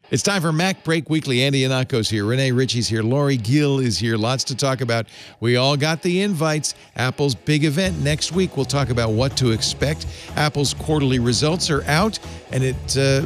It's time for MacBreak Weekly. Andy Iannaco's here. Renee Ritchie's here. Lori Gill is here. Lots to talk about. We all got the invites. Apple's big event next week. We'll talk about what to expect. Apple's quarterly results are out, and it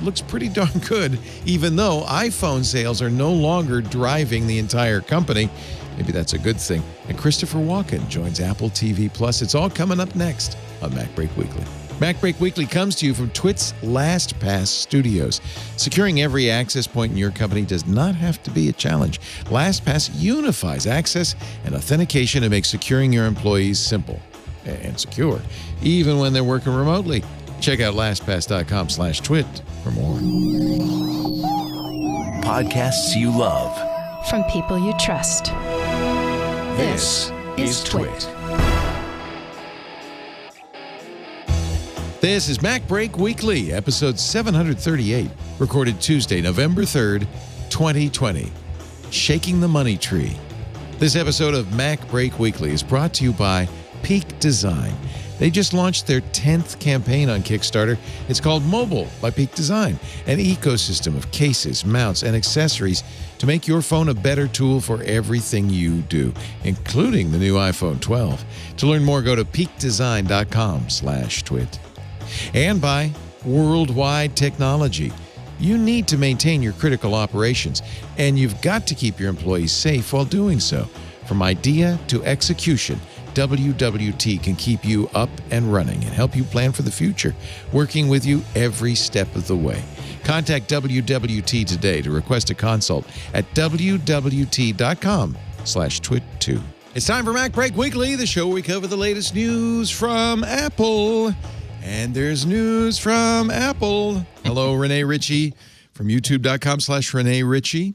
looks pretty darn good, even though iPhone sales are no longer driving the entire company. Maybe that's a good thing. And Christopher Walken joins Apple TV Plus. It's all coming up next on MacBreak Weekly. MacBreak Weekly comes to you from Twit's LastPass Studios. Securing every access point in your company does not have to be a challenge. LastPass unifies access and authentication to make securing your employees simple and secure, even when they're working remotely. Check out lastpass.com/twit for more. Podcasts you love. From people you trust. This is Twit. This is MacBreak Weekly, episode 738, recorded Tuesday, November 3rd, 2020. Shaking the Money Tree. This episode of MacBreak Weekly is brought to you by Peak Design. They just launched their 10th campaign on Kickstarter. It's called Mobile by Peak Design, an ecosystem of cases, mounts, and accessories to make your phone a better tool for everything you do, including the new iPhone 12. To learn more, go to peakdesign.com/twit. And by Worldwide Technology. You need to maintain your critical operations, and you've got to keep your employees safe while doing so. From idea to execution, WWT can keep you up and running and help you plan for the future, working with you every step of the way. Contact WWT today to request a consult at wwt.com/twit2. It's time for MacBreak Weekly, the show where we cover the latest news from Apple. And there's news from Apple. Hello, Renee Ritchie from youtube.com/Renee Ritchie.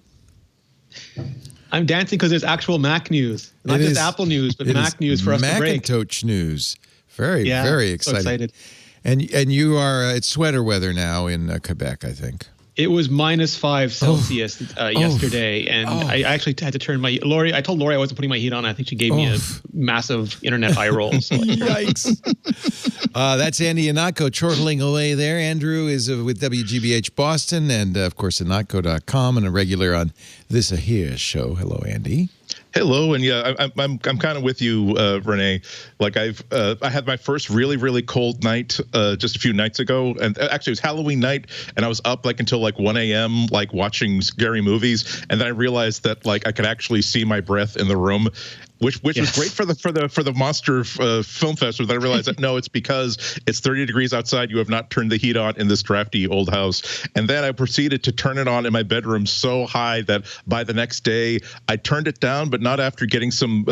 I'm dancing because there's actual Mac news. Not just Apple news, but Mac news for us to break. Macintosh news. Very excited. So excited. And you are, it's sweater weather now in Quebec, I think. It was -5 Celsius yesterday, and I actually had to turn I told Lori I wasn't putting my heat on. I think she gave me a massive internet eye roll. So. Yikes. That's Andy Iannacco chortling away there. Andrew is with WGBH Boston and, of course, Iannacco.com and a regular on This Here show. Hello, Andy. Hello, and I'm kind of with you, Renee. Like I had my first really cold night just a few nights ago, and actually it was Halloween night, and I was up until 1 a.m. watching scary movies, and then I realized that I could actually see my breath in the room. Which was great for the Monster Film Festival. Then I realized that no, it's because it's 30 degrees outside. You have not turned the heat on in this drafty old house. And then I proceeded to turn it on in my bedroom so high that by the next day I turned it down, but not after getting some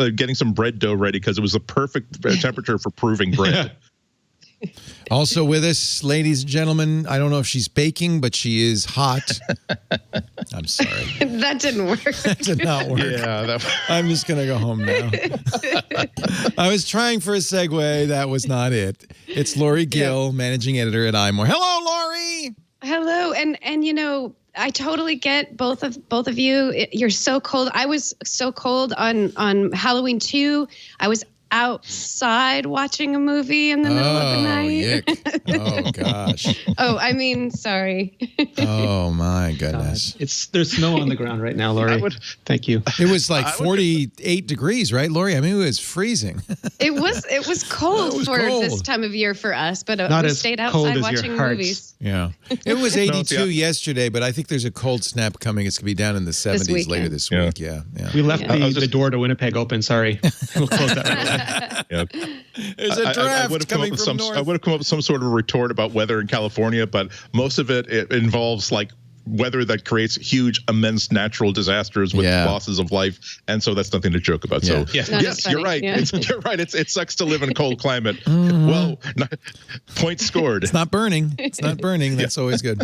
bread dough ready, because it was the perfect temperature for proving bread. Also with us, ladies and gentlemen, I don't know if she's baking, but she is hot. I'm sorry. That didn't work. That did not work. Yeah, I'm just going to go home now. I was trying for a segue. That was not it. It's Lori Gill, managing editor at iMore. Hello, Lori. Hello. And I totally get both of you. You're so cold. I was so cold on Halloween 2. I was outside watching a movie in the middle of the night. Yick. Oh, gosh. Sorry. Oh, my goodness. There's snow on the ground right now, Lori. Thank you. It was 48 degrees, right, Lori? I mean, it was freezing. It was cold this time of year for us, but we stayed outside watching movies. Yeah. It was 82 yesterday, but I think there's a cold snap coming. It's going to be down in the 70s later this week. Yeah. We left the door to Winnipeg open. Sorry. We'll close that right. There's a draft coming from north. I would have come up with some sort of retort about weather in California, but most of it involves weather that creates huge, immense natural disasters with losses of life, and so that's nothing to joke about. So yes, you're right. Yeah. You're right. It sucks to live in a cold climate. Well, point scored. It's not burning. That's always good.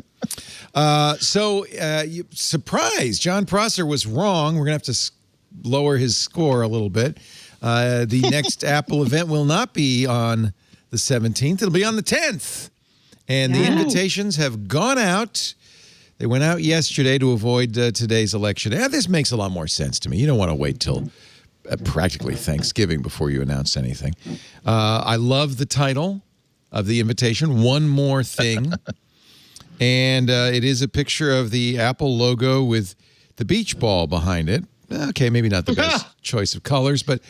Surprise! John Prosser was wrong. We're gonna have to lower his score a little bit. The next Apple event will not be on the 17th. It'll be on the 10th. And the invitations have gone out. They went out yesterday to avoid today's election. This makes a lot more sense to me. You don't want to wait till practically Thanksgiving before you announce anything. I love the title of the invitation, One More Thing. And it is a picture of the Apple logo with the beach ball behind it. Okay, maybe not the best choice of colors, but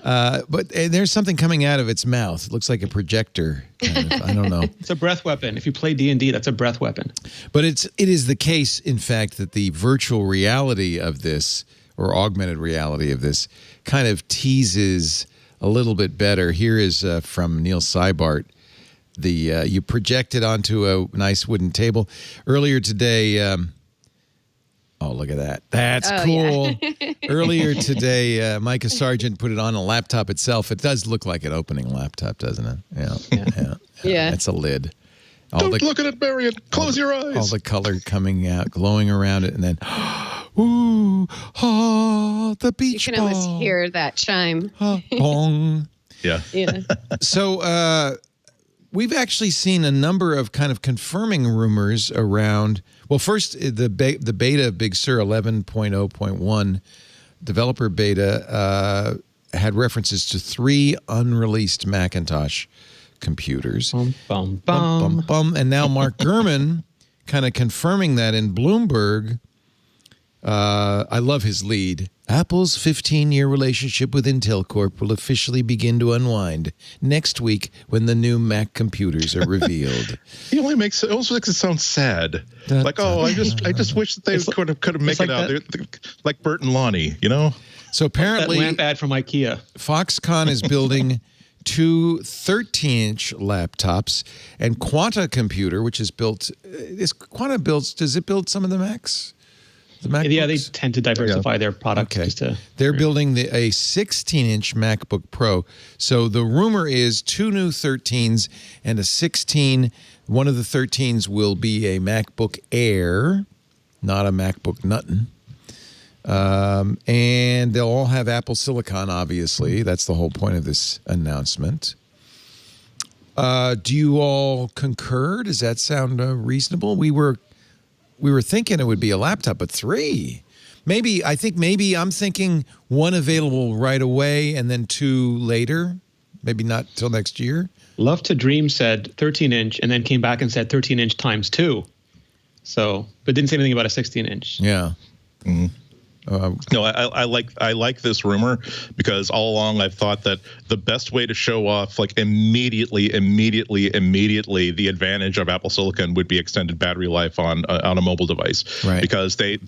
there's something coming out of its mouth. It looks like a projector. Kind of. I don't know. It's a breath weapon. If you play D&D, that's a breath weapon. But it is the case, in fact, that the virtual reality of this, or augmented reality of this, kind of teases a little bit better. Here is from Neil Seibart. You project it onto a nice wooden table. Earlier today, oh, look at that. That's cool. Yeah. Earlier today, Micah Sargent put it on a laptop itself. It does look like an opening laptop, doesn't it? Yeah. It's a lid. Don't look at it, Marion. Close your eyes. All the color coming out, glowing around it, and then, the beach ball. You can almost hear that chime. Bong. Yeah. So we've actually seen a number of kind of confirming rumors around. Well, first, the beta of Big Sur 11.0.1 developer beta had references to 3 unreleased Macintosh computers. Bum, bum, bum. Bum, bum, bum. And now Mark Gurman kind of confirming that in Bloomberg. I love his lead. Apple's 15-year relationship with Intel Corp will officially begin to unwind next week when the new Mac computers are revealed. It also makes it sound sad. I just wish that they could have made it out. They're like Bert and Lonnie, you know? So apparently, that lamp ad from IKEA. Foxconn is building 2 13-inch laptops, and Quanta Computer, which is built, does it build some of the Macs? Yeah, they tend to diversify their products. Okay. They're building a 16-inch MacBook Pro. So the rumor is 2 new 13s and a 16. One of the 13s will be a MacBook Air, not a MacBook Nuttin. And they'll all have Apple Silicon, obviously. That's the whole point of this announcement. Do you all concur? Does that sound reasonable? We were thinking it would be a laptop, but 3. I'm thinking 1 available right away and then 2 later. Maybe not till next year. Love to Dream said 13-inch and then came back and said 13-inch times 2. So, but didn't say anything about a 16-inch. Yeah. Mm-hmm. No, I like this rumor because all along I've thought that the best way to show off like immediately the advantage of Apple Silicon would be extended battery life on a mobile device, right? Because they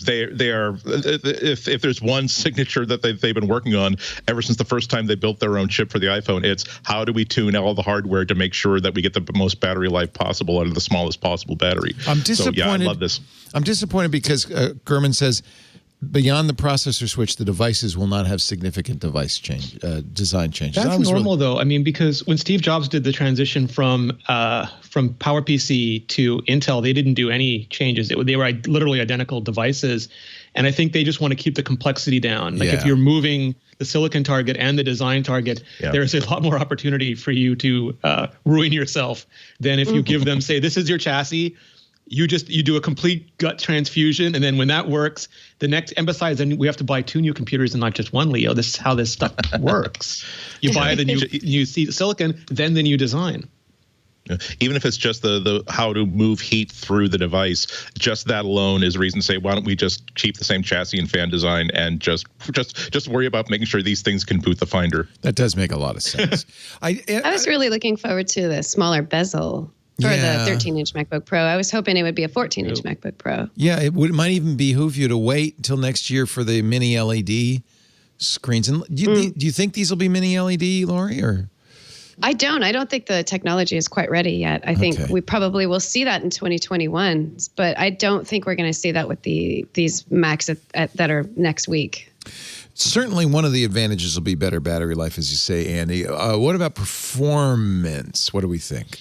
are, if there's one signature that they've been working on ever since the first time they built their own chip for the iPhone, it's how do we tune all the hardware to make sure that we get the most battery life possible out of the smallest possible battery. I'm disappointed. So, yeah, I love this. I'm disappointed because Gurman says, beyond the processor switch, the devices will not have significant design changes. That's normal, though. I mean, because when Steve Jobs did the transition from PowerPC to Intel, they didn't do any changes. They were literally identical devices. And I think they just want to keep the complexity down. Like if you're moving the silicon target and the design target, there's a lot more opportunity for you to ruin yourself than if you give them, say, this is your chassis. You do a complete gut transfusion, and then when that works, the next, and besides, then we have to buy 2 new computers and not just 1, Leo. This is how this stuff works. You buy the new silicon, then the new design. Even if it's just the how to move heat through the device, just that alone is reason to say, why don't we just keep the same chassis and fan design and just worry about making sure these things can boot the Finder. That does make a lot of sense. I was really looking forward to the smaller bezel for the 13-inch MacBook Pro. I was hoping it would be a 14-inch MacBook Pro. Yeah, it might even behoove you to wait until next year for the mini LED screens. And do you think these will be mini LED, Lori? Or I don't think the technology is quite ready yet. I think we probably will see that in 2021, but I don't think we're going to see that with these Macs that are next week. Certainly one of the advantages will be better battery life, as you say, Andy. What about performance? What do we think?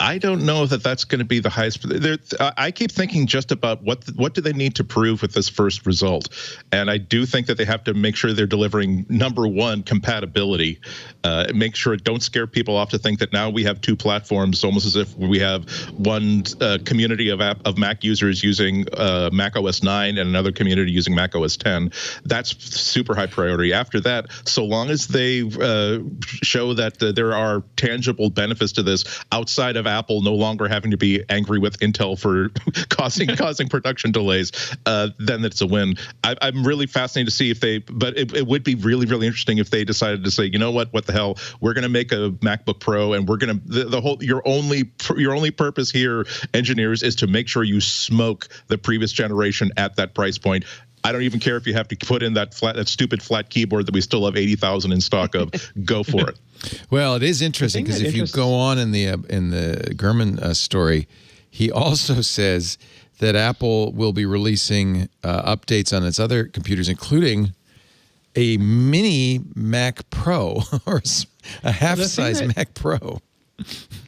I don't know that that's going to be the highest. I keep thinking just about what do they need to prove with this first result, and I do think that they have to make sure they're delivering number one, compatibility. Make sure don't scare people off to think that now we have 2 platforms, almost as if we have one community of Mac users using Mac OS 9 and another community using Mac OS 10. That's super high priority. After that, so long as they show that there are tangible benefits to this outside of Apple no longer having to be angry with Intel for causing production delays, then it's a win. I'm really fascinated to see if but it would be really, really interesting if they decided to say, you know what the hell, we're going to make a MacBook Pro, and we're going to your only purpose here, engineers, is to make sure you smoke the previous generation at that price point. I don't even care if you have to put in that stupid flat keyboard that we still have 80,000 in stock of. Go for it. Well, it is interesting because if you go on in the Gurman story, he also says that Apple will be releasing updates on its other computers, including a mini Mac Pro or a half-size Mac Pro.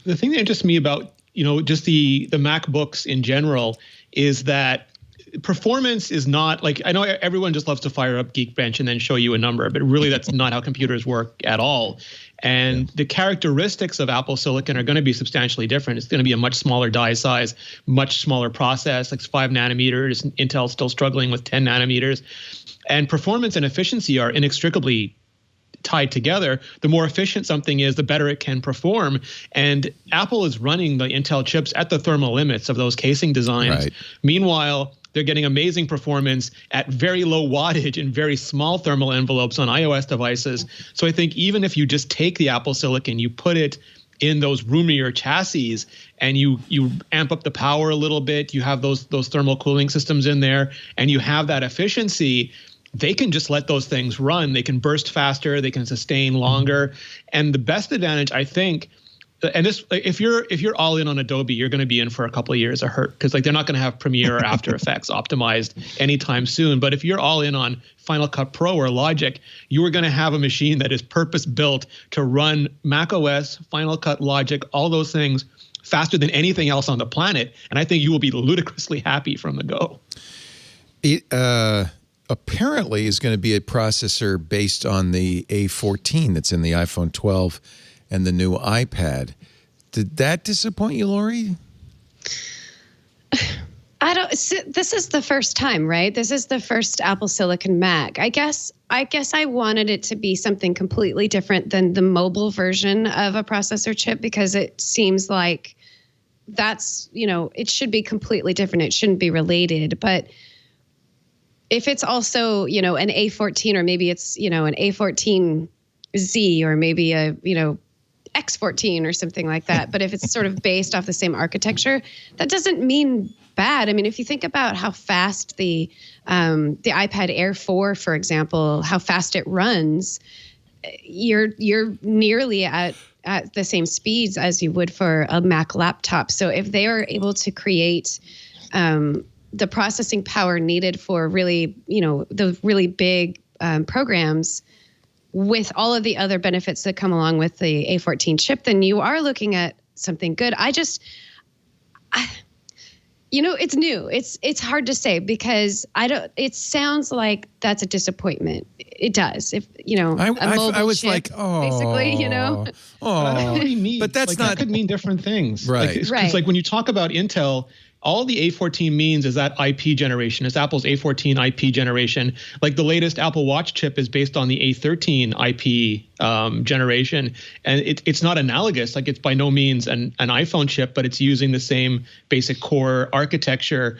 The thing that interests me about, just the MacBooks in general is that performance is not like, I know everyone just loves to fire up Geekbench and then show you a number, but really that's not how computers work at all. And the characteristics of Apple Silicon are going to be substantially different. It's going to be a much smaller die size, much smaller process, like 5 nanometers. Intel's still struggling with 10 nanometers. And performance and efficiency are inextricably tied together. The more efficient something is, the better it can perform. And Apple is running the Intel chips at the thermal limits of those casing designs. Right. Meanwhile, they're getting amazing performance at very low wattage and very small thermal envelopes on iOS devices. So I think even if you just take the Apple Silicon, you put it in those roomier chassis and you amp up the power a little bit, you have those thermal cooling systems in there, and you have that efficiency, they can just let those things run. They can burst faster, they can sustain longer. And the best advantage, I think, and this, if you're all in on Adobe, you're going to be in for a couple of years of hurt, because like they're not going to have Premiere or After Effects optimized anytime soon. But if you're all in on Final Cut Pro or Logic, you are going to have a machine that is purpose built to run macOS, Final Cut, Logic, all those things faster than anything else on the planet. And I think you will be ludicrously happy from the go. It apparently is going to be a processor based on the A14 that's in the iPhone 12 and the new iPad. Did that disappoint you, Lori? This is the first time, right? This is the first Apple Silicon Mac. I guess I wanted it to be something completely different than the mobile version of a processor chip, because it seems like that's, it should be completely different. It shouldn't be related. But if it's also, an A14, or maybe it's, an A14Z, or maybe a, X14 or something like that. But if it's sort of based off the same architecture, that doesn't mean bad. I mean, if you think about how fast the iPad Air 4, for example, how fast it runs, you're nearly at the same speeds as you would for a Mac laptop. So if they are able to create the processing power needed for really, the really big programs, with all of the other benefits that come along with the A14 chip, then you are looking at something good. It's new. It's hard to say, because it sounds like that's a disappointment. It does. If, I was chip, like, oh, basically, oh, but that's not, that could mean different things. Right. Because like when you talk about Intel, all the A14 means is that IP generation. It's Apple's A14 IP generation. Like the latest Apple Watch chip is based on the A13 IP generation. And it's not analogous. Like it's by no means an iPhone chip, but it's using the same basic core architecture.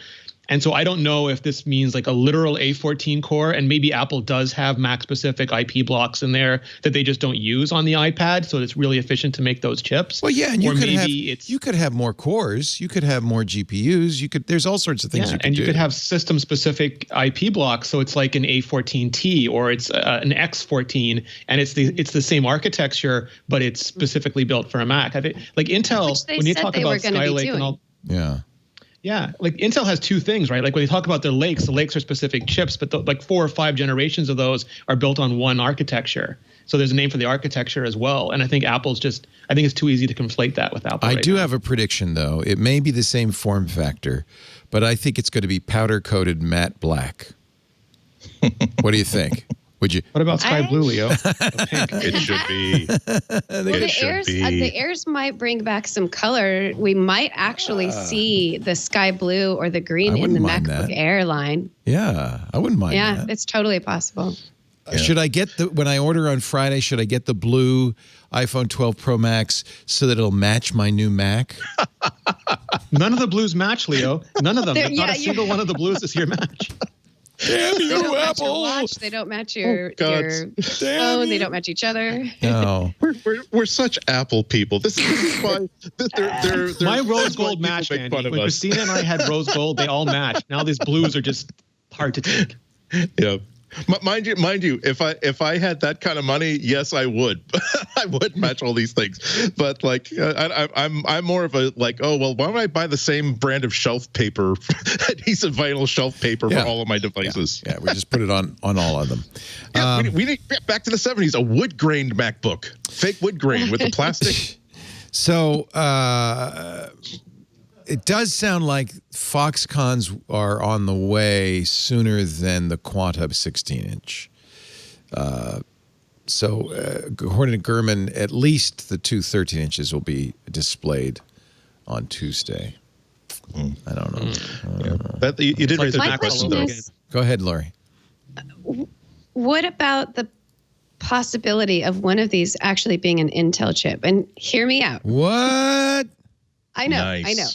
And so I don't know if this means like a literal A14 core, and maybe Apple does have Mac-specific IP blocks in there that they just don't use on the iPad, so it's really efficient to make those chips. Well, yeah, and you could have more cores, you could have more GPUs, there's all sorts of things you could do. And you could have system-specific IP blocks, so it's like an A14T or it's an X14, and it's the same architecture, but it's specifically built for a Mac. I think, like Intel, when you talk about Skylake and all, yeah, like Intel has two things, right? Like when they talk about their lakes, the lakes are specific chips, but like 4 or 5 generations of those are built on one architecture. So there's a name for the architecture as well. And I think I think it's too easy to conflate that with Apple. I do have a prediction, though. It may be the same form factor, but I think it's going to be powder-coated matte black. What do you think? Would you? What about sky blue, Leo? Pink. It should be. The Airs might bring back some color. We might actually see the sky blue or the green in the MacBook Air line. Yeah, I wouldn't mind that. Yeah, it's totally possible. Should I get when I order on Friday, should I get the blue iPhone 12 Pro Max so that it'll match my new Mac? None of the blues match, Leo. None of them. Not a single one of the blues is your match. Damn They don't you, match your Apple! watch. They don't match your Damn phone. They don't match each other. No. We're such Apple people. This is why they're My rose that's why gold people matched, make Andy. fun of When us. Christina and I had rose gold, they all matched. Now these blues are just hard to take. Yeah. Mind you, if I had that kind of money, yes, I would. I would match all these things. But like, I'm more of a like, oh well, why don't I buy the same brand of shelf paper, adhesive vinyl shelf paper for all of my devices? Yeah, we just put it on all of them. Yeah, we need back to the 70s, a wood grained MacBook, fake wood grain with the plastic. So it does sound like Foxcons are on the way sooner than the Quantum 16-inch. So according to Gurman, at least the two 13-inches will be displayed on Tuesday. I don't know. You did raise a My good question, question though. is, Go ahead, Lori. what about the possibility of one of these actually being an Intel chip? And hear me out. What? I know, Nice. I know.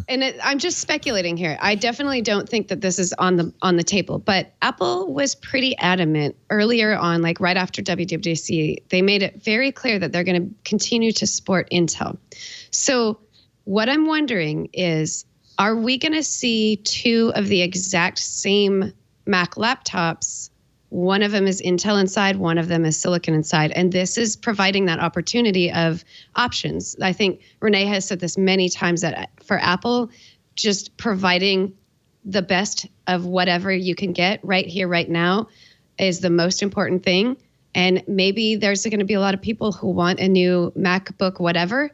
And I'm just speculating here. I definitely don't think that this is on the table. But Apple was pretty adamant earlier on, like right after WWDC. They made it very clear that they're going to continue to support Intel. So what I'm wondering is, are we going to see two of the exact same Mac laptops? One of them is Intel inside, one of them is silicon inside. And this is providing that opportunity of options. I think Renee has said this many times, that for Apple, just providing the best of whatever you can get right here, right now is the most important thing. And maybe there's going to be a lot of people who want a new MacBook, whatever,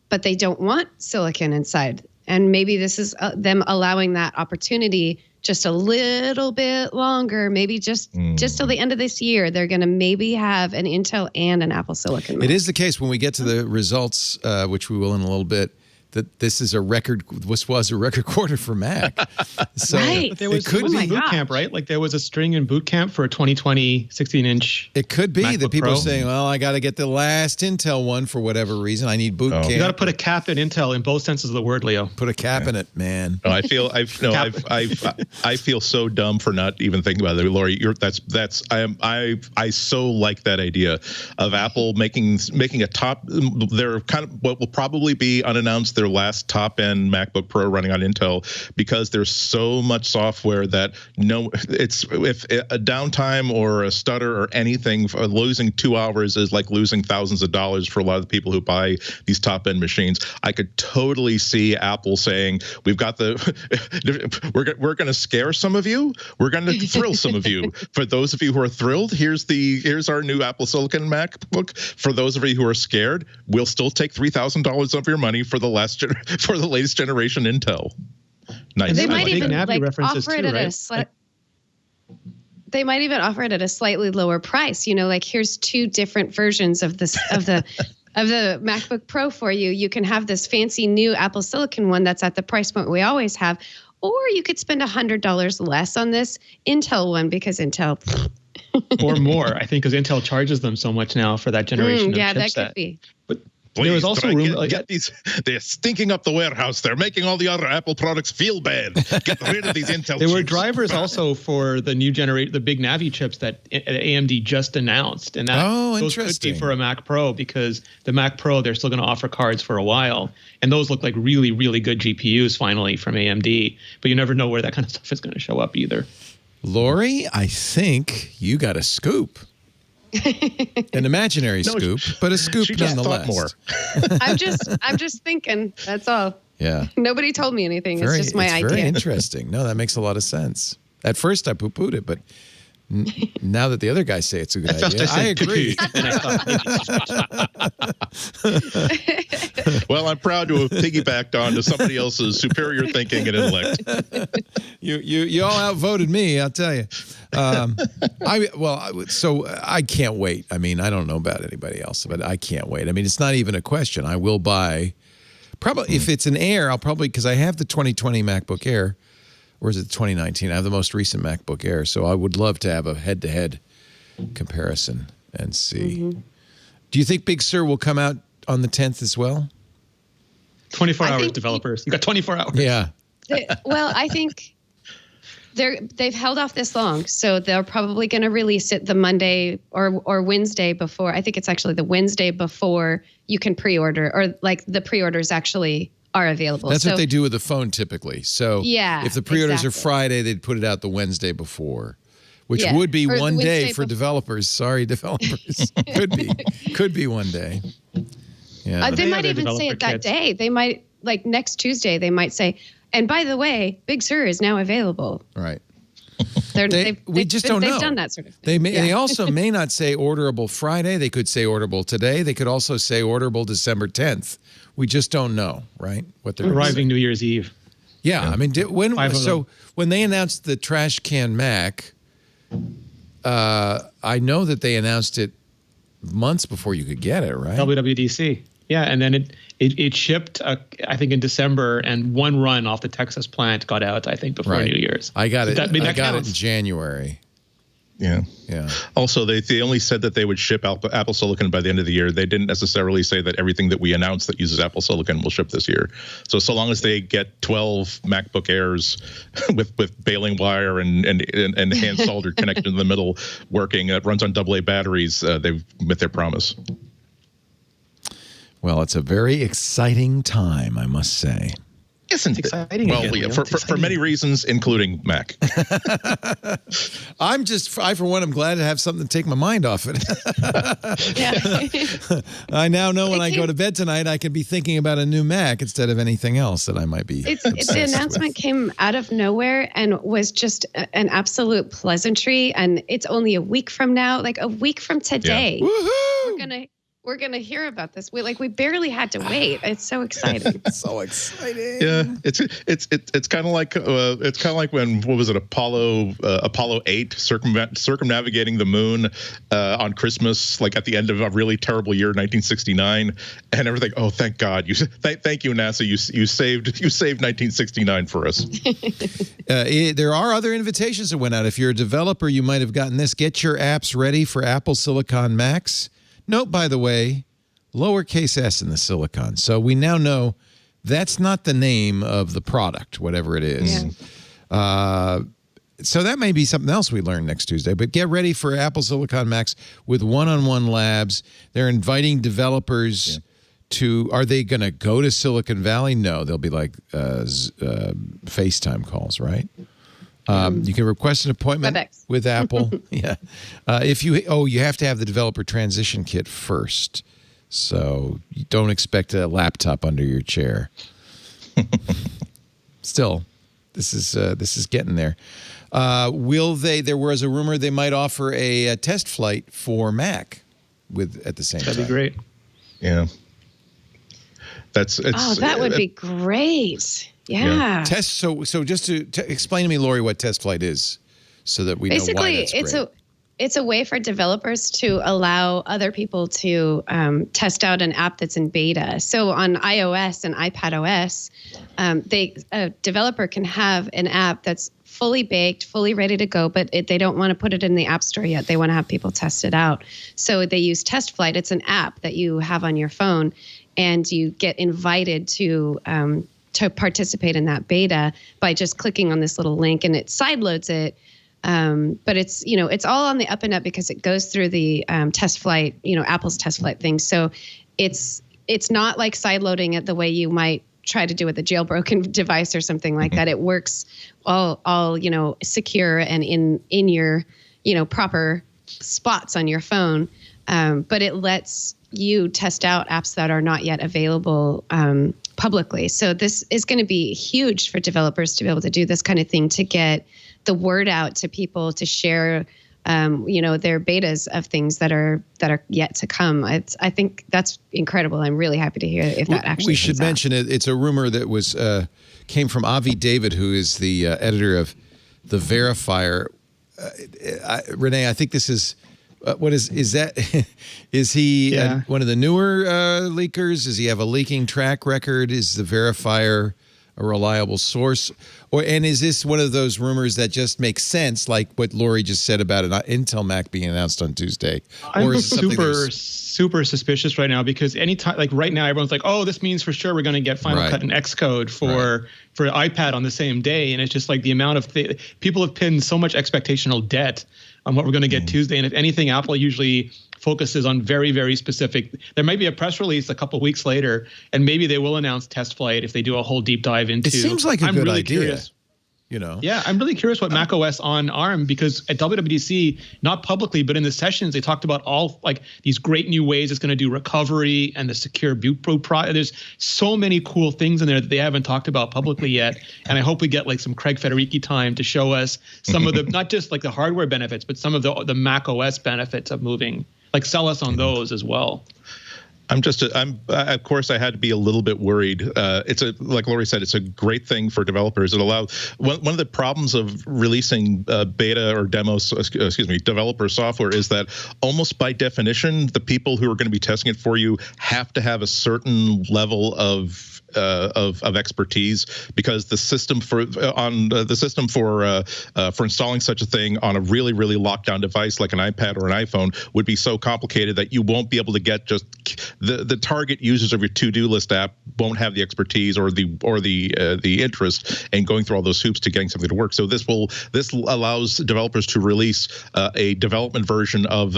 but they don't want silicon inside. And maybe this is them allowing that opportunity just a little bit longer, maybe just till the end of this year. They're going to maybe have an Intel and an Apple Silicon Mac. It is the case when we get to the results, which we will in a little bit, that this was a record quarter for Mac. So Right. But there was, it could was be a boot camp, right? Like there was a string in boot camp for a 2020 16-inch. It could be that MacBook people Pro. are saying, well, I got to get the last Intel one for whatever reason. I need boot camp. You got to put a cap in Intel in both senses of the word, Leo. Put a cap in it, man. No, I feel so dumb for not even thinking about it, Lori. I so like that idea of Apple making a top. They're kind of what will probably be unannounced, their last top end MacBook Pro running on Intel, because there's so much software that if a downtime or a stutter or anything, losing 2 hours is like losing thousands of dollars for a lot of the people who buy these top end machines. I could totally see Apple saying, we've got we're going to scare some of you. We're going to thrill some of you. For those of you who are thrilled, here's our new Apple Silicon MacBook. For those of you who are scared, we'll still take $3,000 of your money for the latest generation Intel. Nice. They I might like even Navi like references offer it too, at right? they might even offer it at a slightly lower price. You know, like here's two different versions of this of the MacBook Pro for you. You can have this fancy new Apple Silicon one that's at the price point we always have, or you could spend $100 less on this Intel one because Intel. Or more, I think, because Intel charges them so much now for that generation of Yeah, that chipset. could be. But Please, there was also try rumor. get these. They're stinking up the warehouse. They're making all the other Apple products feel bad. Get rid of these Intel. There were chips. drivers also for the new generation, the big Navi chips that AMD just announced, and that those could interesting. be for a Mac Pro, because the Mac Pro, they're still going to offer cards for a while, and those look like really, really good GPUs finally from AMD. But you never know where that kind of stuff is going to show up either. Lori, I think you got a scoop. An imaginary scoop, but a scoop She just nonetheless. thought more. I'm just thinking. That's all. Yeah. Nobody told me anything. It's just my it's idea. very interesting. No, that makes a lot of sense. At first, I poo-pooed it, but now that the other guys say it's a good idea, I agree. Well, I'm proud to have piggybacked onto somebody else's superior thinking and intellect. You all outvoted me, I'll tell you. So I can't wait. I mean, I don't know about anybody else, but I can't wait. I mean, it's not even a question. I will buy, probably if it's an Air, I'll probably, because I have the 2020 MacBook Air, or is it 2019? I have the most recent MacBook Air, so I would love to have a head-to-head comparison and see. Do you think Big Sur will come out on the 10th as well? 24 I hours, think developers. You got 24 hours. Yeah. Well, I think they've held off this long, so they're probably going to release it the Monday or Wednesday before. I think it's actually the Wednesday before you can pre-order, or like the pre-orders actually are available. That's what they do with the phone typically. So Yeah, if the pre-orders are exactly. Friday, they'd put it out the Wednesday before, which Yeah, would be or one day Wednesday for before. developers. Sorry, developers. Could be one day. Yeah. They They might have their even say developer it that kits. day. They might, like next Tuesday, they might say, and by the way, Big Sur is now available. Right. They've just don't know. They've done that sort of thing. They also may not say orderable Friday. They could say orderable today. They could also say orderable December 10th. We just don't know, right? What they're gonna say. Arriving New Year's Eve. Yeah, I mean, Five of them. when they announced the Trash Can Mac, I know that they announced it months before you could get it, right? WWDC. Yeah, and then it shipped, I think, in December, and one run off the Texas plant got out, I think, before Right. New Year's. I got it. That- I mean, I that got it counts. in January. Yeah. Yeah. Also, they only said that they would ship Apple Silicon by the end of the year. They didn't necessarily say that everything that we announced that uses Apple Silicon will ship this year. So long as they get 12 MacBook Airs with baling wire and hand soldered connection in the middle working, it runs on AA batteries, they've met their promise. Well, it's a very exciting time, I must say. Isn't it? exciting Well, again, yeah, Leo. for It's for exciting. many reasons, including Mac. I for one, am glad to have something to take my mind off it. Yeah. I now know when It I go came- to bed tonight, I can be thinking about a new Mac instead of anything else that I might be. The obsessed announcement with. came out of nowhere and was just an absolute pleasantry. And it's only a week from now, like a week from today. Woohoo! We're gonna hear about this. We barely had to wait. It's so exciting. So exciting. Yeah, it's kind of like when, what was it, Apollo 8 circumnavigating the moon on Christmas, like at the end of a really terrible year, 1969, and everything. Oh, thank God! Thank you, NASA. You saved 1969 for us. There are other invitations that went out. If you're a developer, you might have gotten this. Get your apps ready for Apple Silicon Macs. Note, by the way, lowercase s in the Silicon. So we now know that's not the name of the product, whatever it is. Yeah. So that may be something else we learn next Tuesday. But get ready for Apple Silicon Macs with one-on-one labs. They're inviting developers to. Are they going to go to Silicon Valley? No, they'll be like FaceTime calls, right? You can request an appointment WebEx. with Apple. Yeah. You have to have the developer transition kit first. So you don't expect a laptop under your chair. Still, this is getting there. Will they? There was a rumor they might offer a test flight for Mac at the same time. That'd be great. Yeah, That would be great. Yeah. Test. So just to explain to me, Lori, what test flight is, so that we know why Basically, that's great. it's a way for developers to allow other people to test out an app that's in beta. So on iOS and iPadOS, a developer can have an app that's fully baked, fully ready to go, but they don't want to put it in the App Store yet. They want to have people test it out. So they use Test Flight. It's an app that you have on your phone, and you get invited to participate in that beta by just clicking on this little link, and it sideloads it. But it's all on the up and up because it goes through the test flight, Apple's test flight thing. So it's not like sideloading it the way you might try to do with a jailbroken device or something like that. It works all secure and in your proper spots on your phone. But it lets you test out apps that are not yet available publicly. So this is going to be huge for developers to be able to do this kind of thing, to get the word out to people, to share, their betas of things that are yet to come. I think that's incredible. I'm really happy to hear if that actually. We should comes out. mention it. It's a rumor that came from Avi David, who is the editor of the Verifier. Renee, I think this is. What is that? Is he one of the newer leakers? Does he have a leaking track record? Is the Verifier a reliable source? And is this one of those rumors that just makes sense, like what Lori just said about an Intel Mac being announced on Tuesday? I'm super suspicious right now, because anytime, like right now, everyone's like, oh, this means for sure we're going to get Final Cut and Xcode for iPad on the same day. And it's just like the amount of people have pinned so much expectational debt on what we're going to get Tuesday. And if anything, Apple usually focuses on very, very specific. There might be a press release a couple weeks later, and maybe they will announce test flight if they do a whole deep dive into. It seems like a good idea. Curious. You know. Yeah, I'm really curious what macOS on ARM, because at WWDC, not publicly, but in the sessions, they talked about all like these great new ways it's going to do recovery and the secure boot pro. There's so many cool things in there that they haven't talked about publicly yet, and I hope we get like some Craig Federighi time to show us some of the not just like the hardware benefits, but some of the macOS benefits of moving. Like sell us on those as well. Of course, I had to be a little bit worried. Like Lori said, it's a great thing for developers. It allows one of the problems of releasing beta or developer software is that almost by definition, the people who are going to be testing it for you have to have a certain level of expertise, because the system for installing such a thing on a really, really locked down device like an iPad or an iPhone would be so complicated that you won't be able to get just the target users of your to-do list app won't have the expertise or the interest in going through all those hoops to getting something to work. So this allows developers to release a development version of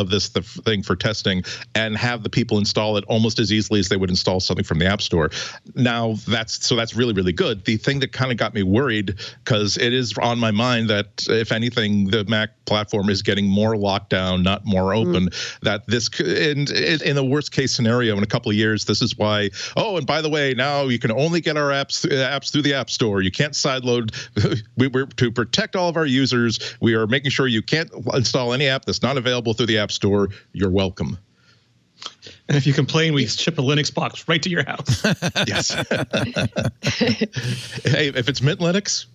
this thing for testing and have the people install it almost as easily as they would install something from the App Store. Now that's really, really good. The thing that kind of got me worried, because it is on my mind that if anything, the Mac platform is getting more locked down, not more open, that this in the worst case scenario in a couple of years, this is why, oh, and by the way, now you can only get our apps through the App Store. You can't sideload. We're to protect all of our users, we are making sure you can't install any app that's not available through the App Store. You're welcome. And if you complain, we ship a Linux box right to your house. Yes. Hey, if it's Mint Linux,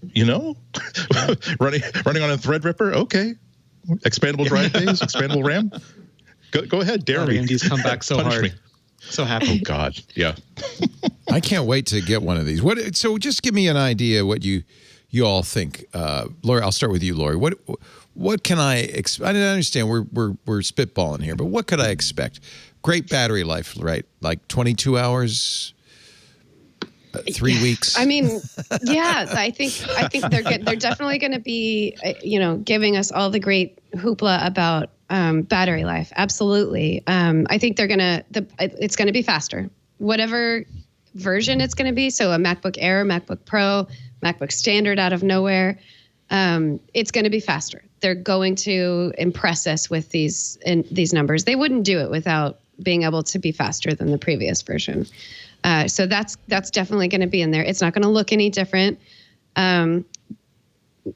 running on a Threadripper, okay. Expandable drive days, expandable RAM. Go ahead, dare me. AMD's come back so hard. Me. So happy. Oh God, yeah. I can't wait to get one of these. So just give me an idea what you all think. Lori, I'll start with you, Lori. What can I expect? I didn't understand. We're spitballing here, but what could I expect? Great battery life, right? Like 22 hours, 3 weeks. I mean, yeah, I think they're definitely going to be, giving us all the great hoopla about battery life. Absolutely. I think it's going to be faster, whatever version it's going to be. So a MacBook Air, MacBook Pro, MacBook Standard out of nowhere. It's going to be faster. They're going to impress us with these numbers. They wouldn't do it without being able to be faster than the previous version. So that's definitely going to be in there. It's not going to look any different.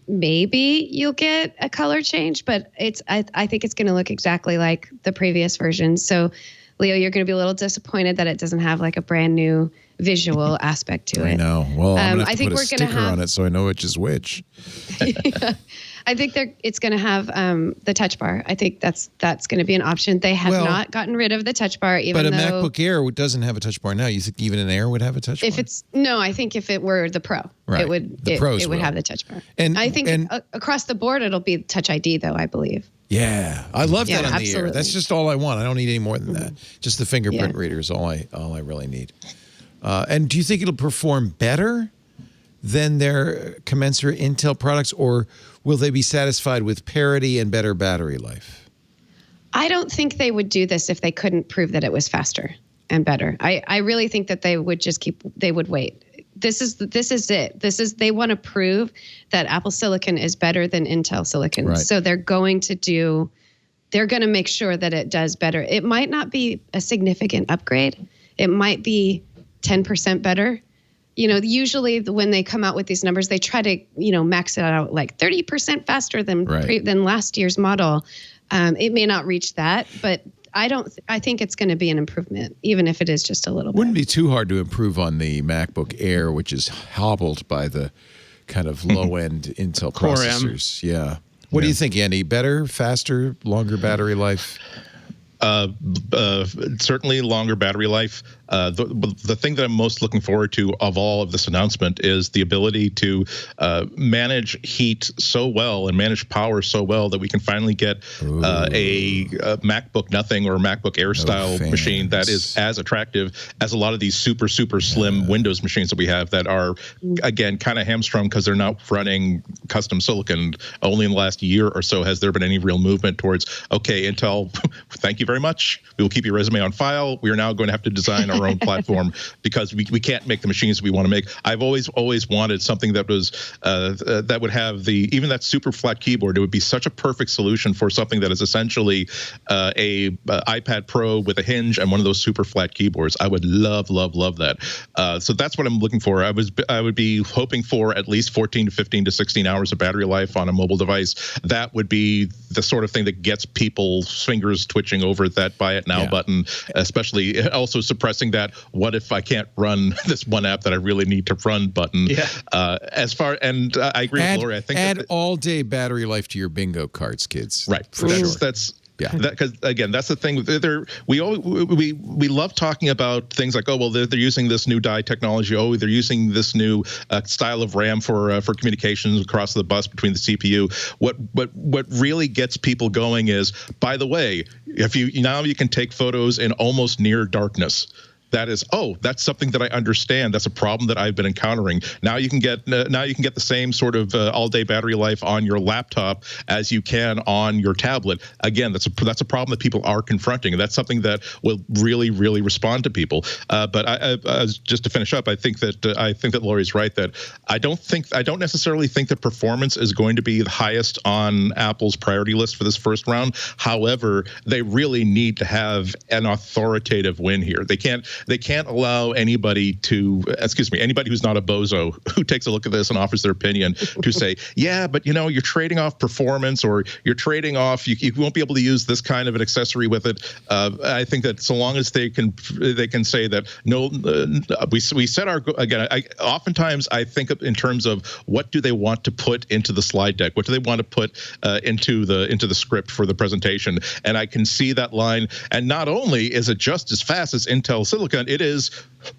Maybe you'll get a color change, but I think it's going to look exactly like the previous version. So, Leo, you're going to be a little disappointed that it doesn't have like a brand new visual aspect to it. I know. Well, I'm going to put a sticker on it so I know which is which. Yeah. I think it's going to have the Touch Bar. I think that's going to be an option. They have not gotten rid of the Touch Bar, even though. But a MacBook Air doesn't have a Touch Bar now. You think even an Air would have a Touch Bar? I think if it were the Pro, it would have the Touch Bar. And I think across the board it'll be Touch ID, though, I believe. Yeah, I love that on the Air. That's just all I want. I don't need any more than that. Just the fingerprint reader is all I really need. And do you think it'll perform better than their commensurate Intel products, or will they be satisfied with parity and better battery life? I don't think they would do this if they couldn't prove that it was faster and better. I really think that they would they would wait. This is it. They want to prove that Apple Silicon is better than Intel Silicon. Right. So they're going to make sure that it does better. It might not be a significant upgrade. It might be 10% better. Usually when they come out with these numbers, they try to, max it out like 30% faster than last year's model. It may not reach that, but I think it's going to be an improvement, even if it is just a little bit. Wouldn't be too hard to improve on the MacBook Air, which is hobbled by the kind of low-end Intel processors. Yeah. What do you think, Andy? Better, faster, longer battery life? Certainly longer battery life. The thing that I'm most looking forward to of all of this announcement is the ability to manage heat so well and manage power so well that we can finally get a MacBook Nothing or MacBook Air style machine that is as attractive as a lot of these super slim Windows machines that we have that are, again, kind of hamstrung because they're not running custom silicon. Only in the last year or so has there been any real movement towards, okay, Intel, thank you very much. We will keep your resume on file. We are now going to have to design our own platform because we can't make the machines we want to make. I've always wanted something that was that would have even that super flat keyboard. It would be such a perfect solution for something that is essentially a iPad Pro with a hinge and one of those super flat keyboards. I would love that. So that's what I'm looking for. I would be hoping for at least 14 to 15 to 16 hours of battery life on a mobile device. That would be the sort of thing that gets people's fingers twitching over that buy it now button, especially also suppressing that what if I can't run this one app that I really need to run button. I agree with Lori. I think add all day battery life to your bingo cards, kids. Right. For sure. That's because again, that's the thing. We love talking about things like, oh well, they're using this new die technology. Oh, they're using this new style of RAM for communications across the bus between the CPU. What really gets people going is, by the way, if you can take photos in almost near darkness. That is, that's something that I understand. That's a problem that I've been encountering. Now you can get the same sort of all-day battery life on your laptop as you can on your tablet. Again, that's a problem that people are confronting, and that's something that will really respond to people. But I just to finish up, I think that Lori's right that I don't necessarily think that performance is going to be the highest on Apple's priority list for this first round. However, they really need to have an authoritative win here. They can't allow anybody who's not a bozo who takes a look at this and offers their opinion to say, yeah, but you're trading off performance, or you're trading off, you won't be able to use this kind of an accessory with it. I think that so long as they can say that, no, we set our, again, oftentimes I think in terms of what do they want to put into the slide deck? What do they want to put into the script for the presentation? And I can see that line. And not only is it just as fast as Intel Silicon, it is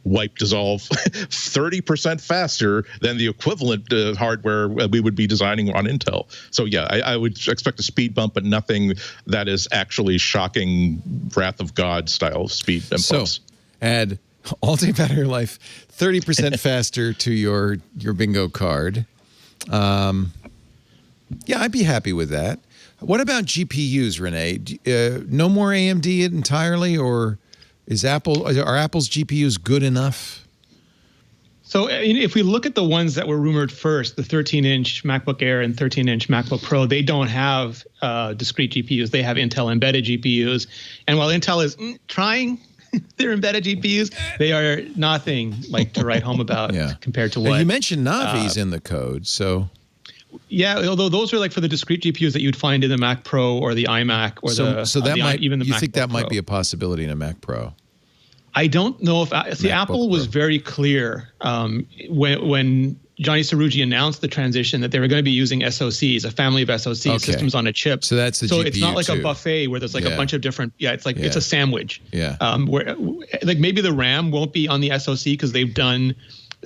wipe dissolve 30% faster than the equivalent hardware we would be designing on Intel. So yeah, I would expect a speed bump, but nothing that is actually shocking Wrath of God style speed bumps. So add all-day battery life 30% faster to your bingo card. Yeah, I'd be happy with that. What about GPUs, Renee? No more AMD entirely, or are Apple's GPUs good enough? So if we look at the ones that were rumored first, the 13-inch MacBook Air and 13-inch MacBook Pro, they don't have discrete GPUs. They have Intel embedded GPUs. And while Intel is trying their embedded GPUs, they are nothing like to write home about compared to what. And you mentioned Navi's in the code, so. Yeah, although those are like for the discrete GPUs that you'd find in the Mac Pro or the iMac or even the you MacBook think that Pro. might be a possibility in a Mac Pro? I don't know if Apple was Pro. very clear when Johnny Cerrugi announced the transition that they were going to be using SoCs, a family of SoC systems on a chip. So that's the so GPU it's not like too. a buffet where there's like a bunch of different. Yeah, it's like it's a sandwich. Yeah. Where like maybe the RAM won't be on the SoC because they've done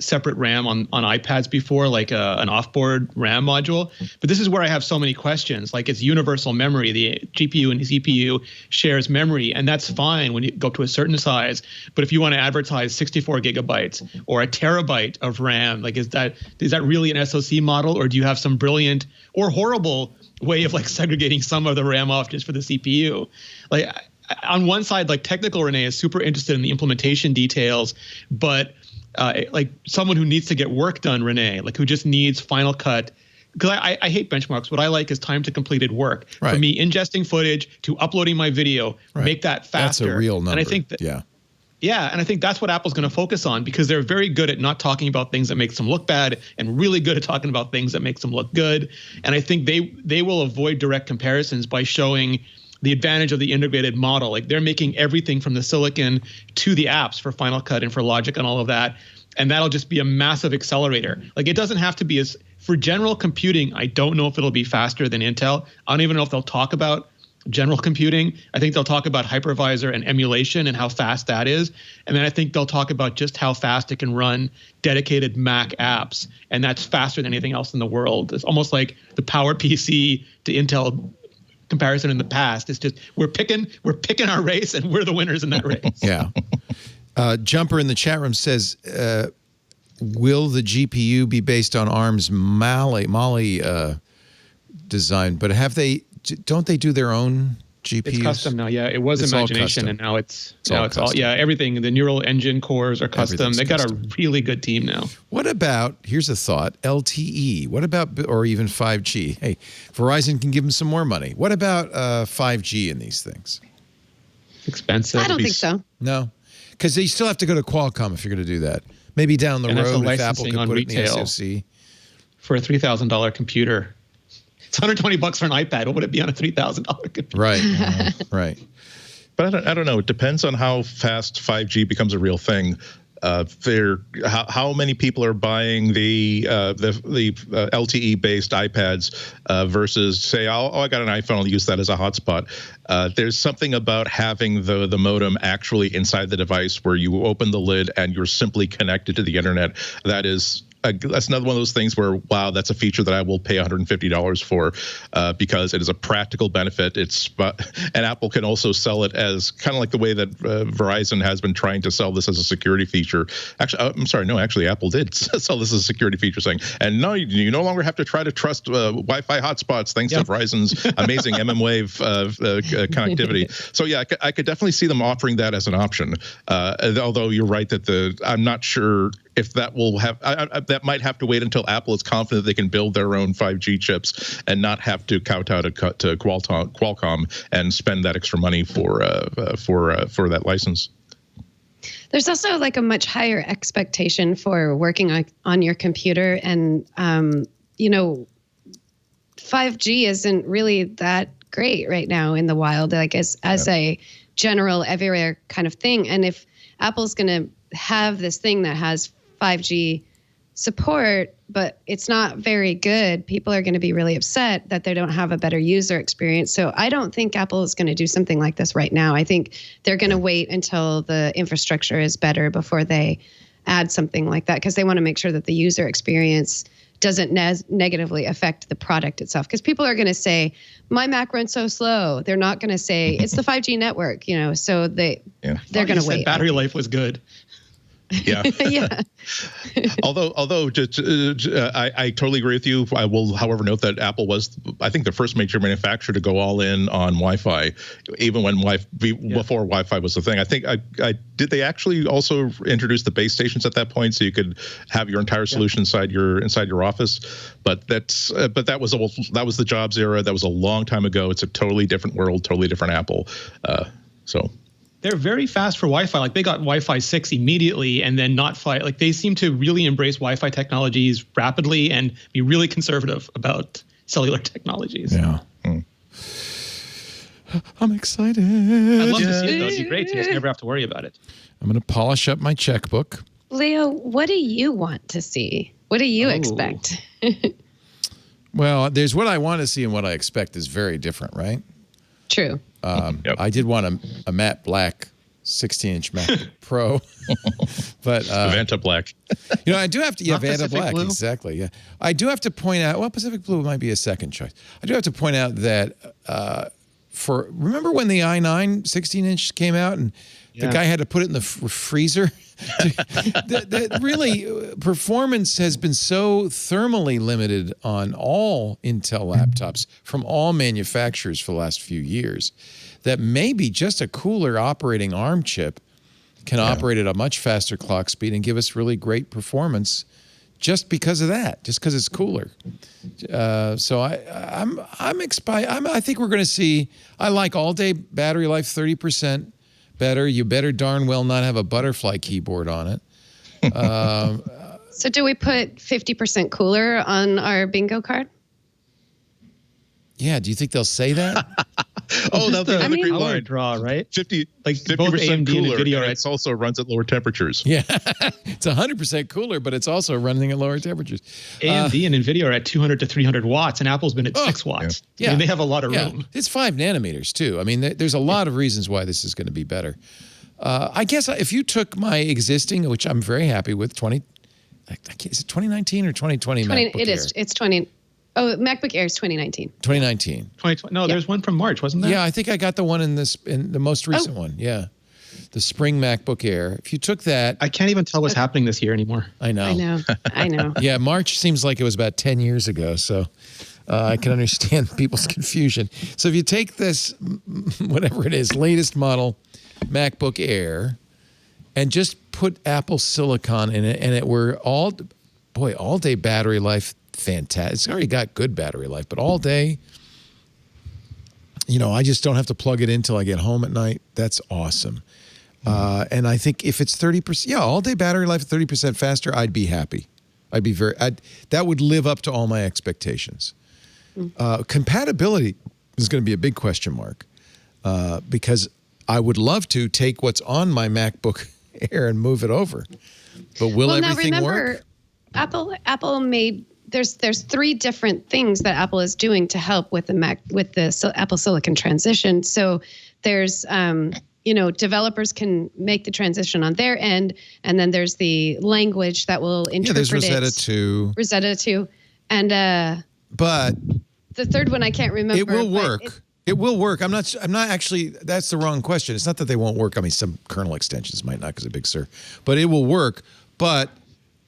separate RAM on iPads before, like an off-board RAM module. But this is where I have so many questions. Like, it's universal memory. The GPU and the CPU shares memory, and that's fine when you go up to a certain size. But if you want to advertise 64 gigabytes or a terabyte of RAM, like is that really an SoC model, or do you have some brilliant or horrible way of like segregating some of the RAM off just for the CPU? Like on one side, like technical Renee is super interested in the implementation details, but like someone who needs to get work done, Renee, like who just needs Final Cut, because I hate benchmarks. What I like is time to completed work. Right. For me, ingesting footage to uploading my video, make that faster. That's a real number. And I think that, and I think that's what Apple's going to focus on, because they're very good at not talking about things that makes them look bad and really good at talking about things that makes them look good. And I think they will avoid direct comparisons by showing the advantage of the integrated model. Like they're making everything from the silicon to the apps for Final Cut and for Logic and all of that. And that'll just be a massive accelerator. Like it doesn't have to be for general computing, I don't know if it'll be faster than Intel. I don't even know if they'll talk about general computing. I think they'll talk about hypervisor and emulation and how fast that is. And then I think they'll talk about just how fast it can run dedicated Mac apps. And that's faster than anything else in the world. It's almost like the PowerPC to Intel comparison in the past. It's just we're picking our race, and we're the winners in that race. Yeah. Jumper in the chat room says, will the GPU be based on ARM's Mali design? But don't they do their own GPUs? It's custom now. Yeah, it was It's Imagination, and now it's all yeah. Everything. The neural engine cores are custom. They got a really good team now. What about, here's a thought, LTE? What about, or even 5G? Hey, Verizon can give them some more money. What about 5G in these things? Expensive. I don't think so. No, because you still have to go to Qualcomm if you're going to do that. Maybe down the road if Apple could put it in the SoC. For a $3,000 computer. It's $120 for an iPad. What would it be on a $3,000 computer? Right, right. But I don't know. It depends on how fast 5G becomes a real thing. How many people are buying the LTE based iPads versus say, I got an iPhone, I'll use that as a hotspot. There's something about having the modem actually inside the device where you open the lid and you're simply connected to the internet. That's another one of those things where, wow, that's a feature that I will pay $150 for because it is a practical benefit. And Apple can also sell it as kind of like the way that Verizon has been trying to sell this as a security feature. Actually, I'm sorry, no, actually, Apple did sell this as a security feature, saying, and no, you no longer have to try to trust Wi-Fi hotspots thanks to Verizon's amazing mmWave connectivity. So yeah, I could definitely see them offering that as an option. Although you're right that I'm not sure if that will have that might have to wait until Apple is confident they can build their own 5G chips and not have to kowtow to Qualcomm and spend that extra money for that license. There's also like a much higher expectation for working on your computer, and 5G isn't really that great right now in the wild, like as a general everywhere kind of thing. And if Apple's going to have this thing that has 5G support, but it's not very good, people are going to be really upset that they don't have a better user experience. So I don't think Apple is going to do something like this right now. I think they're going to wait until the infrastructure is better before they add something like that, because they want to make sure that the user experience doesn't negatively affect the product itself. Because people are going to say, my Mac runs so slow. They're not going to say, it's the 5G network, so they're going to wait. Battery life was good. Yeah. Yeah. Although I totally agree with you. I will, however, note that Apple was, I think, the first major manufacturer to go all in on Wi-Fi, even when before Wi-Fi was the thing. I think did they actually also introduce the base stations at that point, so you could have your entire solution inside your office. But that was the Jobs era. That was a long time ago. It's a totally different world, totally different Apple. So. They're very fast for Wi-Fi. Like they got Wi-Fi 6 immediately, and then not fly. Like they seem to really embrace Wi-Fi technologies rapidly and be really conservative about cellular technologies. Yeah. I'm excited. I'd love to see it, though. It'd be great to just never have to worry about it. I'm going to polish up my checkbook. Leo, what do you want to see? What do you expect? Well, there's what I want to see and what I expect is very different, right? True. I did want a matte black 16-inch MacBook Pro, but Vanta black. I do have to. Yeah, Vanta Pacific black. Blue? Exactly. Yeah, I do have to point out. Well, Pacific Blue might be a second choice. I do have to point out that remember when the i9 16-inch came out and the guy had to put it in the freezer. that really performance has been so thermally limited on all Intel laptops from all manufacturers for the last few years that maybe just a cooler operating ARM chip can operate at a much faster clock speed and give us really great performance just because of that, just because it's cooler. So I think we're going to see. I like all day battery life 30%. Better. You better darn well not have a butterfly keyboard on it. So do we put 50% cooler on our bingo card? Yeah. Do you think they'll say that? Oh, that'll be another great power line. draw, right? 50, Like 50% both AMD and cooler, NVIDIA and are it also runs at lower temperatures. Yeah, it's 100% cooler, but it's also running at lower temperatures. AMD and NVIDIA are at 200 to 300 watts, and Apple's been at 6 watts. Yeah. I mean, they have a lot of Yeah, room. it's 5 nanometers too. I mean, there's a lot of reasons why this is going to be better. I guess if you took my existing, which I'm very happy with, is it 2019 or 2020 MacBook It Air? is. It's 20. Oh, MacBook Air is 2019. 2019. 2020. No, there's one from March, wasn't there? Yeah, I think I got the one in the most recent one. Yeah, the spring MacBook Air. If you took that, I can't even tell what's happening this year anymore. I know. I know. I know. Yeah, March seems like it was about 10 years ago, so I can understand people's confusion. So if you take this, whatever it is, latest model MacBook Air, and just put Apple Silicon in it, and it were all day battery life, fantastic. It's already got good battery life, but all day, I just don't have to plug it in till I get home at night. That's awesome. And I think if it's 30%, all day battery life, 30% faster, I'd be happy. That would live up to all my expectations. Compatibility is going to be a big question mark because I would love to take what's on my MacBook Air and move it over, but will everything work? Apple made there's 3 different things that Apple is doing to help with the Apple Silicon transition. So there's developers can make the transition on their end, and then there's the language that will interpret there's Rosetta 2. Rosetta 2, and but the third one I can't remember. It will work. It will work. I'm not actually, that's the wrong question. It's not that they won't work. I mean, some kernel extensions might not because of Big Sur, but it will work. But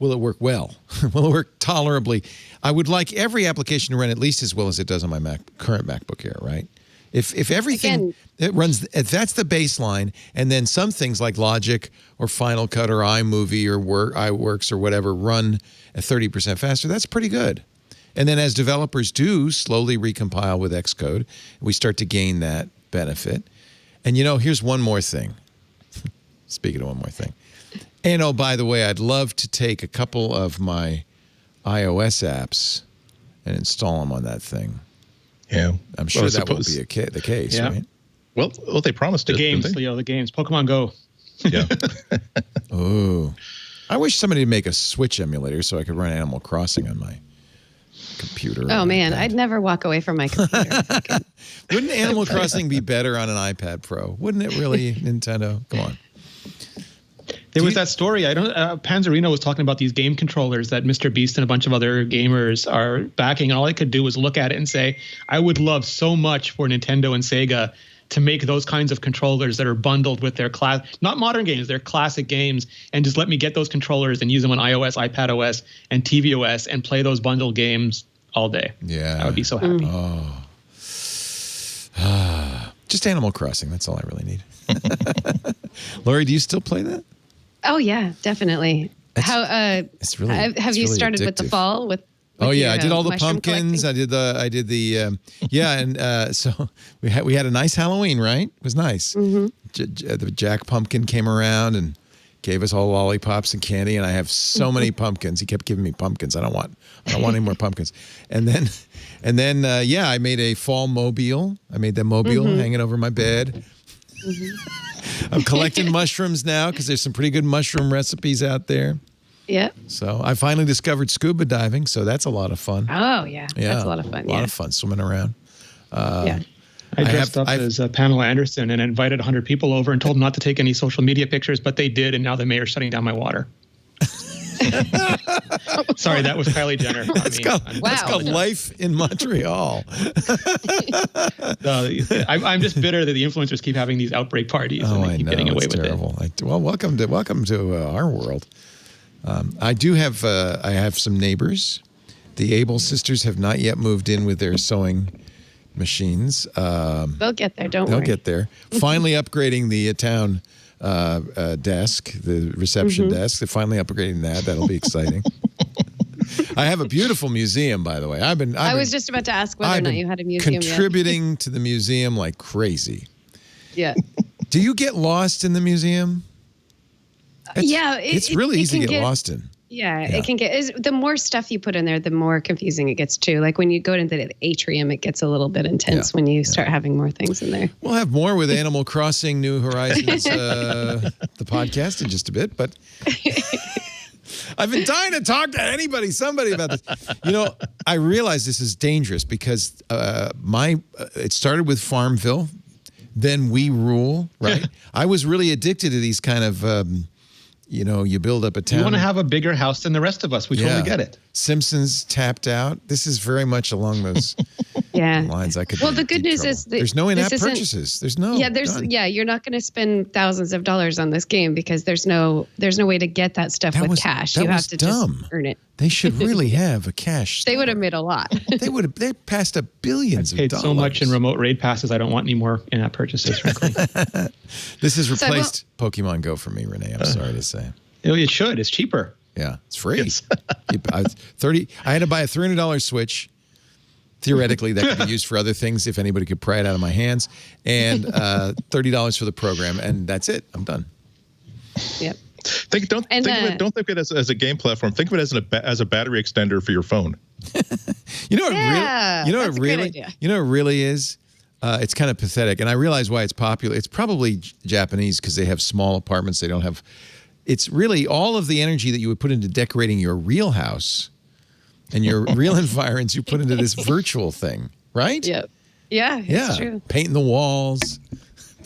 will it work well? Will it work tolerably? I would like every application to run at least as well as it does on my current MacBook Air, right? If everything, it runs, if that's the baseline, and then some things like Logic or Final Cut or iMovie or iWorks or whatever run at 30% faster, that's pretty good. And then as developers do slowly recompile with Xcode, we start to gain that benefit. And here's one more thing. Speaking of one more thing. And by the way, I'd love to take a couple of my iOS apps and install them on that thing. Yeah. I'm sure that won't be the case, right? Well, they promised the it, games, didn't they? the games, Pokemon Go. Yeah. Oh, I wish somebody would make a Switch emulator so I could run Animal Crossing on my computer. Oh man, I'd never walk away from my computer. Wouldn't Animal Crossing be better on an iPad Pro? Wouldn't it really, Nintendo? Come on. There was that story. Panzerino was talking about these game controllers that Mr. Beast and a bunch of other gamers are backing. And all I could do was look at it and say, I would love so much for Nintendo and Sega to make those kinds of controllers that are bundled with their not modern games, they're classic games, and just let me get those controllers and use them on iOS, iPadOS, and tvOS and play those bundled games all day. Yeah. I would be so happy. Oh. Just Animal Crossing. That's all I really need. Lori, do you still play that? Oh yeah, definitely. It's really. Have you started with the fall with? Oh yeah, I did all the mushroom pumpkins. collecting? So we had a nice Halloween, right? It was nice. Mm-hmm. The Jack Pumpkin came around and gave us all lollipops and candy, and I have so many pumpkins. He kept giving me pumpkins. I don't want any more pumpkins. And then I made a fall mobile. I made the mobile hanging over my bed. Mm-hmm. I'm collecting mushrooms now because there's some pretty good mushroom recipes out there. Yeah. So I finally discovered scuba diving, so that's a lot of fun. Oh yeah, that's a lot of fun. A lot of fun swimming around. Yeah. I dressed up as Pamela Anderson and invited 100 people over and told them not to take any social media pictures, but they did, and now the mayor's shutting down my water. Sorry, that was Kylie Jenner. That's called life in Montreal. I'm just bitter that the influencers keep having these outbreak parties and they keep getting away with it. Well, welcome to our world. I have some neighbors. The Able sisters have not yet moved in with their sewing machines. They'll get there. They'll get there. Finally upgrading the town desk, the reception desk. They're finally upgrading that. That'll be exciting. I have a beautiful museum, by the way. I was just about to ask whether or not you had a museum contributing to the museum like crazy. Yeah. Do you get lost in the museum? Yeah. It's really easy to get lost in. It can get, the more stuff you put in there, the more confusing it gets too. Like when you go into the atrium, it gets a little bit intense when you start having more things in there. We'll have more with Animal Crossing New Horizons, the podcast in just a bit, but I've been dying to talk to somebody about this. You know, I realize this is dangerous because it started with Farmville, then We Rule, right? I was really addicted to these kind of, you build up a town. You want to have a bigger house than the rest of us. We totally get it. Simpsons Tapped Out. This is very much along those lines. I could. Well, the good news is there's no in-app purchases. There's no. Yeah, you're not going to spend thousands of dollars on this game because there's no way to get that stuff with cash. You have to just earn it. They should really have a cash store. They would have made a lot. They passed billions of dollars. I paid so much in remote raid passes. I don't want any more in-app purchases, frankly. This has replaced Pokemon Go for me, Renee. I'm sorry to say. It should. It's cheaper. Yeah, it's free. Yes. I had to buy a $300 Switch. Theoretically, that could be used for other things if anybody could pry it out of my hands. And $30 for the program, and that's it. I'm done. Yep. Don't think of it as a game platform. Think of it as a battery extender for your phone. You know what it really is? It's kind of pathetic, and I realize why it's popular. It's probably Japanese because they have small apartments. They don't have. It's really all of the energy that you would put into decorating your real house and your real environs you put into this virtual thing, right? Yep. Yeah. It's true. Painting the walls.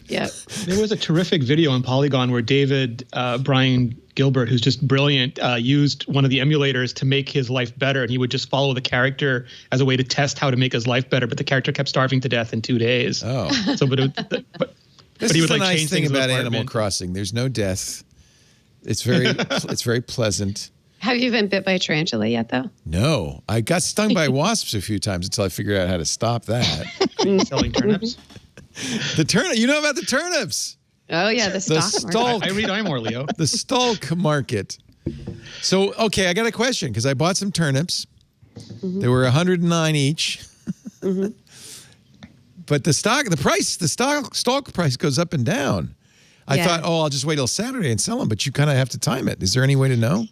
Yeah. There was a terrific video on Polygon where David Brian Gilbert, who's just brilliant, used one of the emulators to make his life better, and he would just follow the character as a way to test how to make his life better. But the character kept starving to death in 2 days. Oh. So, but he would the nice thing about Animal Crossing. There's no death. It's very pleasant. Have you been bit by a tarantula yet, though? No, I got stung by wasps a few times until I figured out how to stop that. Selling turnips. The turnip. You know about the turnips? Oh yeah, the stock market. I read iMore, Leo. The stalk market. So okay, I got a question because I bought some turnips. Mm-hmm. They were $109 each. Mm-hmm. But the stalk price goes up and down. I thought, I'll just wait till Saturday and sell them, but you kind of have to time it. Is there any way to know?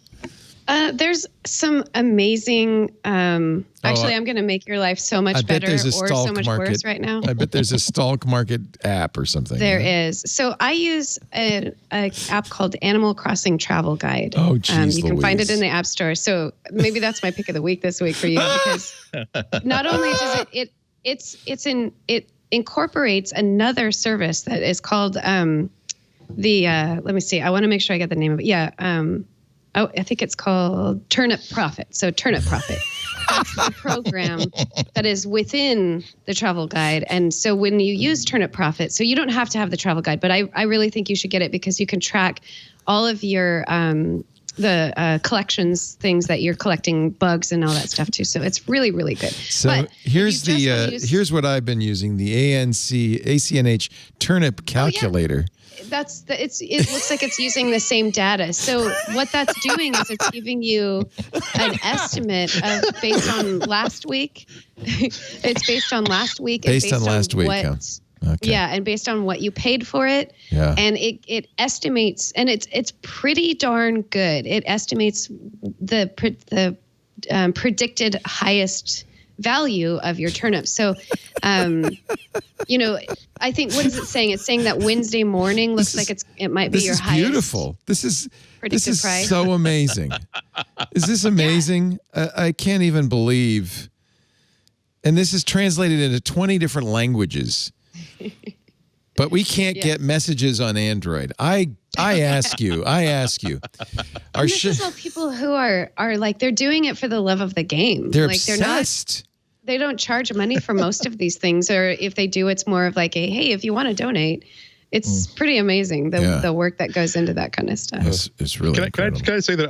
There's some amazing. Actually, I'm going to make your life so much better or so much worse right now. I bet there's a stalk market app or something. There is. So I use an app called Animal Crossing Travel Guide. Oh, geez, you can find it in the App Store. So maybe that's my pick of the week this week for you because not only does it incorporates another service that is called let me see. I want to make sure I get the name of it. Yeah. I think it's called Turnip Profit. So Turnip Profit. That's the program that is within the travel guide. And so when you use Turnip Profit, so you don't have to have the travel guide, but I really think you should get it because you can track all of your collections, things that you're collecting, bugs and all that stuff too. So it's really, really good. So but here's what I've been using, the ACNH Turnip Calculator. It looks like it's using the same data. So what that's doing is it's giving you an estimate based on last week. It's based on last week. Based on last week. Okay. Yeah, and based on what you paid for it. Yeah. And it estimates, and it's pretty darn good. It estimates the predicted highest value of your turnips. So, I think, what is it saying? It's saying that Wednesday morning looks like it might be your highest. This is beautiful. This is price. So amazing. Is this amazing? Yeah. I can't even believe. And this is translated into 20 different languages. But we can't get messages on Android. I ask you. This is all people who are like, they're doing it for the love of the game. They're like, obsessed. They don't charge money for most of these things, or if they do, it's more of like hey, if you want to donate. It's pretty amazing the work that goes into that kind of stuff. It's really incredible. Can I say that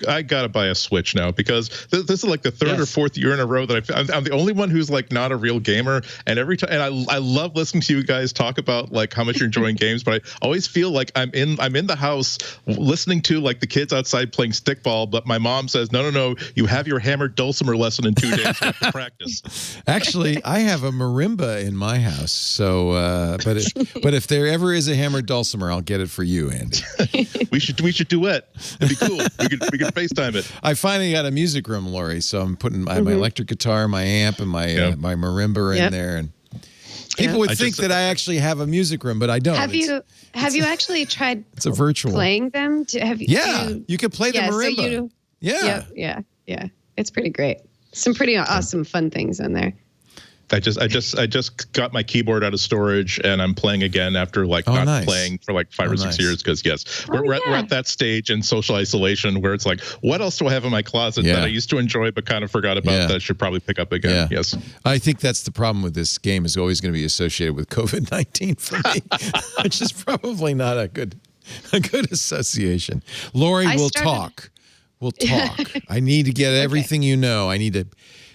I gotta buy a Switch now because this is like the third or fourth year in a row that I'm the only one who's like not a real gamer, and every time I love listening to you guys talk about like how much you're enjoying games, but I always feel like I'm in the house listening to like the kids outside playing stickball, but my mom says no, you have your hammered dulcimer lesson in 2 days, you have to practice. Actually, I have a marimba in my house, so but if they're ever is a hammered dulcimer, I'll get it for you, Andy. we should duet. It'd be cool. We could FaceTime it. I finally got a music room, Lori, so I'm putting my electric guitar, my amp, and my my marimba in there. And people would think that I actually have a music room, but I don't. Have you actually tried? It's a virtual playing them. You can play the marimba. Yeah. It's pretty great. Some pretty awesome, fun things in there. I just got my keyboard out of storage and I'm playing again after not playing for 5 or 6 years because we're at that stage in social isolation where it's like, what else do I have in my closet that I used to enjoy but kind of forgot about that I should probably pick up again? Yes. I think that's the problem with this game is always going to be associated with COVID-19 for me, which is probably not a good association. Lori, we'll talk. We'll talk. I need to get everything you know. I need to.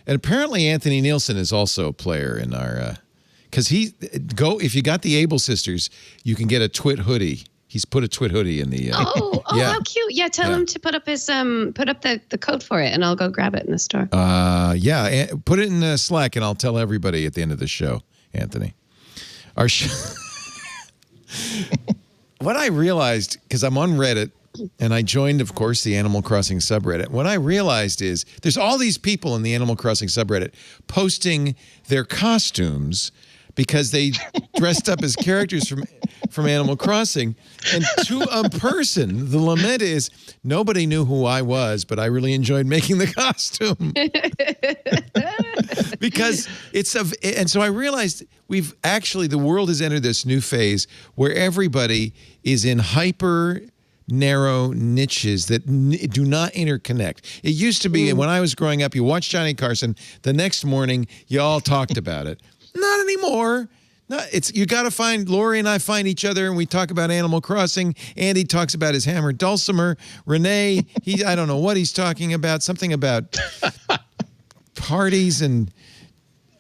And apparently Anthony Nielsen is also a player in our, because if you got the Able Sisters, you can get a Twit hoodie. He's put a Twit hoodie in the. How cute! Yeah, tell him to put up his the code for it, and I'll go grab it in the store. Put it in Slack, and I'll tell everybody at the end of the show, Anthony. Our show. What I realized, because I'm on Reddit. And I joined, of course, the Animal Crossing subreddit. What I realized is there's all these people in the Animal Crossing subreddit posting their costumes because they dressed up as characters from Animal Crossing. And to a person, the lament is nobody knew who I was, but I really enjoyed making the costume. Because and so I realized the world has entered this new phase where everybody is in hyper narrow niches that do not interconnect. It used to be when I was growing up, you watched Johnny Carson, the next morning you all talked about it. Not anymore. You got to find, Lori and I find each other and we talk about Animal Crossing. Andy talks about his hammered dulcimer. Renee, I don't know what he's talking about, something about parties and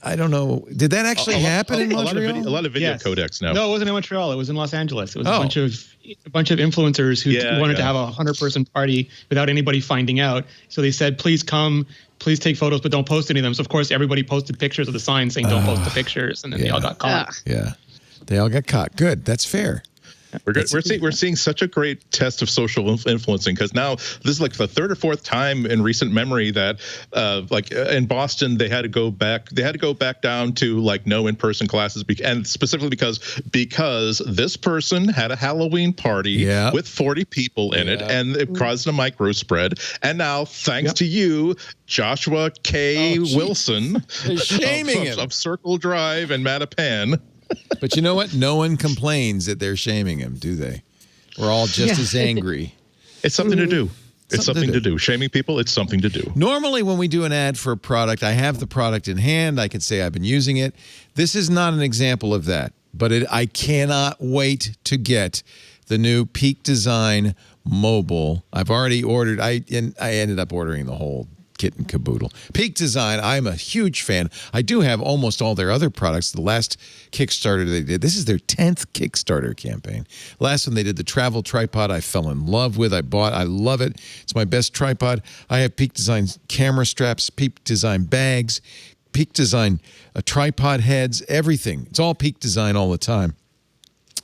I don't know. Did that actually happen in Montreal? A lot of video codecs now. No, it wasn't in Montreal. It was in Los Angeles. It was a bunch of influencers who wanted to have a 100-person party without anybody finding out. So they said, please come, please take photos, but don't post any of them. So, of course, everybody posted pictures of the sign saying don't post the pictures. And then they all got caught. Yeah. They all got caught. Good. That's fair. We're seeing such a great test of social influencing because now this is like the third or fourth time in recent memory that in Boston they had to go back down to no in-person classes and specifically because this person had a Halloween party with 40 people in it and it caused a micro spread, and now thanks to you, Joshua K. Wilson of Circle Drive and Mattapan. But you know what? No one complains that they're shaming him, do they? We're all just as angry. It's something to do. It's something to do. Shaming people, it's something to do. Normally, when we do an ad for a product, I have the product in hand. I can say I've been using it. This is not an example of that. But I cannot wait to get the new Peak Design Mobile. I've already ordered. I ended up ordering the whole kit and caboodle. Peak Design, I'm a huge fan. I do have almost all their other products. The last Kickstarter they did, this is their 10th Kickstarter campaign. Last one they did the travel tripod I fell in love with. I love it. It's my best tripod. I have Peak Design camera straps, Peak Design bags, Peak Design tripod heads, everything. It's all Peak Design all the time.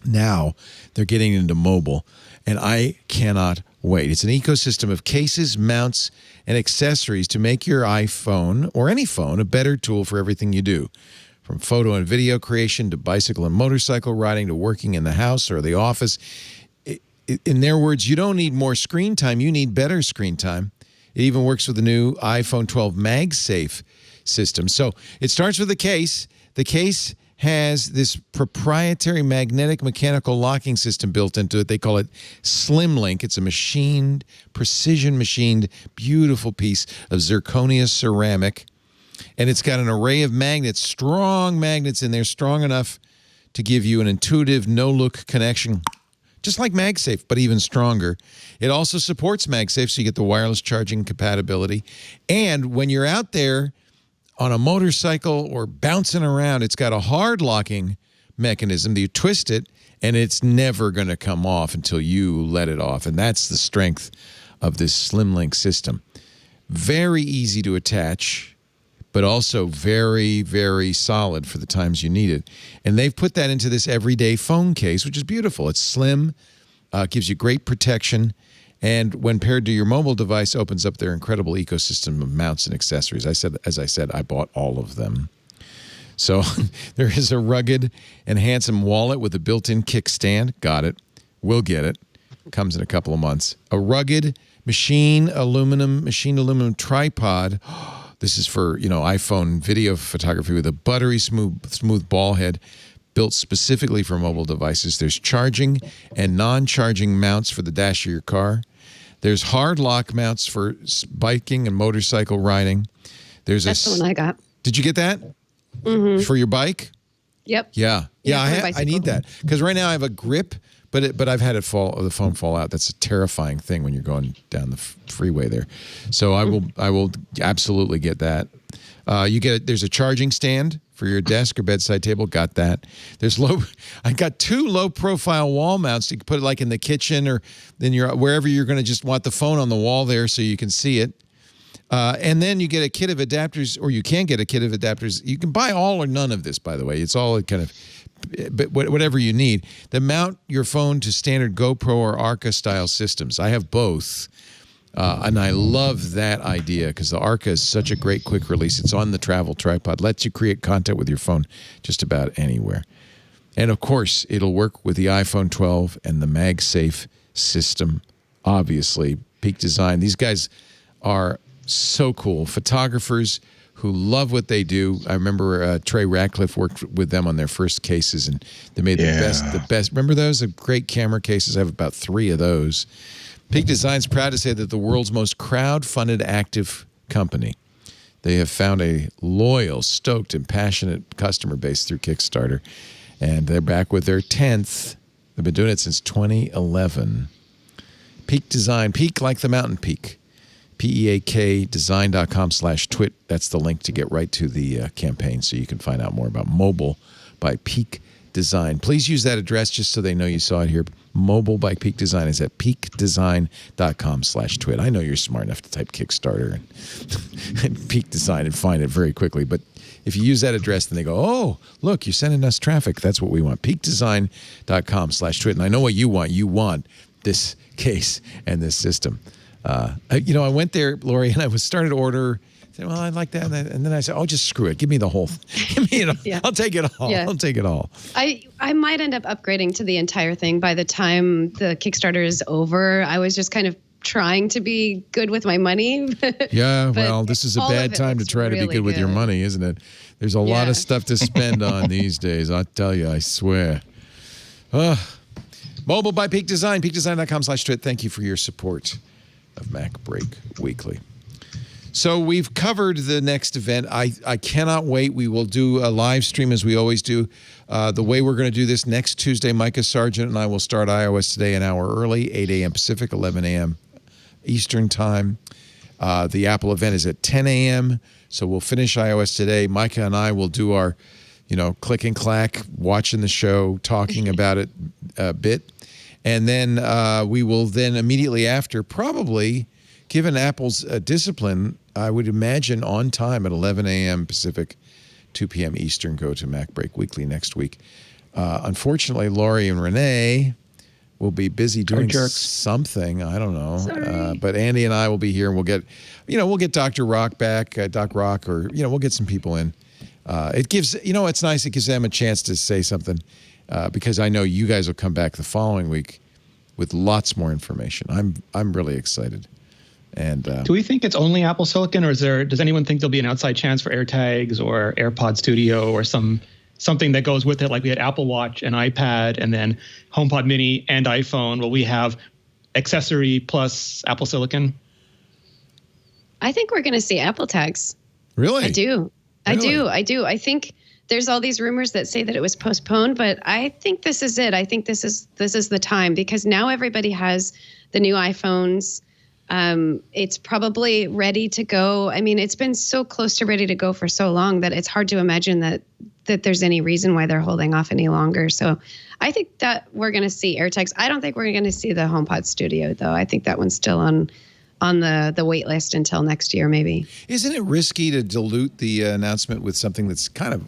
Now they're getting into mobile, and I cannot wait. It's an ecosystem of cases, mounts, and accessories to make your iPhone or any phone a better tool for everything you do. From photo and video creation to bicycle and motorcycle riding to working in the house or the office. In their words, you don't need more screen time. You need better screen time. It even works with the new iPhone 12 MagSafe system. So it starts with a case. The case has this proprietary magnetic mechanical locking system built into it. They call it SlimLink. It's a precision machined, beautiful piece of zirconia ceramic. And it's got an array of magnets, strong magnets in there, strong enough to give you an intuitive, no-look connection, just like MagSafe, but even stronger. It also supports MagSafe, so you get the wireless charging compatibility. And when you're out there on a motorcycle or bouncing around, it's got a hard locking mechanism that you twist it and it's never going to come off until you let it off. And that's the strength of this SlimLink system. Very easy to attach. but also very, very solid for the times you need it. And they've put that into this everyday phone case, which is beautiful. It's slim, gives you great protection, and when paired to your mobile device, opens up their incredible ecosystem of mounts and accessories. As I said, I bought all of them. So there is a rugged and handsome wallet with a built-in kickstand. Got it. We'll get it. Comes in a couple of months. A rugged machined aluminum tripod. This is for, iPhone video photography with a buttery smooth ball head built specifically for mobile devices. There's charging and non-charging mounts for the dash of your car. There's hard lock mounts for biking and motorcycle riding. That's the one I got. Did you get that? Mm-hmm. For your bike? Yep. Yeah. I need that because right now I have a grip, but I've had the phone fall out. That's a terrifying thing when you're going down the freeway there. So I will absolutely get that. There's a charging stand for your desk or bedside table. Got that. I got 2 low profile wall mounts. You can put it like in the kitchen or then wherever you're going to just want the phone on the wall there so you can see it. And then you get a kit of adapters, or you can get a kit of adapters. You can buy all or none of this, by the way. It's all kind of, but whatever you need. That mount your phone to standard GoPro or Arca style systems. I have both. And I love that idea because the Arca is such a great quick release. It's on the travel tripod, lets you create content with your phone just about anywhere. And of course, it'll work with the iPhone 12 and the MagSafe system. Obviously, Peak Design. These guys are so cool. Photographers who love what they do. I remember Trey Ratcliffe worked with them on their first cases, and they made the best. Remember those? The great camera cases. I have about 3 of those. Peak Design's proud to say that the world's most crowd-funded active company. They have found a loyal, stoked, and passionate customer base through Kickstarter, and they're back with their 10th. They've been doing it since 2011. Peak Design, peak like the mountain peak. PEAKdesign.com/twit. That's the link to get right to the campaign so you can find out more about Mobile by Peak Design. Please use that address just so they know you saw it here. Mobile by Peak Design is at peakdesign.com/twit. I know you're smart enough to type Kickstarter and Peak Design and find it very quickly, but if you use that address, then they go, oh, look, you're sending us traffic. That's what we want. Peakdesign.com/twit. And I know what you want. You want this case and this system. I went there, Lori, and I started to order. I said, well, I like that. And then I said, oh, just screw it. Give me the whole thing. Give me it all. Yeah. I'll take it all. Yeah. I'll take it all. I might end up upgrading to the entire thing by the time the Kickstarter is over. I was just kind of trying to be good with my money. Yeah, well, this is a bad time to try to be good with your money, isn't it? There's a lot of stuff to spend on these days. I'll tell you, I swear. Mobile by Peak Design, peakdesign.com/twit. Thank you for your support of MacBreak Weekly. So we've covered the next event. I cannot wait. We will do a live stream as we always do. The way we're going to do this next Tuesday, Micah Sargent and I will start iOS Today an hour early, 8 a.m. Pacific, 11 a.m. Eastern Time. The Apple event is at 10 a.m., so we'll finish iOS Today. Micah and I will do our, click and clack, watching the show, talking about it a bit. And then we will then immediately after, probably, given Apple's discipline, I would imagine on time at 11 a.m. Pacific, 2 p.m. Eastern, go to MacBreak Weekly next week. Unfortunately, Lori and Renee will be busy doing something. I don't know. But Andy and I will be here, and we'll get Dr. Rock back, Doc Rock, or, we'll get some people in. It gives, it's nice. It gives them a chance to say something because I know you guys will come back the following week with lots more information. I'm really excited. And do we think it's only Apple Silicon, or does anyone think there'll be an outside chance for AirTags or AirPod Studio or something that goes with it? Like we had Apple Watch and iPad and then HomePod Mini and iPhone. Will we have accessory plus Apple Silicon? I think we're going to see Apple tags. Really? I do. Really? I do. I think there's all these rumors that say that it was postponed, but I think this is it. I think this is the time because now everybody has the new iPhones. It's probably ready to go. I mean, it's been so close to ready to go for so long that it's hard to imagine that there's any reason why they're holding off any longer. So I think that we're going to see AirTags. I don't think we're going to see the HomePod Studio, though. I think that one's still on on the wait list until next year, maybe. Isn't it risky to dilute the announcement with something that's kind of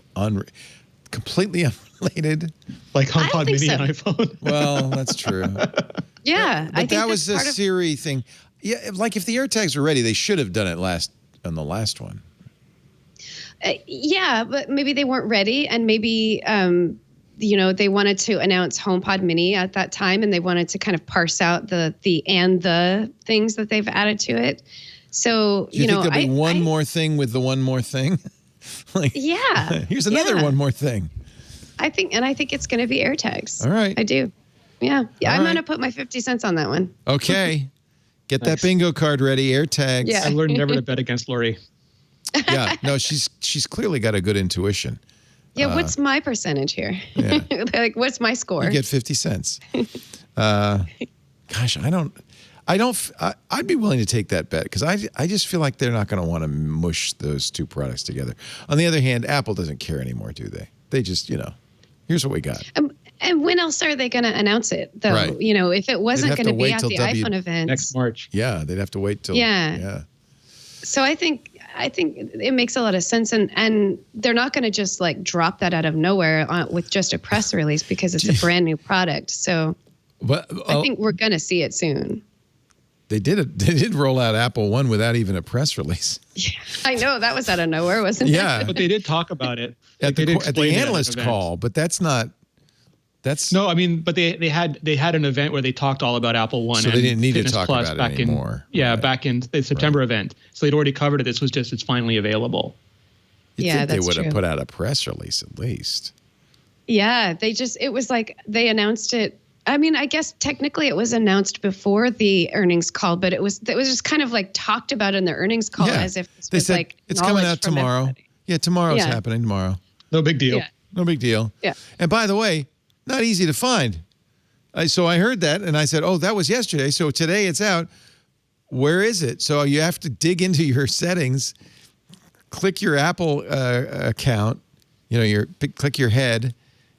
completely unrelated? Like HomePod Mini so. and iPhone. Well, that's true. Yeah, But that was a Siri thing. Yeah, like if the AirTags were ready, they should have done it on the last one. Yeah, but maybe they weren't ready, and maybe they wanted to announce HomePod Mini at that time, and they wanted to kind of parse out the things that they've added to it. So Do you think there'll be one more thing with the one more thing? Like, yeah, here's another one more thing. I think it's going to be AirTags. All right, I do. Yeah, All I'm right. going to put my 50 cents on that one. Okay, get that bingo card ready. AirTags. Yeah. I learned never to bet against Lori. Yeah, no, she's clearly got a good intuition. Yeah, what's my percentage here? Yeah. Like, what's my score? You get 50 cents. Gosh, I'd be willing to take that bet because I just feel like they're not going to want to mush those two products together. On the other hand, Apple doesn't care anymore, do they? They just, here's what we got. And when else are they going to announce it, though? Right. If it wasn't going to be wait at till the iPhone event Next March. Yeah, they'd have to wait till. Yeah. So I think it makes a lot of sense, and they're not going to just like drop that out of nowhere with just a press release because it's a brand new product. So I think we're going to see it soon. They did roll out Apple One without even a press release. Yeah, I know that was out of nowhere, wasn't it? Yeah, But they did talk about it. at the analyst call, but that's not. That's No, I mean, but they had an event where they talked all about Apple One. So they and didn't need to Fitness talk Plus about it back anymore. Back in the September event. So they'd already covered it. This was just it's finally available. You'd think they that's would have true. put out a press release at least. Yeah, it was like they announced it. I mean, I guess technically it was announced before the earnings call, but it was just kind of like talked about in the earnings call as if this they was said like it's coming knowledge out from tomorrow. everybody. Yeah, tomorrow's Yeah. happening tomorrow. No big deal. Yeah. No big deal. Yeah. And by the way, not easy to find. So I heard that and I said, oh, that was yesterday. So today it's out. Where is it? So you have to dig into your settings, click your Apple account, click your head,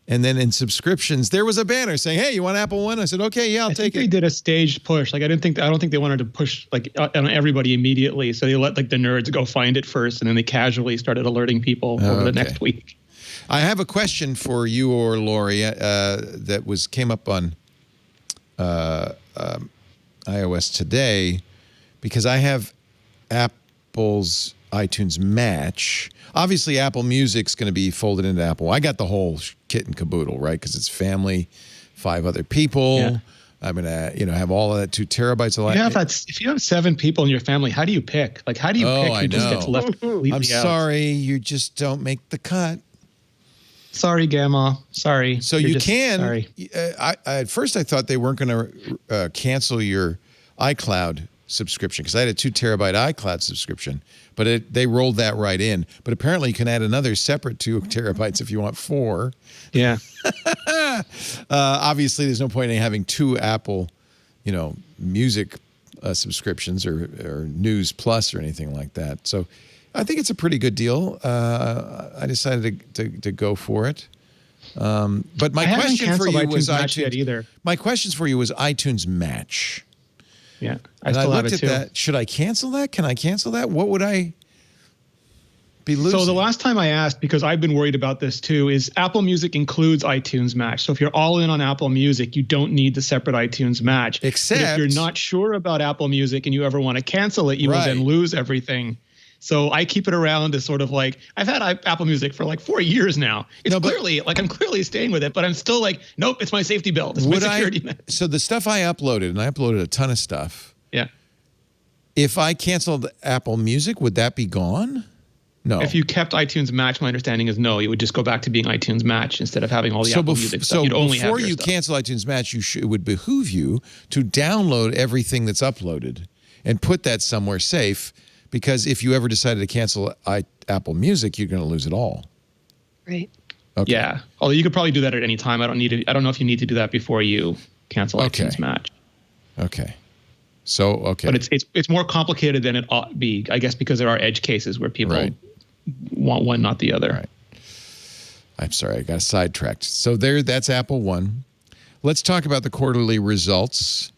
and then in subscriptions, there was a banner saying, hey, you want Apple One? I said, okay, yeah, I'll I take think they it. did a staged push. Like I don't think they wanted to push like on everybody immediately. So they let like the nerds go find it first, and then they casually started alerting people over the next week. I have a question for you or Lori that came up on iOS today because I have Apple's iTunes Match. Obviously, Apple Music's going to be folded into Apple. I got the whole kit and caboodle, right? Because it's family, 5 other people. Yeah. I'm going to have all of that 2 terabytes of If you have 7 people in your family, how do you pick? Like, how do you pick I who just know. gets left completely I'm out? sorry, you just don't make the cut. Sorry, Gamma. Sorry. So You're you just- can. Sorry. At first, I thought they weren't going to cancel your iCloud subscription because I had a 2 terabyte iCloud subscription, but they rolled that right in. But apparently, you can add another separate 2 terabytes if you want 4. Yeah. Obviously, there's no point in having 2 Apple, music subscriptions or News Plus or anything like that. So I think it's a pretty good deal. I decided to go for it. But my I haven't question for canceled you was iTunes Match yet iTunes. either. My questions for you was iTunes Match. Yeah. I And I still have looked it at too. that. Should I cancel that? Can I cancel that? What would I be losing? So the last time I asked, because I've been worried about this too, is Apple Music includes iTunes Match. So if you're all in on Apple Music, you don't need the separate iTunes Match. But Except- if you're not sure about Apple Music and you ever want to cancel it, you will Right. then lose everything. So I keep it around as sort of like, I've had Apple Music for like 4 years now. It's clearly like I'm clearly staying with it, but I'm still like, nope, it's my safety belt. It's my security net. So the stuff I uploaded, and I uploaded a ton of stuff. Yeah. If I canceled Apple Music, would that be gone? No. If you kept iTunes Match, my understanding is no, you would just go back to being iTunes Match instead of having all the Apple Music stuff. So You'd only have before your you stuff. cancel iTunes Match, it would behoove you to download everything that's uploaded and put that somewhere safe, because if you ever decided to cancel Apple Music, you're going to lose it all. Right. Okay. Yeah. Although you could probably do that at any time. I don't know if you need to do that before you cancel iTunes Match. Okay. So, okay. But it's more complicated than it ought to be, I guess, because there are edge cases where people Right. want one, not the other. Right. I'm sorry, I got sidetracked. So that's Apple One. Let's talk about the quarterly results,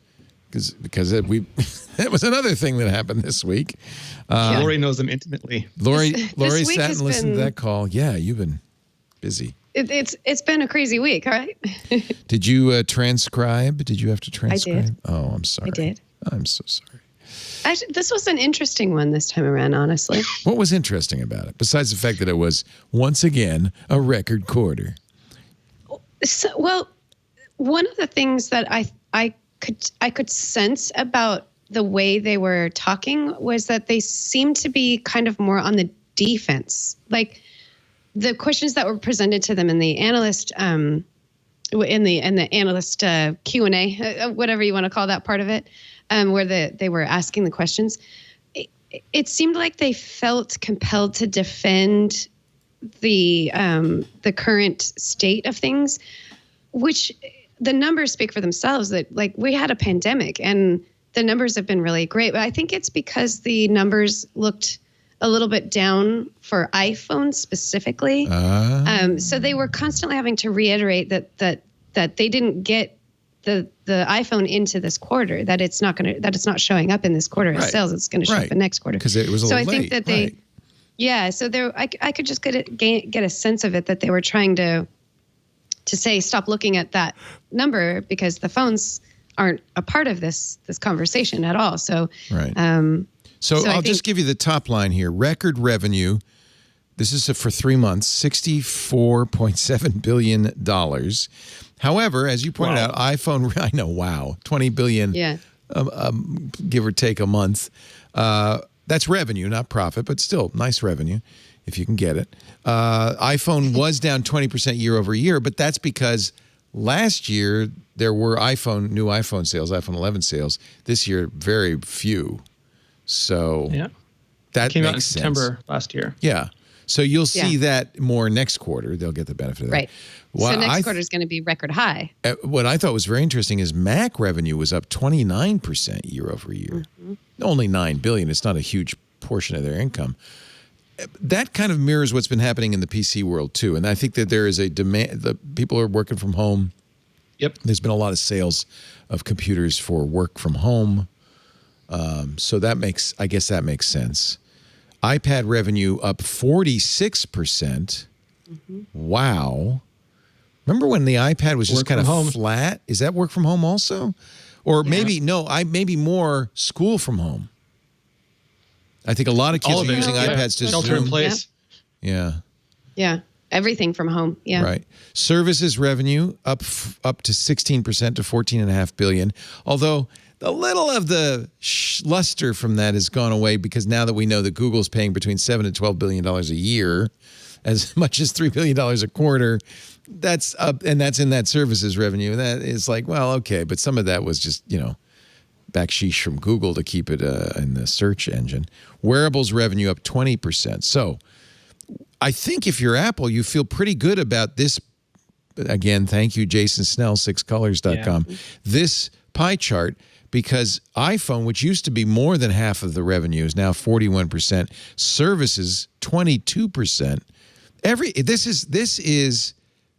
because that was another thing that happened this week. Lori knows them intimately. Lori this week sat has and listened to been- that call. Yeah, you've been busy. It's been a crazy week, right? Did you transcribe? Did you have to transcribe? did. Oh, I'm sorry. I did. I'm so sorry. Actually, this was an interesting one this time around, honestly. What was interesting about it, besides the fact that it was once again a record quarter? So, well, one of the things that I could sense about the way they were talking was that they seemed to be kind of more on the defense. Like the questions that were presented to them in the analyst Q&A, whatever you want to call that part of it, where they were asking the questions. It seemed like they felt compelled to defend the current state of things, which the numbers speak for themselves. That like we had a pandemic and the numbers have been really great, but I think it's because the numbers looked a little bit down for iPhone specifically. So they were constantly having to reiterate that they didn't get the iPhone into this quarter, that it's not showing up in this quarter as sales. It's going to show up in next quarter. Because it was a little late. So I think that they, yeah. So I could just get a sense of it that they were trying to say stop looking at that number because the phones aren't a part of this conversation at all. So So I'll just give you the top line here. Record revenue. This is for 3 months, $64.7 billion. However, as you pointed out, iPhone, I know, wow, 20 billion, give or take a month. That's revenue, not profit, but still nice revenue if you can get it. iPhone was down 20% year over year, but that's because last year there were new iPhone sales, iPhone 11 sales. This year, very few. So that came makes out in sense. September last year. Yeah. So you'll see that more next quarter. They'll get the benefit of that. Right. Well, so next quarter is going to be record high. What I thought was very interesting is Mac revenue was up 29% year over year. Only $9 billion. It's not a huge portion of their income. That kind of mirrors what's been happening in the PC world too. And I think that there is a demand. The people are working from home. Yep. There's been a lot of sales of computers for work from home. So I guess that makes sense. iPad revenue up 46%. Wow. Remember when the iPad was just kind of flat? Is that work from home also? Or maybe more school from home. I think a lot of kids are using iPads to shelter in place. Yeah. Yeah. Everything from home. Yeah. Right. Services revenue up to 16% to $14.5 billion. Although a little of the luster from that has gone away because now that we know that Google's paying between $7 and $12 billion a year, as much as $3 billion a quarter, that's up, and that's in that services revenue. That is like, well, okay, but some of that was just, backsheesh from Google to keep it in the search engine. Wearables revenue up 20%. So I think if you're Apple, you feel pretty good about this. Again, thank you, Jason Snell, 6colors.com. Yeah. This pie chart, because iPhone, which used to be more than half of the revenue, is now 41%. Services, 22%.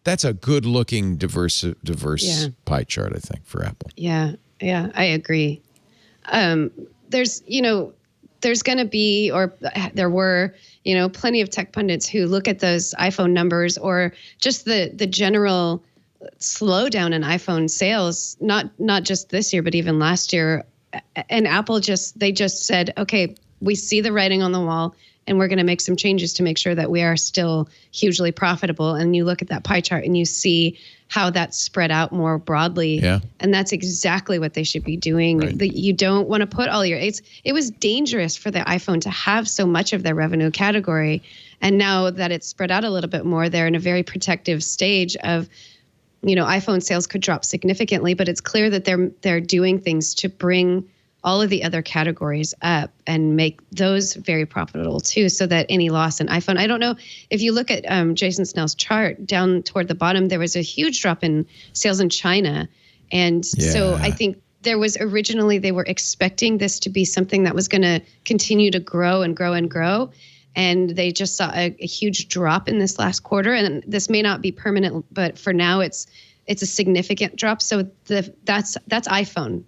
That's a good-looking, diverse pie chart, I think, for Apple. Yeah, I agree. There's going to be, or there were, plenty of tech pundits who look at those iPhone numbers or just the general slowdown in iPhone sales, not just this year, but even last year. And Apple just said, okay, we see the writing on the wall and we're going to make some changes to make sure that we are still hugely profitable. And you look at that pie chart and you see how that's spread out more broadly. Yeah. And that's exactly what they should be doing. Right. You don't want to put all your, it was dangerous for the iPhone to have so much of their revenue category. And now that it's spread out a little bit more, they're in a very protective stage of, iPhone sales could drop significantly, but it's clear that they're doing things to bring all of the other categories up and make those very profitable too, so that any loss in iPhone, I don't know if you look at Jason Snell's chart down toward the bottom, there was a huge drop in sales in China. And so I think there was originally, they were expecting this to be something that was going to continue to grow and grow and grow. And they just saw a huge drop in this last quarter. And this may not be permanent, but for now it's it's a significant drop. So that's iPhone.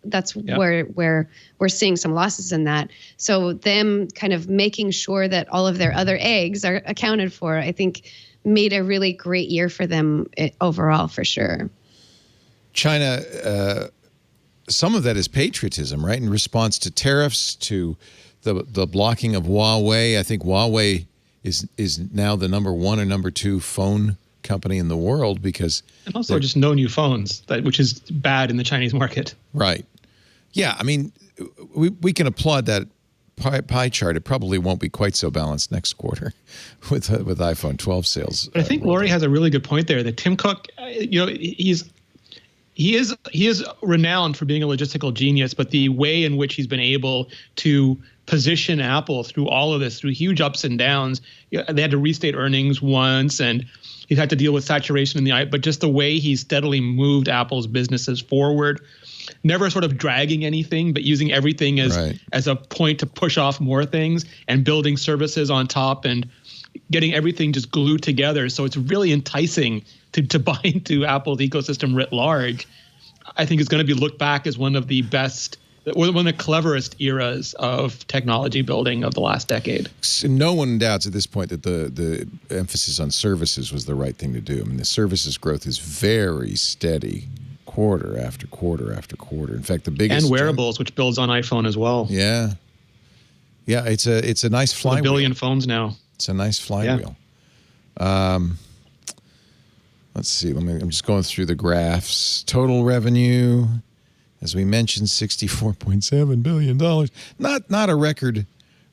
That's where we're seeing some losses in that. So them kind of making sure that all of their other eggs are accounted for, I think, made a really great year for them overall, for sure. China, some of that is patriotism, right? In response to tariffs, to the blocking of Huawei. I think Huawei is now the number 1 or number 2 phone company in the world because... And also just no new phones, which is bad in the Chinese market. Right. Yeah, I mean, we can applaud that pie chart. It probably won't be quite so balanced next quarter with iPhone 12 sales. But I think Lori has a really good point there that Tim Cook, he is renowned for being a logistical genius, but the way in which he's been able to position Apple through all of this, through huge ups and downs, they had to restate earnings once, and he's had to deal with saturation in the but just the way he's steadily moved Apple's businesses forward, never sort of dragging anything, but using everything as a point to push off more things and building services on top and getting everything just glued together. So it's really enticing to buy into Apple's ecosystem writ large. I think it's going to be looked back as one of the best, one of the cleverest eras of technology building of the last decade. No one doubts at this point that the emphasis on services was the right thing to do. I mean, the services growth is very steady, quarter after quarter after quarter. In fact, the biggest... And wearables, which builds on iPhone as well. Yeah. Yeah, it's a nice flywheel. 1 billion phones now. It's a nice flywheel. Yeah. Let's see. I'm just going through the graphs. Total revenue, as we mentioned, $64.7 billion. Not a record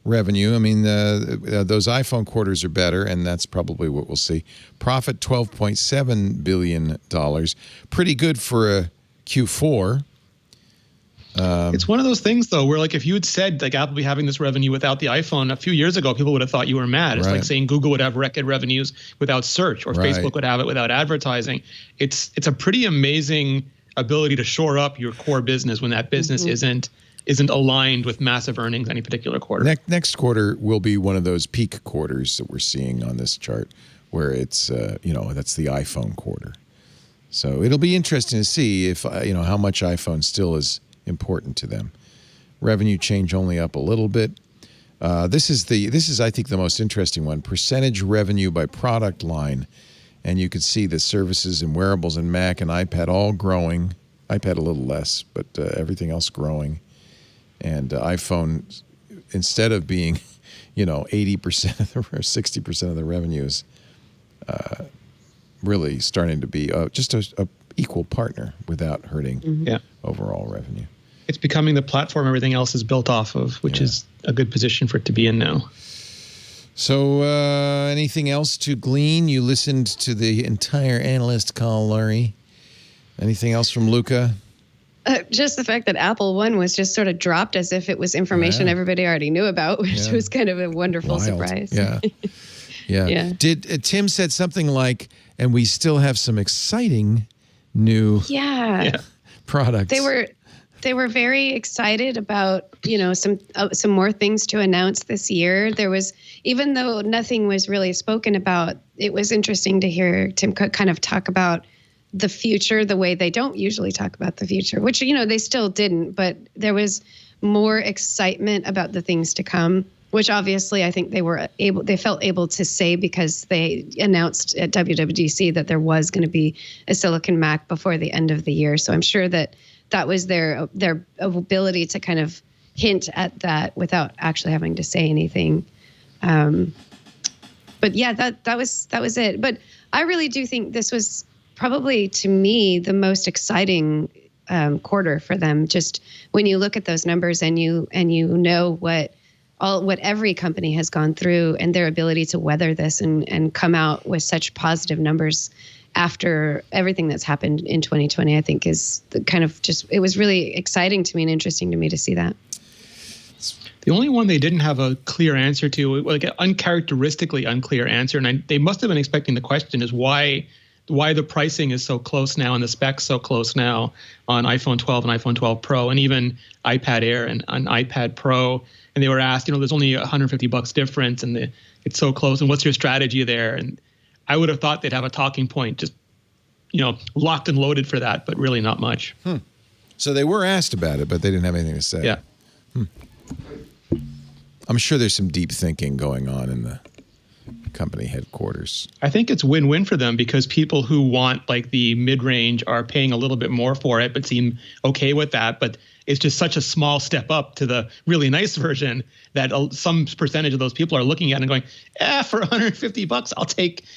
revenue. I mean, those iPhone quarters are better, and that's probably what we'll see. Profit, $12.7 billion. Pretty good for a Q4. It's one of those things, though, where like if you had said like Apple be having this revenue without the iPhone a few years ago, people would have thought you were mad. It's like saying Google would have record revenues without search, or Facebook would have it without advertising. It's a pretty amazing ability to shore up your core business when that business isn't aligned with massive earnings any particular quarter. Next quarter will be one of those peak quarters that we're seeing on this chart, where it's that's the iPhone quarter. So it'll be interesting to see if how much iPhone still is important to them. Revenue change only up a little bit. This is I think the most interesting one. Percentage revenue by product line, and you can see the services and wearables and Mac and iPad all growing. iPad a little less, but everything else growing. And iPhone, instead of being 80% or 60% of the revenue, is really starting to be just a equal partner without hurting overall revenue. It's becoming the platform everything else is built off of, which is a good position for it to be in now. So anything else to glean? You listened to the entire analyst call, Laurie. Anything else from Luca? Just the fact that Apple One was just sort of dropped as if it was information everybody already knew about, which was kind of a wonderful surprise. Yeah. Yeah. Did Tim said something like, and we still have some exciting new products. They were very excited about, some more things to announce this year. There was, even though nothing was really spoken about, it was interesting to hear Tim Cook kind of talk about the future the way they don't usually talk about the future, which, they still didn't, but there was more excitement about the things to come, which obviously I think they felt able to say because they announced at WWDC that there was going to be a Silicon Mac before the end of the year. So I'm sure that was their ability to kind of hint at that without actually having to say anything. But yeah, that was it. But I really do think this was probably, to me, the most exciting quarter for them. Just when you look at those numbers and you know what every company has gone through and their ability to weather this and come out with such positive numbers after everything that's happened in 2020, I think is the kind of it was really exciting to me and interesting to me to see that. The only one they didn't have a clear answer to, like an uncharacteristically unclear answer, and they must have been expecting the question, is why the pricing is so close now and the specs so close now on iPhone 12 and iPhone 12 Pro and even iPad Air and an iPad Pro. And they were asked, there's only $150 difference and it's so close. And what's your strategy there? And I would have thought they'd have a talking point just locked and loaded for that, but really not much. So they were asked about it, but they didn't have anything to say. Yeah. I'm sure there's some deep thinking going on in the company headquarters. I think it's win-win for them because people who want like the mid-range are paying a little bit more for it, but seem okay with that. But it's just such a small step up to the really nice version that some percentage of those people are looking at and going, for $150,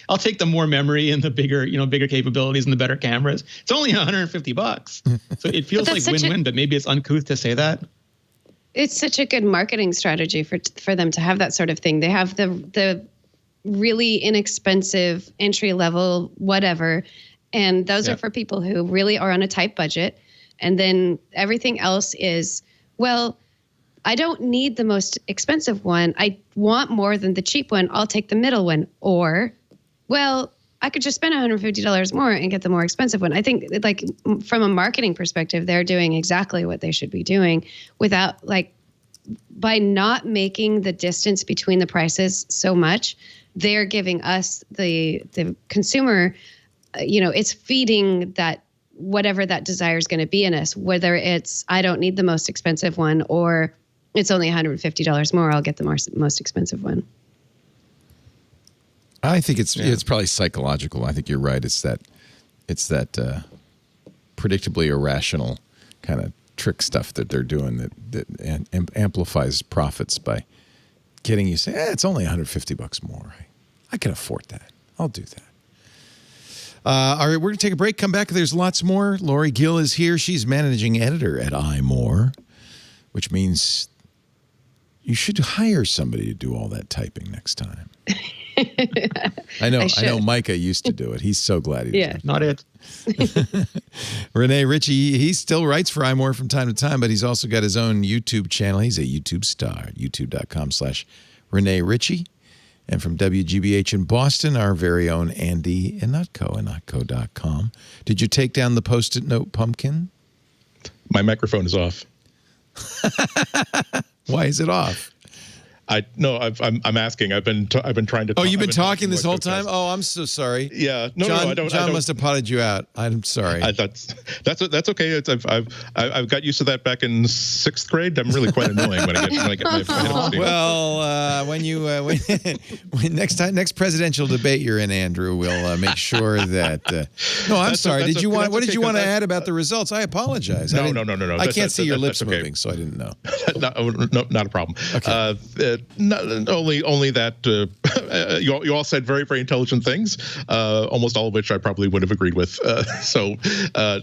I'll take the more memory and the bigger capabilities and the better cameras. It's only $150. So it feels like win-win, but maybe it's uncouth to say that. It's such a good marketing strategy for them to have that sort of thing. They have the really inexpensive entry level whatever, and those are for people who really are on a tight budget. And then everything else is, well, I don't need the most expensive one. I want more than the cheap one. I'll take the middle one. Or, well, I could just spend $150 more and get the more expensive one. I think, like, from a marketing perspective, they're doing exactly what they should be doing without, like, by not making the distance between the prices so much, they're giving us, the consumer, it's feeding that whatever that desire is going to be in us, whether it's I don't need the most expensive one or it's only $150 more, I'll get the most expensive one. I think it's probably psychological. I think you're right. It's that predictably irrational kind of trick stuff that they're doing that amplifies profits by getting you to say, it's only $150 more. I can afford that. I'll do that. All right, we're going to take a break, come back. There's lots more. Lori Gill is here. She's managing editor at iMore, which means you should hire somebody to do all that typing next time. I know Micah used to do it. He's so glad he did. Not it. Rene Ritchie, he still writes for iMore from time to time, but he's also got his own YouTube channel. He's a YouTube star, youtube.com/Rene Ritchie. And from WGBH in Boston, our very own Andy Inutko, inutko.com. Did you take down the Post-it note pumpkin? My microphone is off. Why is it off? I'm asking. I've been trying to. Oh, you've been talking this whole time? Oh, I'm so sorry. Yeah, I don't. John I must have potted you out. I'm sorry. That's okay. I've got used to that back in 6th grade. I'm really quite annoying when I get my head on steam. Well, when next presidential debate you're in, Andrew, we'll make sure that. No, I'm sorry. What did you want to add about the results? I apologize. No. I can't see your lips moving, so I didn't know. Not a problem. Okay. Only that you all said very, very intelligent things, almost all of which I probably would have agreed with. So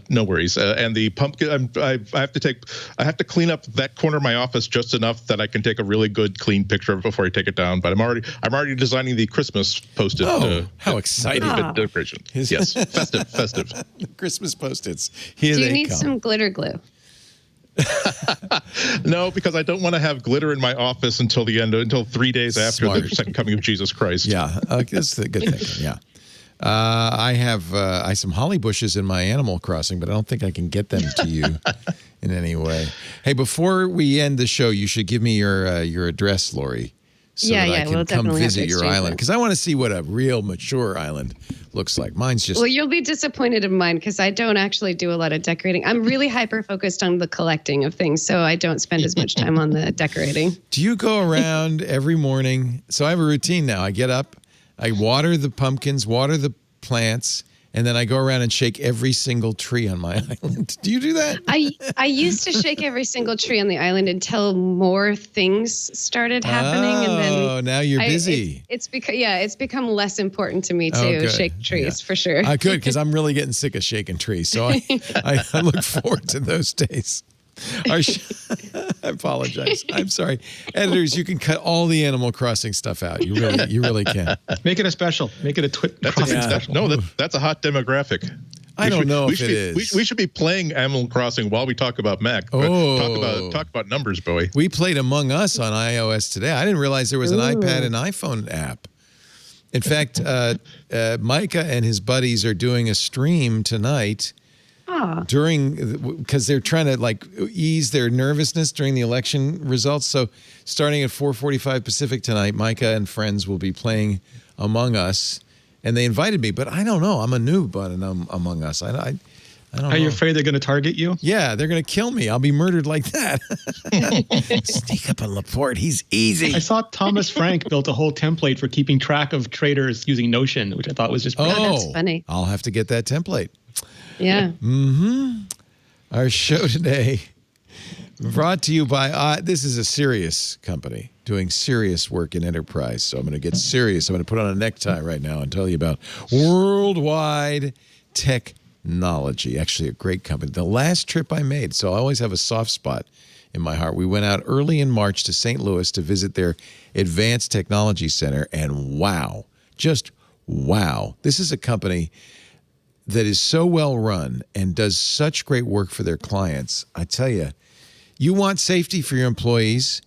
no worries. And the pumpkin, I have to clean up that corner of my office just enough that I can take a really good, clean picture of it before I take it down. But I'm already designing the Christmas Post-it. How exciting! Decoration. Yes, festive. The Christmas Post-its. Do you need some glitter glue? No, because I don't want to have glitter in my office until 3 days after the second coming of Jesus Christ. Yeah, that's the good thing. Yeah, I have some holly bushes in my Animal Crossing, but I don't think I can get them to you in any way. Hey, before we end the show, you should give me your address, Lori. So that I can come visit your island, because I want to see what a real mature island looks like. Mine's just... Well, you'll be disappointed in mine because I don't actually do a lot of decorating. I'm really hyper-focused on the collecting of things, so I don't spend as much time on the decorating. Do you go around every morning? So I have a routine now. I get up, I water the pumpkins, water the plants, and then I go around and shake every single tree on my island. Do you do that? I used to shake every single tree on the island until more things started happening, and then now you're busy. It's become less important to me to shake trees for sure. Good, because I'm really getting sick of shaking trees, so I look forward to those days. I apologize. I'm sorry, editors. You can cut all the Animal Crossing stuff out. You really can. Make it a special. Make it a Crossing special. No, that's a hot demographic. I don't know if it is. We should be playing Animal Crossing while we talk about Mac. Talk about numbers, Bowie. We played Among Us on iOS today. I didn't realize there was an iPad and iPhone app. In fact, Micah and his buddies are doing a stream tonight. Because they're trying to ease their nervousness during the election results. So starting at 4:45 Pacific tonight, Micah and friends will be playing Among Us. and they invited me, but I don't know. I'm a noob among us. I don't know. Are you afraid they're going to target you? Yeah, they're going to kill me. I'll be murdered like that. Sneak up on Laporte. He's easy. I saw Thomas Frank built a whole template for keeping track of traders using Notion, which I thought was just brilliant. That's funny. I'll have to get that template. Yeah. Our show today brought to you by, this is a serious company doing serious work in enterprise. So I'm going to get serious. I'm going to put on a necktie right now and tell you about Worldwide Technology. Actually, a great company. The last trip I made, so I always have a soft spot in my heart. We went out early in March to St. Louis to visit their Advanced Technology Center. And wow, just wow. This is a company that is so well run and does such great work for their clients. I tell you, you want safety for your employees.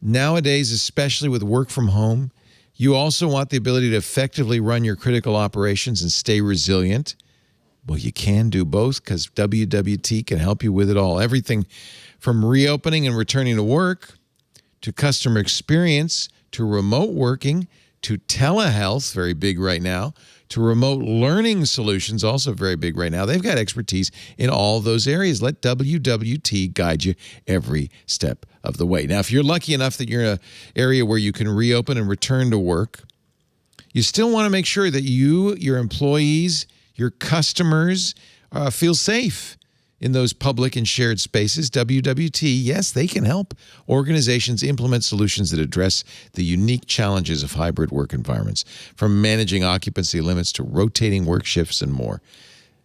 Nowadays, especially with work from home, you also want the ability to effectively run your critical operations and stay resilient. Well, you can do both because WWT can help you with it all. Everything from reopening and returning to work, to customer experience, to remote working, to telehealth, very big right now, to remote learning solutions, also very big right now. They've got expertise in all those areas. Let WWT guide you every step of the way. Now, if you're lucky enough that you're in an area where you can reopen and return to work, you still want to make sure that you, your employees, your customers feel safe in those public and shared spaces. WWT, yes, they can help organizations implement solutions that address the unique challenges of hybrid work environments, from managing occupancy limits to rotating work shifts and more.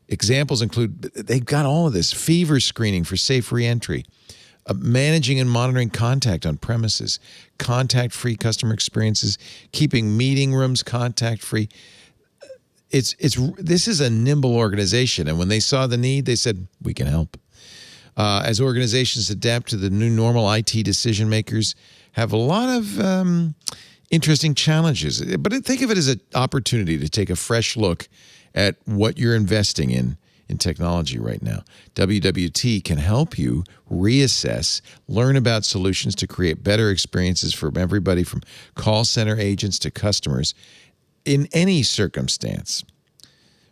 Examples include, they've got all of this: fever screening for safe reentry, managing and monitoring contact on premises, contact-free customer experiences, keeping meeting rooms contact-free. This is a nimble organization, and when they saw the need, they said, we can help. As organizations adapt to the new normal, IT decision makers have a lot of interesting challenges. But think of it as an opportunity to take a fresh look at what you're investing in technology right now. WWT can help you reassess, learn about solutions to create better experiences for everybody from call center agents to customers, in any circumstance.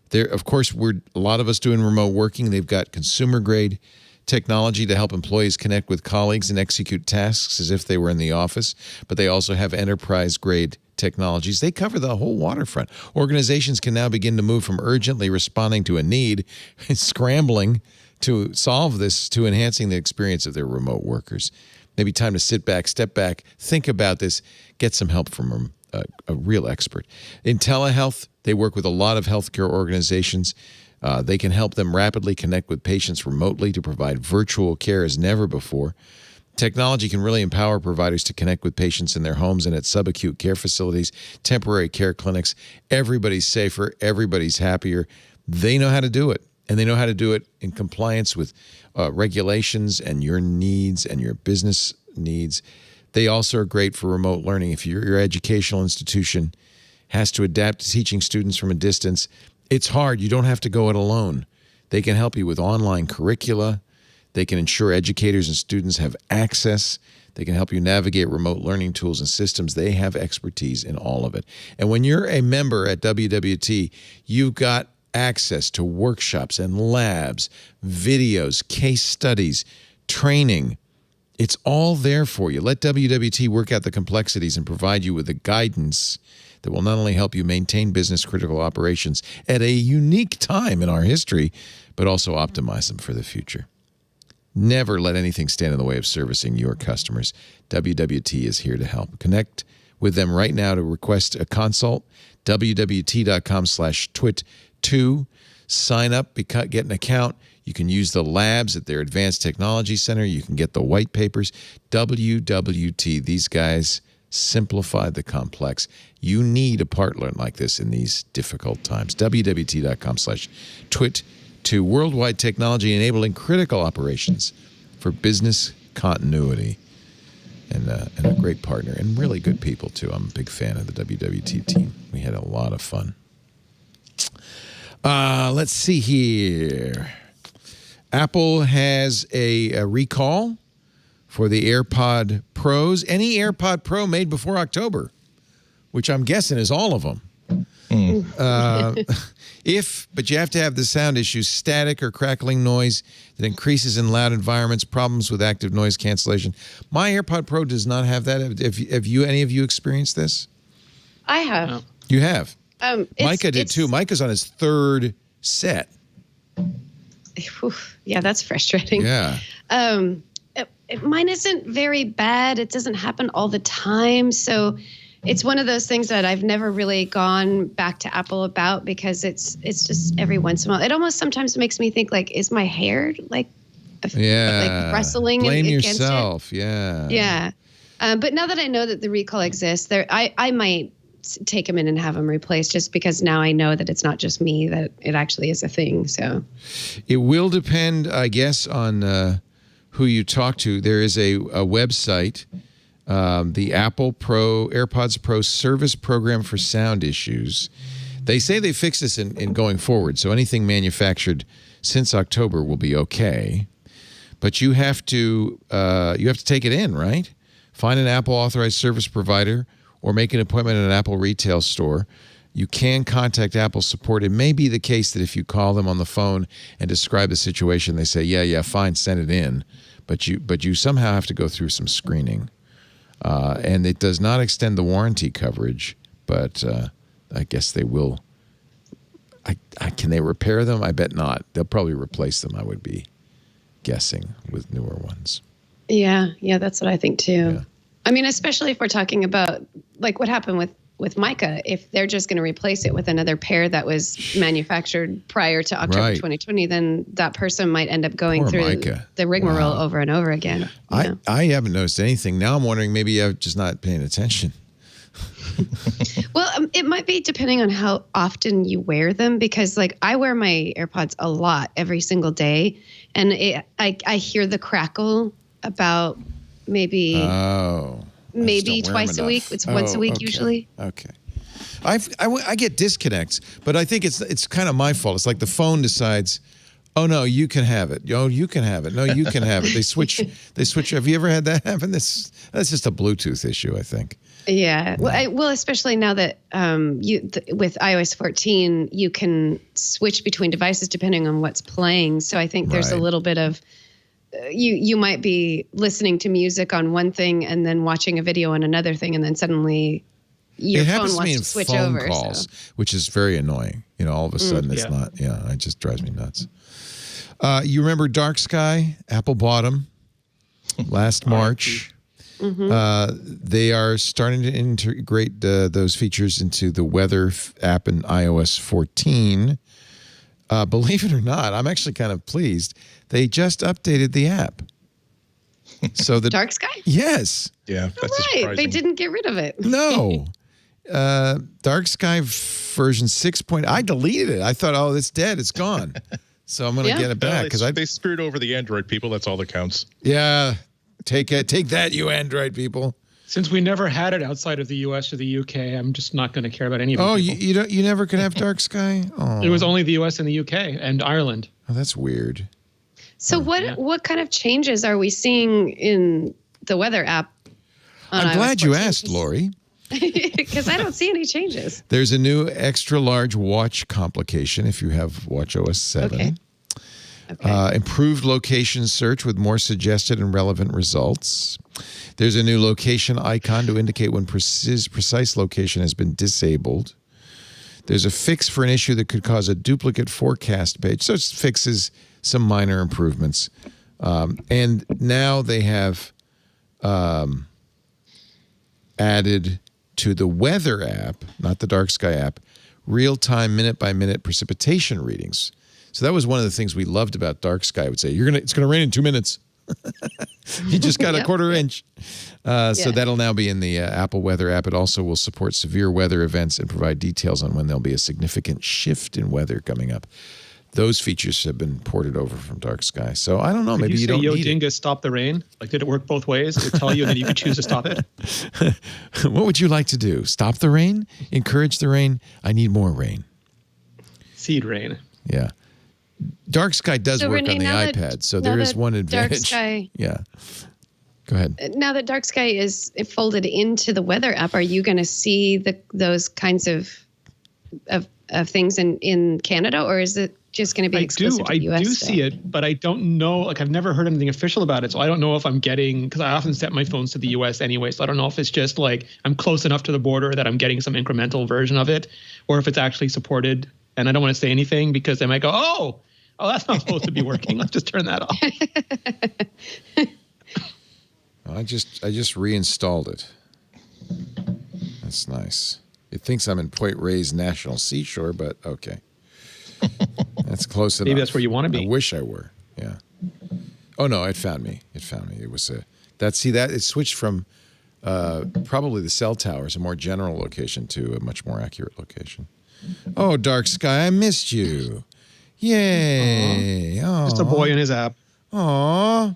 There, of course, a lot of us doing remote working. They've got consumer-grade technology to help employees connect with colleagues and execute tasks as if they were in the office, but they also have enterprise-grade technologies. They cover the whole waterfront. Organizations can now begin to move from urgently responding to a need, scrambling to solve this, to enhancing the experience of their remote workers. Maybe time to sit back, step back, think about this, get some help from a real expert. In telehealth, they work with a lot of healthcare organizations. They can help them rapidly connect with patients remotely to provide virtual care as never before. Technology can really empower providers to connect with patients in their homes and at subacute care facilities, temporary care clinics. Everybody's safer. Everybody's happier. They know how to do it, and they know how to do it in compliance with regulations and your needs and your business needs. They also are great for remote learning. If your educational institution has to adapt to teaching students from a distance, it's hard. You don't have to go it alone. They can help you with online curricula. They can ensure educators and students have access. They can help you navigate remote learning tools and systems. They have expertise in all of it. And when you're a member at WWT, you've got access to workshops and labs, videos, case studies, training. It's all there for you. Let WWT work out the complexities and provide you with the guidance that will not only help you maintain business-critical operations at a unique time in our history, but also optimize them for the future. Never let anything stand in the way of servicing your customers. WWT is here to help. Connect with them right now to request a consult. WWT.com/twit2. Sign up, get an account. You can use the labs at their Advanced Technology Center. You can get the white papers. WWT, these guys simplify the complex. You need a partner like this in these difficult times. WWT.com/twit2. Worldwide technology enabling critical operations for business continuity. And a great partner, and really good people, too. I'm a big fan of the WWT team. We had a lot of fun. Let's see here. Apple has a recall for the AirPod Pros. Any AirPod Pro made before October, which I'm guessing is all of them. But you have to have the sound issues, static or crackling noise that increases in loud environments, problems with active noise cancellation. My AirPod Pro does not have that. Have any of you experienced this? I have. No. You have? Micah did it's- too. Micah's on his third set. Yeah, that's frustrating. Yeah. Mine isn't very bad. It doesn't happen all the time. So it's one of those things that I've never really gone back to Apple about because it's just every once in a while. It almost sometimes makes me think like, is my hair like wrestling Blame against yourself. it? Yeah. Yeah. But now that I know that the recall exists, I might take them in and have them replaced just because now I know that it's not just me, that it actually is a thing. So it will depend, I guess, on who you talk to. There is a website, the Apple AirPods Pro Service Program for Sound Issues. They say they fix this in going forward, so anything manufactured since October will be okay. But you have to take it in, right? Find an Apple authorized service provider or make an appointment at an Apple retail store. You can contact Apple support. It may be the case that if you call them on the phone and describe the situation, they say, yeah, fine, send it in. But you somehow have to go through some screening. And it does not extend the warranty coverage, but I guess they will. Can they repair them? I bet not. They'll probably replace them, I would be guessing, with newer ones. yeah, that's what I think too. Yeah. I mean, especially if we're talking about like what happened with Micah, if they're just going to replace it with another pair that was manufactured prior to October 2020, then that person might end up going Poor through Micah. the rigmarole Wow. over and over again. I haven't noticed anything. Now I'm wondering maybe I'm just not paying attention. Well, it might be depending on how often you wear them, because like I wear my AirPods a lot every single day, and I hear the crackle about maybe twice a week. It's once a week usually. Okay. I get disconnects, but I think it's kind of my fault. It's like the phone decides, oh no, you can have it. Oh, you can have it. No, you can have it. They switch. Have you ever had that happen? That's just a Bluetooth issue, I think. Yeah. Well, especially now that with iOS 14, you can switch between devices depending on what's playing. So I think there's a little bit of you might be listening to music on one thing and then watching a video on another thing, and then suddenly your phone wants to switch over. Calls, which is very annoying. All of a sudden it's not. Yeah, it just drives me nuts. You remember Dark Sky? Apple bought them last March. They are starting to integrate those features into the weather app in iOS 14. Believe it or not, I'm actually kind of pleased. They just updated the app. So the Dark Sky? Yes. Yeah, that's Right. surprising. They didn't get rid of it. No. Dark Sky version 6. I deleted it. I thought, oh, it's dead. It's gone. So I'm going to get it back because they screwed over the Android people. That's all that counts. Yeah. Take that, you Android people. Since we never had it outside of the U.S. or the U.K., I'm just not going to care about any of it. Oh, you never could have Dark Sky? Oh. It was only the U.S. and the U.K. and Ireland. Oh, that's weird. So what kind of changes are we seeing in the weather app? I'm glad you asked, Lori. Because I don't see any changes. There's a new extra large watch complication if you have watchOS 7. Okay. Improved location search with more suggested and relevant results. There's a new location icon to indicate when precise location has been disabled. There's a fix for an issue that could cause a duplicate forecast page. So it fixes some minor improvements. And now they have added to the weather app, not the Dark Sky app, real-time minute-by-minute precipitation readings. So that was one of the things we loved about Dark Sky. I would say, it's going to rain in 2 minutes. You just got a quarter inch. So that'll now be in the Apple Weather app. It also will support severe weather events and provide details on when there'll be a significant shift in weather coming up. Those features have been ported over from Dark Sky. So I don't know. Maybe you don't need Yo Dingus, stop the rain. Like, did it work both ways? Did it tell you and then you could choose to stop it? What would you like to do? Stop the rain? Encourage the rain? I need more rain. Seed rain. Yeah. Dark Sky does work Renee, on the iPad, so there is one advantage. Dark Sky, yeah. Go ahead. now that Dark Sky is folded into the weather app, are you going to see those kinds of of things in Canada, or is it just going to be exclusive to the US? I do see it, but I don't know. Like, I've never heard anything official about it, so I don't know if I'm getting, because I often set my phones to the US anyway, so I don't know if it's just like I'm close enough to the border that I'm getting some incremental version of it, or if it's actually supported. And I don't want to say anything because they might go, oh, that's not supposed to be working. Let's just turn that off. I just reinstalled it. That's nice. It thinks I'm in Point Reyes National Seashore, but okay. That's close enough. Maybe that's where you want to be. I wish I were. Yeah. Oh no, it found me. It was it switched from probably the cell towers, a more general location, to a much more accurate location. Oh, Dark Sky, I missed you. Yay. Just a boy in his app. Aw.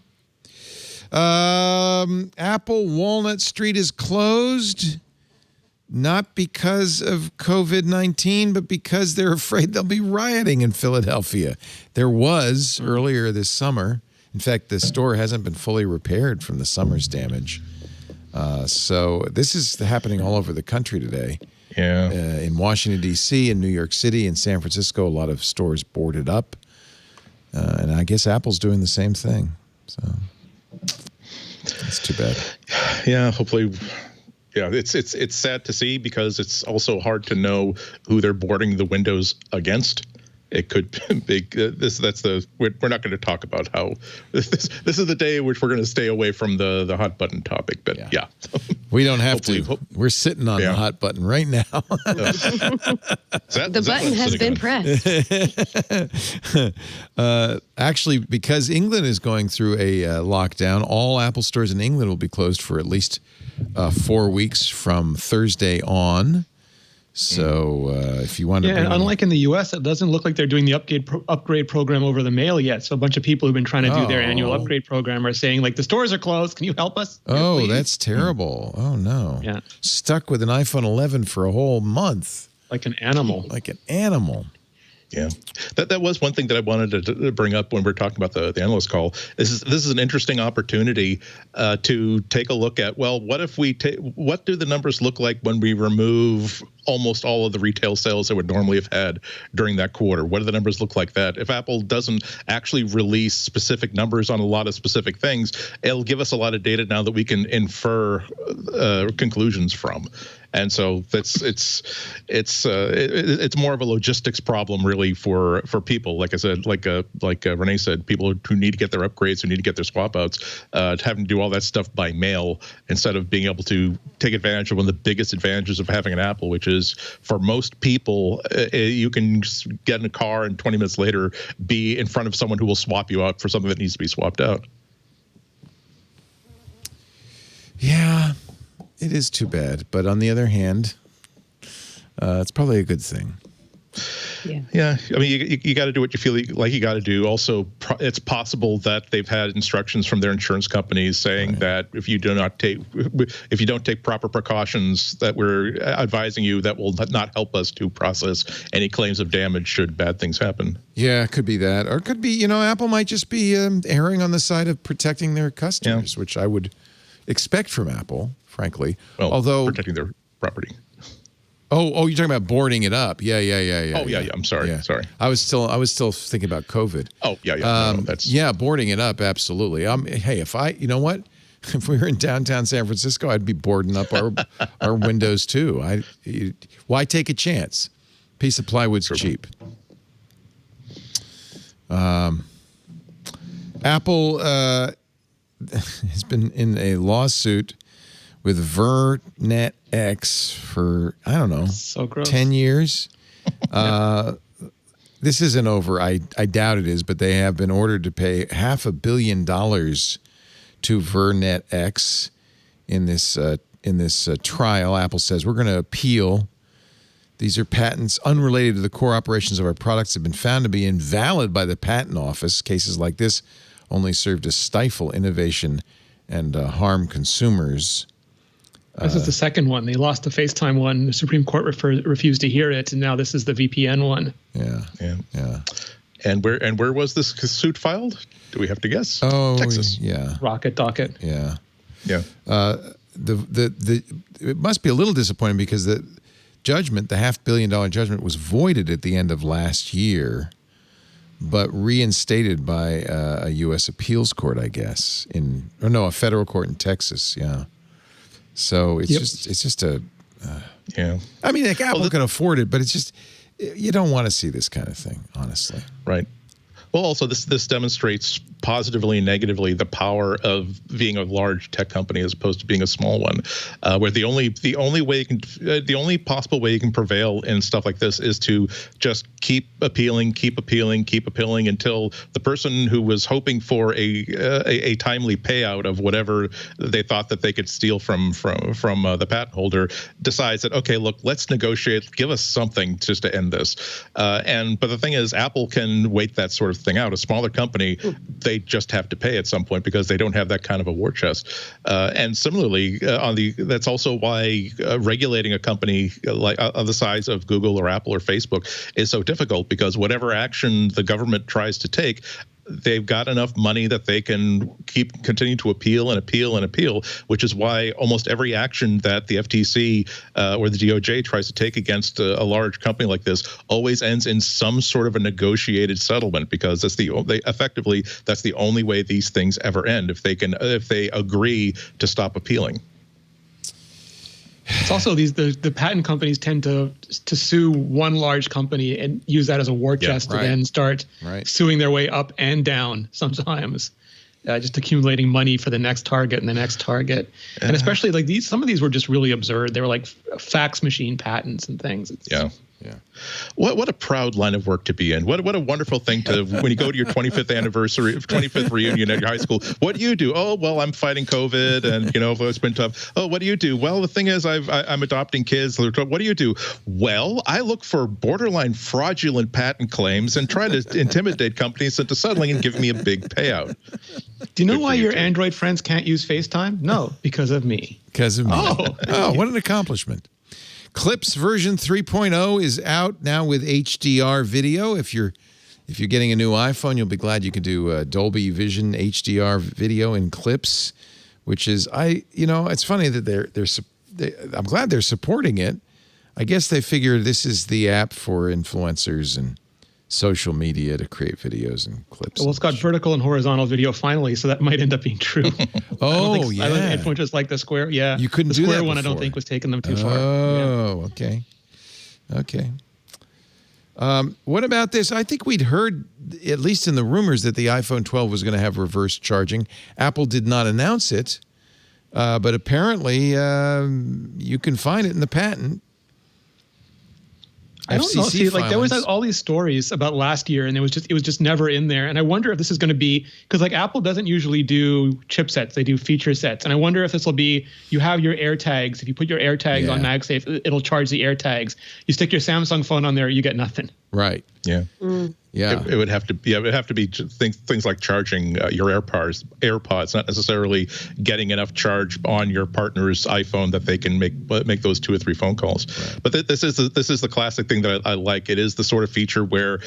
Apple Walnut Street is closed, not because of COVID-19, but because they're afraid they'll be rioting in Philadelphia. There was earlier this summer. In fact, the store hasn't been fully repaired from the summer's damage. So this is happening all over the country today. Yeah. In Washington, D.C., in New York City, in San Francisco, a lot of stores boarded up. And I guess Apple's doing the same thing. So it's too bad. Yeah, hopefully. Yeah, it's sad to see because it's also hard to know who they're boarding the windows against. It could be we're not going to talk about how this is the day in which we're going to stay away from the hot button topic. But yeah. We don't have to. We're sitting on the hot button right now. The button has been pressed. Actually, because England is going through a lockdown, all Apple stores in England will be closed for at least 4 weeks from Thursday on. So if you want to, unlike in the U.S., it doesn't look like they're doing the upgrade program over the mail yet. So a bunch of people who've been trying to do their annual upgrade program are saying, like, the stores are closed. Can you help us? Oh, that's terrible. Oh no. Yeah. Stuck with an iPhone 11 for a whole month. Like an animal. Yeah, that was one thing that I wanted to bring up when we're talking about the analyst call. This is an interesting opportunity to take a look at, well, what if what do the numbers look like when we remove almost all of the retail sales that would normally have had during that quarter? What do the numbers look like that? If Apple doesn't actually release specific numbers on a lot of specific things, it'll give us a lot of data now that we can infer conclusions from. And so it's more of a logistics problem really for people. Like I said, like Renee said, people who need to get their upgrades, who need to get their swap outs, having to do all that stuff by mail instead of being able to take advantage of one of the biggest advantages of having an Apple, which is for most people, you can get in a car and 20 minutes later be in front of someone who will swap you out for something that needs to be swapped out. Yeah. It is too bad, but on the other hand, it's probably a good thing. Yeah. I mean, you got to do what you feel like you got to do. Also, it's possible that they've had instructions from their insurance companies saying that if you don't take proper precautions, that we're advising you, that will not help us to process any claims of damage should bad things happen. Yeah, it could be that, or it could be Apple might just be erring on the side of protecting their customers, which I would expect from Apple, frankly. Well, although protecting their property. Oh, you're talking about boarding it up. Yeah. Oh, yeah. I'm sorry. Yeah. Sorry. I was still thinking about COVID. Oh, yeah. That's boarding it up. Absolutely. Hey, if we were in downtown San Francisco, I'd be boarding up our windows too. Why take a chance? Piece of plywood's cheap. Apple has been in a lawsuit with VirnetX for, I don't know, 10 years. This isn't over. I doubt it is, but they have been ordered to pay $500 million to VirnetX in this trial. Apple says, we're going to appeal. These are patents unrelated to the core operations of our products have been found to be invalid by the patent office. Cases like this only serve to stifle innovation and harm consumers. This is the second one. They lost the FaceTime one. The Supreme Court refused to hear it, and now this is the VPN one. Yeah. And where was this suit filed? Do we have to guess? Oh, Texas. Yeah. Rocket docket. Yeah. Yeah. It must be a little disappointing because judgment, the $500 million judgment, was voided at the end of last year, but reinstated by a U.S. appeals court, I guess, a federal court in Texas. Yeah. So it's just a. Yeah. I mean, like, Apple can afford it, but it's just you don't want to see this kind of thing, honestly. Right. Well, also this demonstrates positively and negatively the power of being a large tech company as opposed to being a small one, where the only possible way you can prevail in stuff like this is to just keep appealing until the person who was hoping for a timely payout of whatever they thought that they could steal from the patent holder decides that, okay, look, let's negotiate, give us something just to end this. But the thing is, Apple can wait that sort of thing out. A smaller company, they just have to pay at some point because they don't have that kind of a war chest. And similarly, that's also why regulating a company like of the size of Google or Apple or Facebook is so difficult, because whatever action the government tries to take, they've got enough money that they can continue to appeal, which is why almost every action that the FTC or the DOJ tries to take against a large company like this always ends in some sort of a negotiated settlement, because that's the only way these things ever end, if they agree to stop appealing. It's also the patent companies tend to sue one large company and use that as a war chest to then start suing their way up and down sometimes, just accumulating money for the next target and the next target. And especially like some of these were just really absurd. They were like fax machine patents and things. Yeah. What a proud line of work to be in. What a wonderful thing to, when you go to your 25th reunion at your high school. What do you do? Oh, well, I'm fighting COVID, and it's been tough. Oh, what do you do? Well, the thing is, I'm adopting kids. What do you do? Well, I look for borderline fraudulent patent claims and try to intimidate companies into settling and giving me a big payout. Do you know why your Android friends can't use FaceTime? No, because of me. Because of me. Oh, what an accomplishment. Clips version 3.0 is out now with HDR video. If you're getting a new iPhone, you'll be glad you can do Dolby Vision HDR video in Clips, which is it's funny that I'm glad they're supporting it. I guess they figure this is the app for influencers and social media to create videos and clips. Well, it's got vertical and horizontal video finally, so that might end up being true. Oh, I don't think influencers like the square. Yeah, you couldn't do that. The square one, before. I don't think, was taking them too far. Oh, okay. What about this? I think we'd heard, at least in the rumors, that the iPhone 12 was going to have reverse charging. Apple did not announce it, but apparently you can find it in the patent. I don't know. See, like there was all these stories about last year, and it was just never in there. And I wonder if this is going to be, because like Apple doesn't usually do chipsets; they do feature sets. And I wonder if this will be, you have your AirTags. If you put your AirTags on MagSafe, it'll charge the AirTags. You stick your Samsung phone on there, you get nothing. Right. Yeah. Yeah. It would have to be things like charging your AirPods, not necessarily getting enough charge on your partner's iPhone that they can make those 2 or 3 phone calls. Right. But this is the classic thing that I like. It is the sort of feature where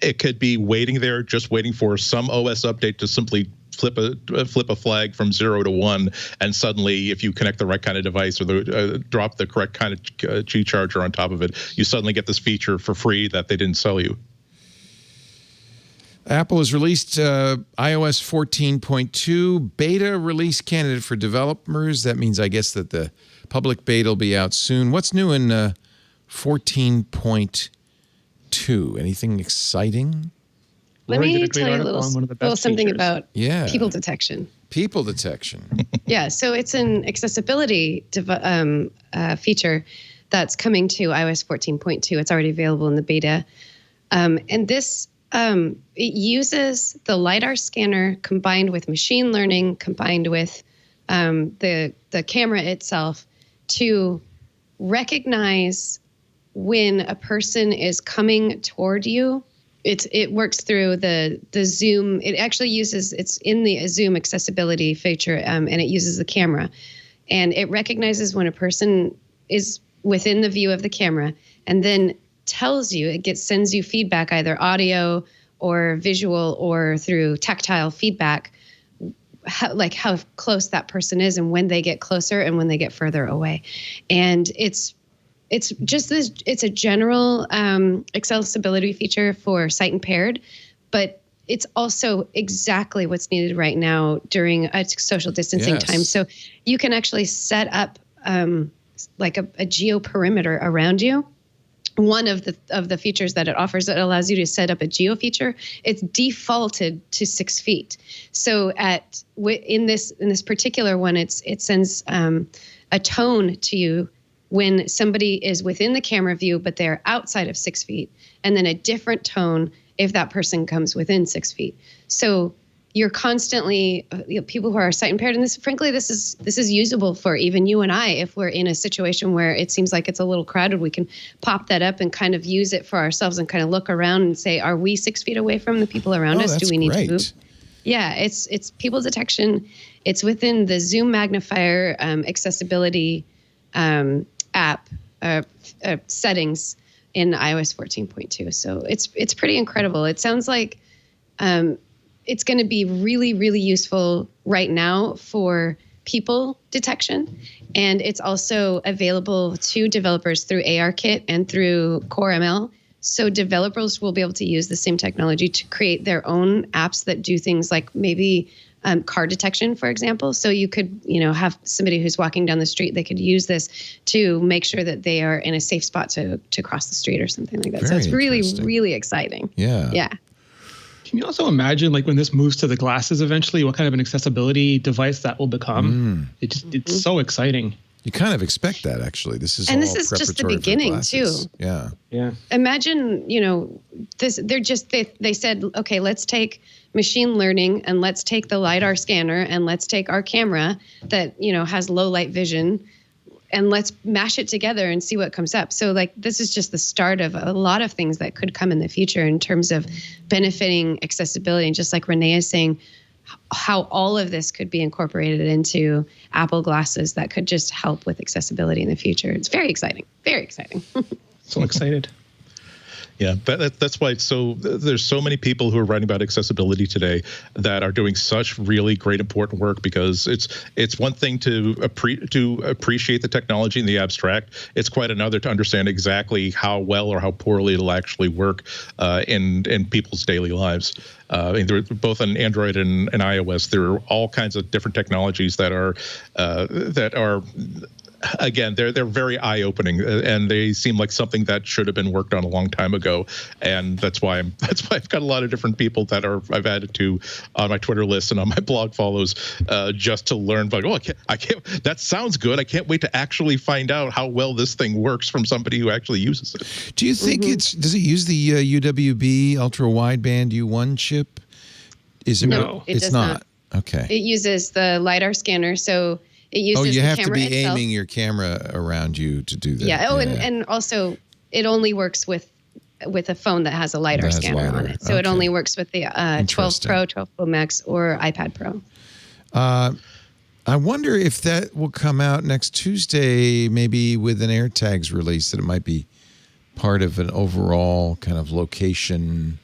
it could be waiting there, just waiting for some OS update to simply flip a flag from 0 to 1, and suddenly, if you connect the right kind of device or drop the correct kind of G charger on top of it, you suddenly get this feature for free that they didn't sell you. Apple has released iOS 14.2 beta release candidate for developers. That means, I guess, that the public beta will be out soon. What's new in 14.2? Anything exciting? Let me tell you a little something about people detection. People detection. Yeah, so it's an accessibility feature that's coming to iOS 14.2. It's already available in the beta. And this, it uses the LiDAR scanner combined with machine learning, combined with the camera itself to recognize when a person is coming toward you. It works through the zoom. It actually uses, it's in the zoom accessibility feature, and it uses the camera. And it recognizes when a person is within the view of the camera, and then tells you, sends you feedback, either audio or visual or through tactile feedback, how close that person is and when they get closer and when they get further away. And it's it's just this. It's a general accessibility feature for sight impaired, but it's also exactly what's needed right now during a social distancing time. So you can actually set up like a geo perimeter around you. One of the features that it offers, it allows you to set up a geo feature. It's defaulted to 6 feet. So in this particular one, it sends a tone to you when somebody is within the camera view, but they're outside of 6 feet, and then a different tone if that person comes within 6 feet. So you're constantly, people who are sight impaired, and this is usable for even you and I. If we're in a situation where it seems like it's a little crowded, we can pop that up and kind of use it for ourselves and kind of look around and say, are we 6 feet away from the people around us? Do we need to move? Yeah, it's people detection. It's within the Zoom magnifier accessibility app settings in iOS 14.2. So it's pretty incredible. It sounds like it's going to be really, really useful right now for people detection. And it's also available to developers through ARKit and through Core ML. So developers will be able to use the same technology to create their own apps that do things like maybe car detection, for example. So you could, have somebody who's walking down the street, they could use this to make sure that they are in a safe spot to cross the street or something like that. So it's really, really exciting. Yeah. Yeah. Can you also imagine, like, when this moves to the glasses eventually, what kind of an accessibility device that will become? It's so exciting. You kind of expect that, actually. This is just the beginning too. Yeah. Imagine, this. They said, okay, let's take machine learning and let's take the LiDAR scanner and let's take our camera that has low light vision, and let's mash it together and see what comes up. So this is just the start of a lot of things that could come in the future in terms of benefiting accessibility. And just like Renee is saying, how all of this could be incorporated into Apple glasses that could just help with accessibility in the future. It's very exciting. Very exciting. So excited. Yeah, that's why there's so many people who are writing about accessibility today that are doing such really great, important work, because it's one thing to appreciate the technology in the abstract. It's quite another to understand exactly how well or how poorly it'll actually work in people's daily lives. Both on Android and iOS, there are all kinds of different technologies that are again, they're very eye-opening, and they seem like something that should have been worked on a long time ago. And that's why I've got a lot of different people that I've added to on my Twitter list and on my blog follows, just to learn. Like, I can't. That sounds good. I can't wait to actually find out how well this thing works from somebody who actually uses it. Do you think does it use the UWB ultra wideband U1 chip? Is it? No, it's not. Okay. It uses the LiDAR scanner, so. It uses you have the to be itself. Aiming your camera around you to do that. Yeah. And also it only works with a phone that has a LiDAR scanner on it. So it only works with the 12 Pro, 12 Pro Max, or iPad Pro. I wonder if that will come out next Tuesday, maybe with an AirTags release, that it might be part of an overall kind of location,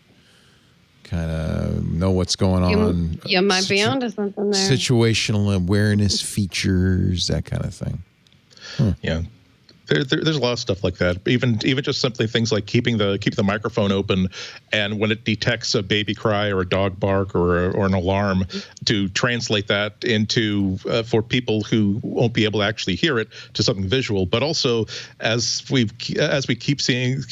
kind of know what's going on. You might be onto something there. Situational awareness features, that kind of thing. Yeah. There's a lot of stuff like that. Even just simply things like keep the microphone open, and when it detects a baby cry or a dog bark or an alarm, to translate that into for people who won't be able to actually hear it to something visual. But also, as we keep seeing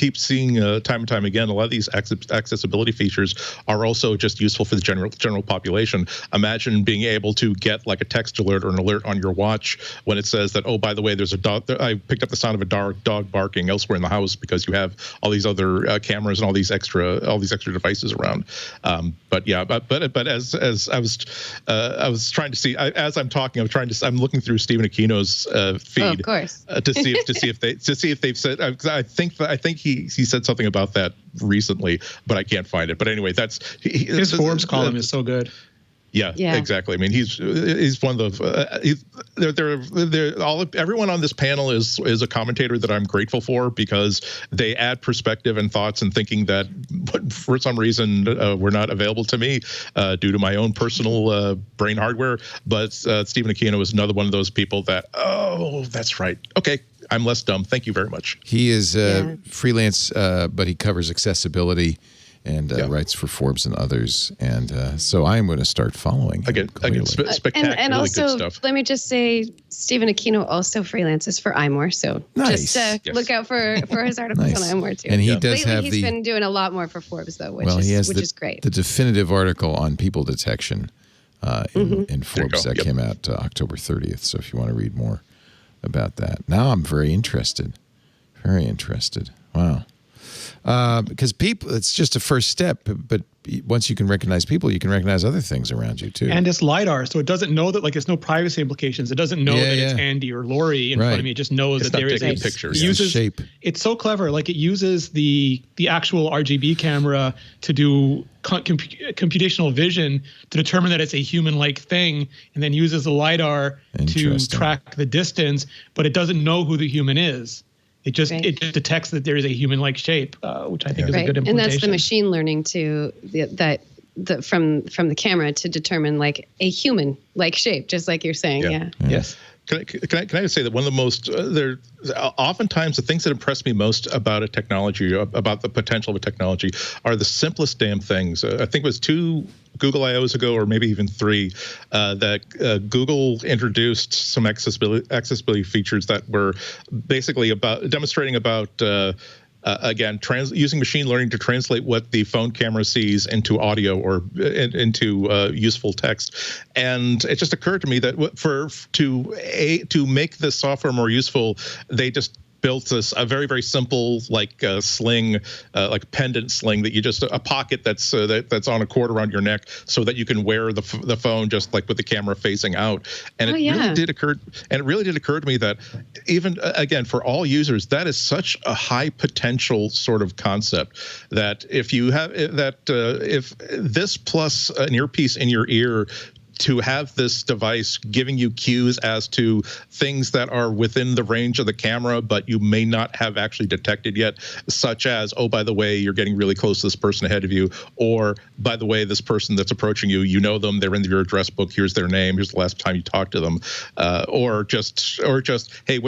time and time again, a lot of these accessibility features are also just useful for the general population. Imagine being able to get like a text alert or an alert on your watch when it says that, oh, by the way, there's a dog. I picked up the sound of a dog barking elsewhere in the house, because you have all these other cameras and all these extra devices around. But as I was trying to see, as I'm talking, I'm looking through Stephen Aquino's feed, of course, to see if they've said. I think he said something about that recently, but I can't find it. But anyway, his Forbes column is so good. Yeah, exactly. I mean, he's one of the. Everyone on this panel is a commentator that I'm grateful for, because they add perspective and thoughts and thinking that for some reason were not available to me due to my own personal brain hardware. But Stephen Aquino is another one of those people that, oh, that's right. Okay. I'm less dumb. Thank you very much. He is freelance, but he covers accessibility and writes for Forbes and others. And so I am going to start following him. Again, spectacular, and really also, good stuff. let me just say, Stephen Aquino also freelances for iMore. So just look out for his articles on iMore too. And he does Lately, have he's been doing a lot more for Forbes though, which is great. The definitive article on people detection in Forbes that came out October 30th. So if you want to read more about that. Now I'm very interested. Very interested. Wow. Because people, it's just a first step, but once you can recognize people, you can recognize other things around you too. And it's LiDAR, so it doesn't know that, like, it's no privacy implications. It doesn't know that it's Andy or Lori in front of me. It just knows that there is a picture. It uses shape. It's so clever. Like, it uses the actual RGB camera to do computational vision to determine that it's a human-like thing, and then uses the LiDAR to track the distance, but it doesn't know who the human is. It just detects that there is a human-like shape, which I think is a good implementation. And that's the machine learning from the camera to determine like a human-like shape, just like you're saying. Yeah. Yes. Can I just say that one of the most oftentimes the things that impress me most about a technology, about the potential of a technology, are the simplest damn things. I think it was 2 Google I/Os ago, or maybe even 3, that Google introduced some accessibility features that were basically demonstrating about. Again, using machine learning to translate what the phone camera sees into audio or into useful text, and it just occurred to me that to make the software more useful, they just built a very, very simple sling, like pendant sling that you just a pocket that's on a cord around your neck so that you can wear the phone just like with the camera facing out. And really did occur to me that even again for all users, that is such a high potential sort of concept that if you have if this plus an earpiece in your ear, to have this device giving you cues as to things that are within the range of the camera, but you may not have actually detected yet, such as, oh, by the way, you're getting really close to this person ahead of you, or by the way, this person that's approaching you, you know them, they're in your address book, here's their name, here's the last time you talked to them, or just hey,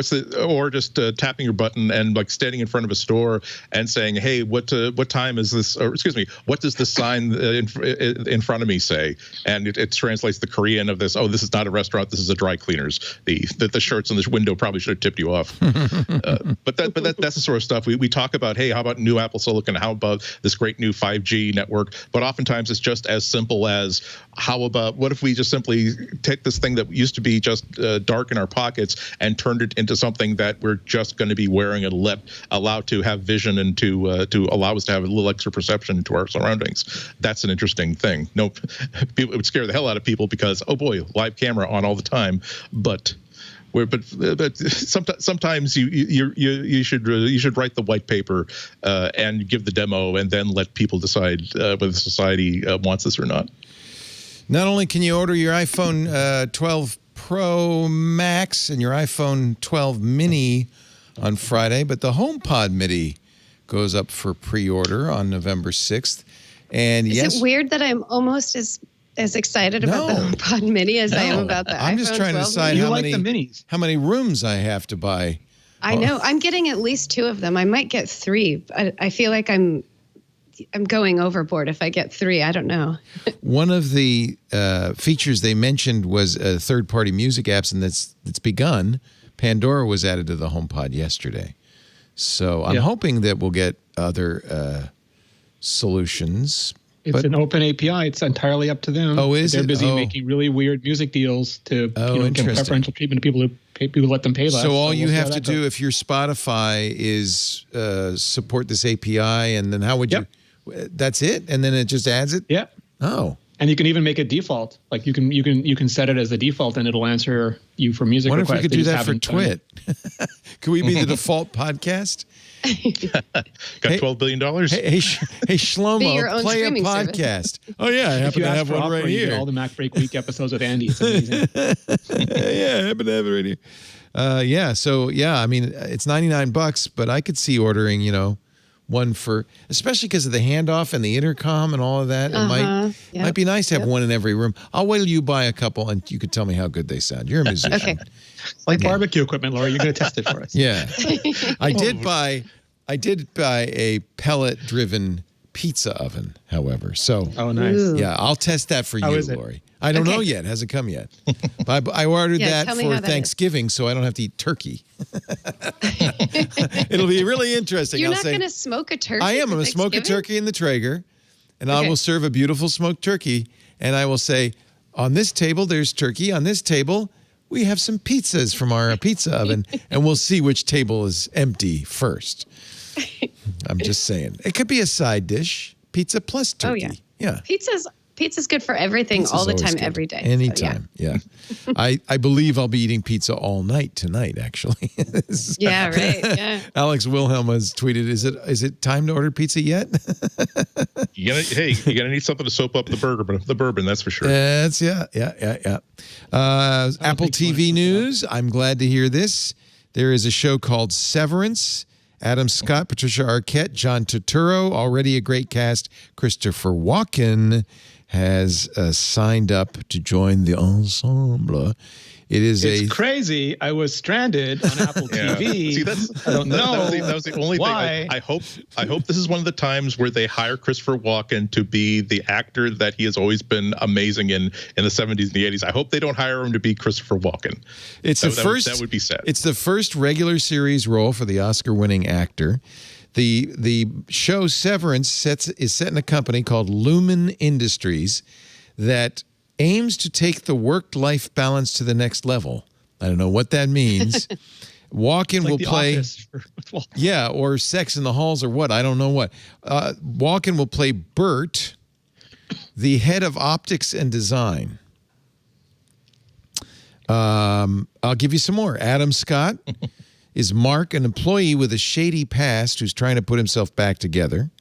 tapping your button and like standing in front of a store and saying, hey, what time is this? Or excuse me, what does this sign in front of me say? And it translates the Korean of this. Oh, this is not a restaurant. This is a dry cleaners. The shirts in this window probably should have tipped you off. But that's the sort of stuff we talk about. Hey, how about new Apple Silicon? How about this great new 5G network? But oftentimes it's just as simple as what if we just simply take this thing that used to be just dark in our pockets and turned it into something that we're just going to be wearing and allowed to have vision and to allow us to have a little extra perception into our surroundings. That's an interesting thing. It would scare the hell out of people because, oh boy, live camera on all the time. But sometimes you should write the white paper and give the demo and then let people decide whether society wants this or not. Not only can you order your iPhone 12 Pro Max and your iPhone 12 Mini on Friday, but the HomePod Mini goes up for pre-order on November 6th. And Is it weird that I'm almost as excited about the HomePod Mini as I am about the iPhone 12? I'm just trying to decide how many rooms I have to buy. I know. I'm getting at least 2 of them. I might get 3. I feel like I'm going overboard if I get 3. I don't know. One of the features they mentioned was third-party music apps, and that's begun. Pandora was added to the HomePod yesterday. So I'm hoping that we'll get other solutions. It's an open API. It's entirely up to them. Oh, is They're it? busy making really weird music deals to give preferential treatment to people who let them pay less. So all you have to do if you're Spotify is support this API, and then how would you? That's it, and then it just adds it. Yeah. Oh. And you can even make it default. Like you can set it as the default, and it'll answer you for music requests. What if we could do that for Twit? Could we be the default podcast? Got $12 billion. Hey, Shlomo, play a podcast. Service. Oh yeah, I happen to have one right here. All the MacBreak Week episodes with Andy. It's amazing. Yeah, I happen to have it right here. So I mean, it's $99, but I could see ordering, one for, especially because of the handoff and the intercom and all of that. It might be nice to have one in every room. I'll wait till you buy a couple and you can tell me how good they sound. You're a musician. Okay. It's like barbecue equipment, Laura. You're going to test it for us. Yeah. I did buy a pellet-driven pizza oven, however. So, Oh, nice. yeah, I'll test that for How you, is it? Lori. I don't know yet. It hasn't come yet. But I ordered that tell me for how that Thanksgiving, so I don't have to eat turkey. It'll be really interesting. You're I'll not say, going to smoke a turkey? I am. for I'm going to smoke a Thanksgiving? turkey in the Traeger, and I Okay. will serve a beautiful smoked turkey, and I will say, on this table, there's turkey. On this table, we have some pizzas from our pizza oven, and we'll see which table is empty first. I'm just saying. It could be a side dish, pizza plus turkey. Oh, yeah. Yeah. Pizza's good for everything, Pizza's all the always time, good. every day. So, Anytime, yeah. I believe I'll be eating pizza all night tonight, actually. Yeah, right. Yeah. Alex Wilhelm has tweeted, is it time to order pizza yet? You're gonna need something to soap up the bourbon, that's for sure. That's, yeah. Apple TV news, I'm glad to hear this. There is a show called Severance. Adam Scott, Patricia Arquette, John Turturro, already a great cast. Christopher Walken has signed up to join the ensemble. It's crazy. I was stranded on Apple TV. See, I don't know. That was the only why. thing. I hope this is one of the times where they hire Christopher Walken to be the actor that he has always been amazing in the 70s and the 80s. I hope they don't hire him to be Christopher Walken. That would be sad. It's the first regular series role for the Oscar-winning actor. The show Severance is set in a company called Lumen Industries that aims to take the work-life balance to the next level. I don't know what that means. Walken will play, or Sex in the Halls or what. I don't know what. Walken will play Bert, the head of optics and design. I'll give you some more. Adam Scott is Mark, an employee with a shady past who's trying to put himself back together.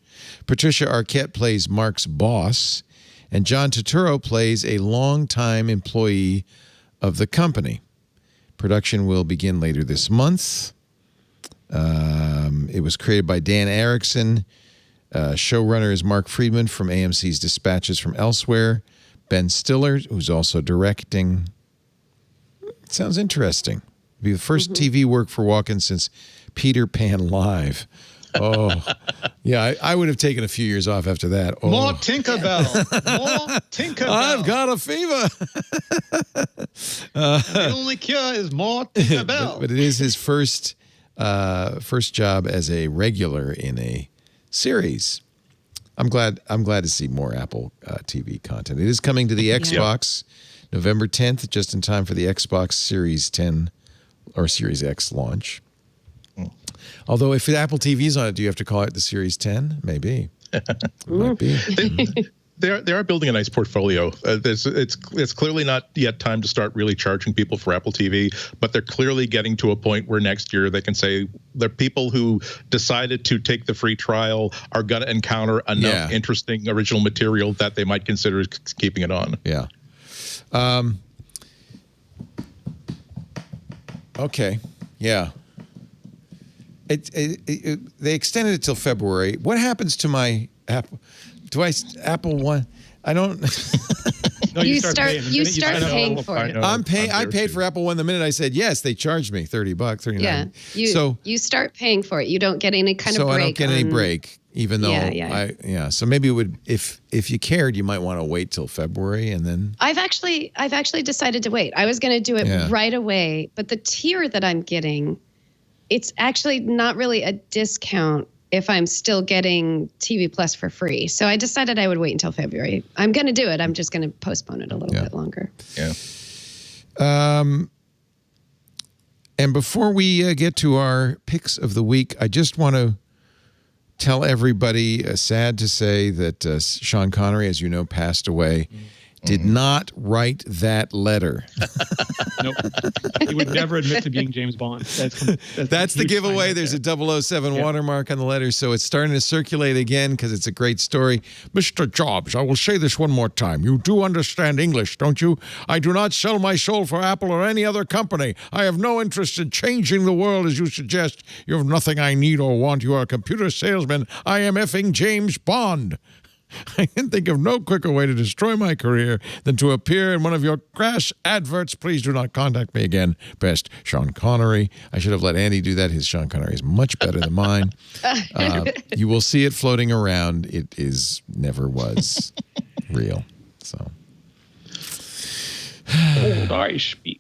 Patricia Arquette plays Mark's boss. And John Turturro plays a longtime employee of the company. Production will begin later this month. It was created by Dan Erickson. Showrunner is Mark Friedman from AMC's Dispatches from Elsewhere. Ben Stiller, who's also directing. It sounds interesting. It'll be the first TV work for Walken since Peter Pan Live. Oh, yeah, I would have taken a few years off after that. Oh. More Tinkerbell. More Tinkerbell. I've got a fever. The only cure is more Tinkerbell. but it is his first job as a regular in a series. I'm glad to see more Apple TV content. It is coming to the Xbox November 10th, just in time for the Xbox Series 10 or Series X launch. Although if Apple TV's on it, do you have to call it the Series 10? Maybe. Might be. They are building a nice portfolio. It's clearly not yet time to start really charging people for Apple TV, but they're clearly getting to a point where next year they can say the people who decided to take the free trial are going to encounter enough interesting original material that they might consider keeping it on. Yeah. Okay. Yeah. They extended it till February. What happens to my Apple? Apple One? I don't. No, you start paying for it. I paid for Apple One the minute I said yes. They charged me $30, $39. Yeah. You start paying for it. You don't get any kind of break. So I don't get any break, even though So maybe it would, if you cared, you might want to wait till February and then. I've actually decided to wait. I was going to do it right away, but the tier that I'm getting, it's actually not really a discount if I'm still getting TV Plus for free. So I decided I would wait until February. I'm going to do it. I'm just going to postpone it a little bit longer. Yeah. And before we get to our picks of the week, I just want to tell everybody, sad to say that Sean Connery, as you know, passed away did not write that letter. Nope. He would never admit to being James Bond. That's the giveaway. There's a 007 watermark on the letter, so it's starting to circulate again because it's a great story. Mr. Jobs, I will say this one more time. You do understand English, don't you? I do not sell my soul for Apple or any other company. I have no interest in changing the world as you suggest. You have nothing I need or want. You are a computer salesman. I am effing James Bond. I can think of no quicker way to destroy my career than to appear in one of your crass adverts. Please do not contact me again. Best, Sean Connery. I should have let Andy do that. His Sean Connery is much better than mine. You will see it floating around. It never was real. So, old I speak.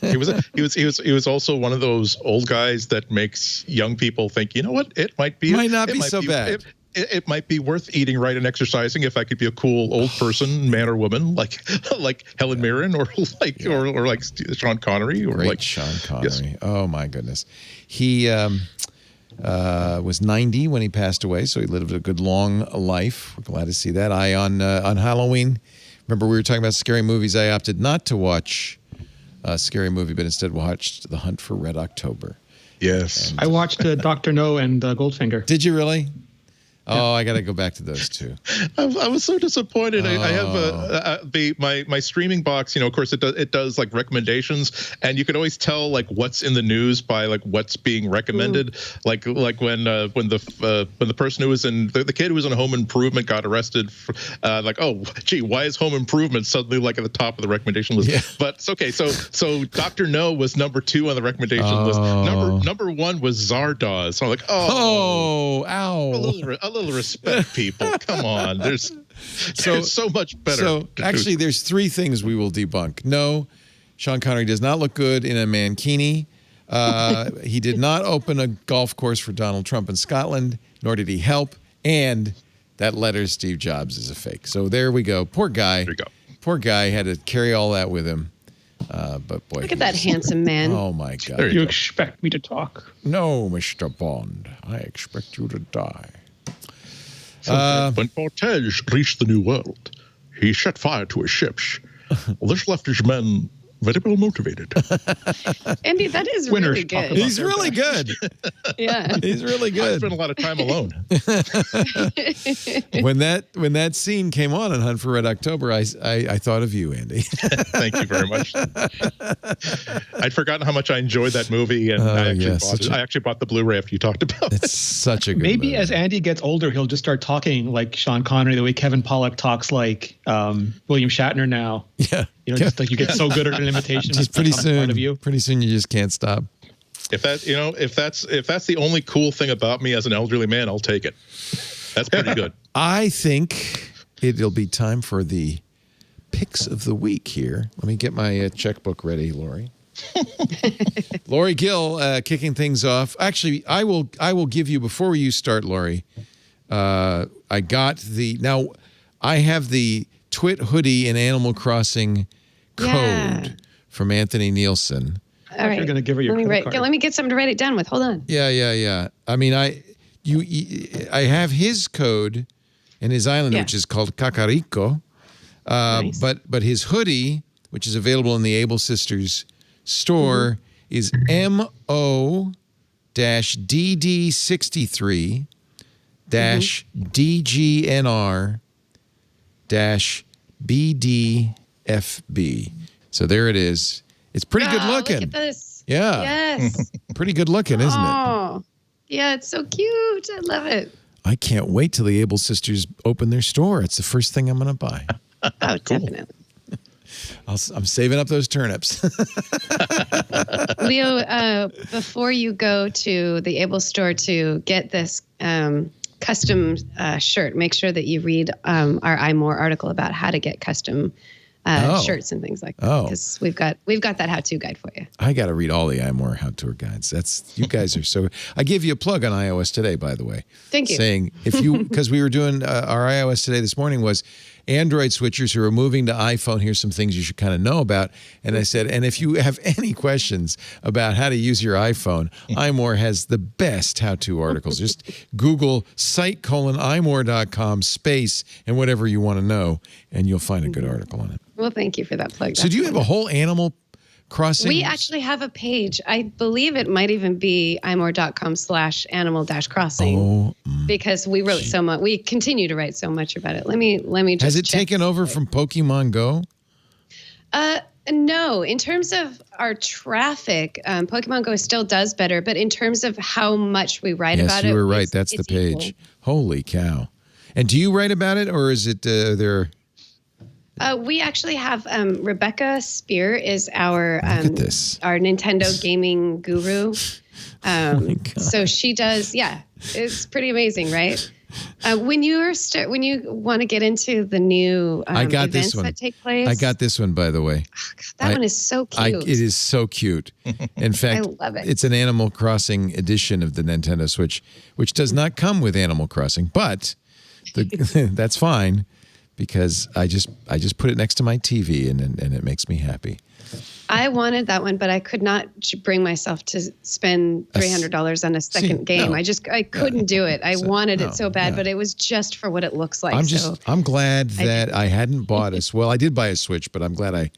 He was also one of those old guys that makes young people think, you know what, it might not be so bad. It might be worth eating right and exercising if I could be a cool old person, man or woman, like Helen Mirren or like Sean Connery or Great Sean Connery. Yes. Oh my goodness, he was 90 when he passed away, so he lived a good long life. We're glad to see that. On Halloween, remember we were talking about scary movies. I opted not to watch a scary movie, but instead watched The Hunt for Red October. Yes, and I watched Dr. No and Goldfinger. Did you really? Oh, I got to go back to those two. I was so disappointed. I have my streaming box. Of course, it does like recommendations, and you can always tell like what's in the news by like what's being recommended. Like when the person who was in the kid who was in Home Improvement got arrested, like, oh gee, why is Home Improvement suddenly like at the top of the recommendation list? Yeah. But it's okay. So Dr. No was number 2 on the recommendation list. Number 1 was Zardoz. So I'm like, ow. A little respect, people. Come on. There's so much better. So actually, there's 3 things we will debunk. No, Sean Connery does not look good in a mankini. He did not open a golf course for Donald Trump in Scotland, nor did he help. And that letter, Steve Jobs, is a fake. So there we go. Poor guy. There you go. Poor guy had to carry all that with him. But boy, look at that handsome man. Oh my God! You expect me to talk? No, Mr. Bond. I expect you to die. When Cortez reached the New World, he set fire to his ships. This left his men very well motivated. Andy, that is really good. He's really good. Yeah. He's really good. I spent a lot of time alone. When that scene came on Hunt for Red October, I thought of you, Andy. Thank you very much. I'd forgotten how much I enjoyed that movie, and I actually bought the Blu-ray after you talked about it. It's such a good Maybe movie. As Andy gets older, he'll just start talking like Sean Connery, the way Kevin Pollak talks like William Shatner now. Yeah. Just like you get so good at an imitation. Just pretty soon you just can't stop. If that's the only cool thing about me as an elderly man, I'll take it. That's pretty good. I think it'll be time for the picks of the week here. Let me get my checkbook ready, Lori. Lori Gill kicking things off. Actually, I will give you, before you start, Lori. I have the Twit hoodie in Animal Crossing code from Anthony Nielsen. All right. You're going to give her your credit card. Let me get something to write it down with. Hold on. Yeah. I mean, I have his code and his island, which is called Cacarico. Nice. But his hoodie, which is available in the Able Sisters store, is MO-DD63 DGNR BDFB. So there it is. It's pretty good looking. Look at this. Yeah. Yes. Pretty good looking, isn't it? Oh, yeah, it's so cute. I love it. I can't wait till the Able Sisters open their store. It's the first thing I'm going to buy. Oh, definitely. I'm saving up those turnips. Leo, before you go to the Able store to get this custom shirt, make sure that you read our iMore article about how to get custom shirts and things like that. Because we've got that how-to guide for you. I got to read all the iMore how-to guides. You guys are so. I gave you a plug on iOS Today, by the way. Thank you. Saying because we were doing our iOS Today this morning was Android switchers who are moving to iPhone. Here's some things you should kind of know about. And I said, and if you have any questions about how to use your iPhone, iMore has the best how-to articles. Just Google site:imore.com space and whatever you want to know, and you'll find a good article on it. Well, thank you for that plug. So do you have a whole Animal Crossing? We actually have a page. I believe it might even be imore.com/animal-crossing because we wrote so much. We continue to write so much about it. Let me just Has it check. taken over from Pokemon Go? No, in terms of our traffic, Pokemon Go still does better, but in terms of how much we write about it. Yes, you were right. That's the page. Equal. Holy cow. And do you write about it, or is it there? We actually have Rebecca Spear is our Look at this. our Nintendo gaming guru. my God. So she does, it's pretty amazing, right? When you want to get into the new I got events this one. that take place, I got this one, by the way. that one is so cute. It is so cute. In fact, I love it. It's an Animal Crossing edition of the Nintendo Switch, which does not come with Animal Crossing, but that's fine because I just put it next to my TV and it makes me happy. I wanted that one, but I could not bring myself to spend $300 on a second game. no. I couldn't do it. I wanted no, it so bad, yeah. but it was just for what it looks like. I'm glad that I hadn't bought well, I did buy a Switch, but I'm glad I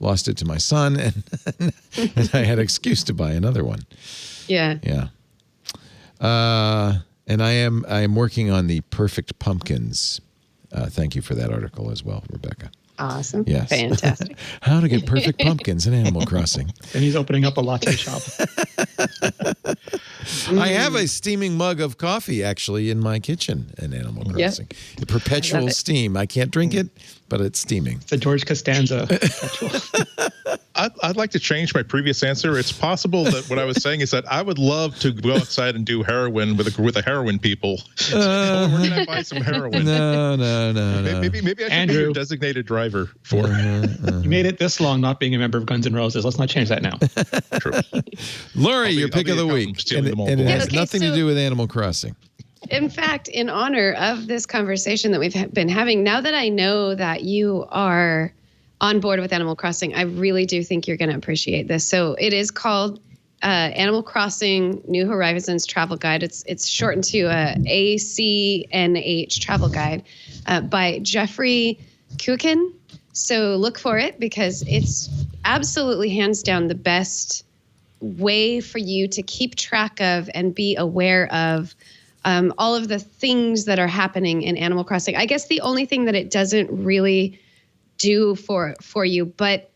lost it to my son and I had an excuse to buy another one. Yeah. Yeah. And I am working on the Perfect Pumpkins. Thank you for that article as well, Rebecca. Awesome. Yes. Fantastic. How to get perfect pumpkins in Animal Crossing. And he's opening up a latte shop. I have a steaming mug of coffee actually in my kitchen in Animal Crossing. A perpetual steam. I can't drink it, but it's steaming. The George Costanza. I'd like to change my previous answer. It's possible that what I was saying is that I would love to go outside and do heroin with the heroin people. Where can I buy some heroin? No. Maybe I should be Andrew. your designated driver for You made it this long not being a member of Guns N' Roses. Let's not change that now. True. Lori, your pick of the I'll be week. stealing them all And it for has Okay, nothing to so- do with Animal Crossing. In fact, in honor of this conversation that we've been having, now that I know that you are on board with Animal Crossing, I really do think you're going to appreciate this. So it is called Animal Crossing New Horizons Travel Guide. It's shortened to ACNH Travel Guide by Jeffrey Kukin. So look for it because it's absolutely hands down the best way for you to keep track of and be aware of all of the things that are happening in Animal Crossing. I guess the only thing that it doesn't really do for you, but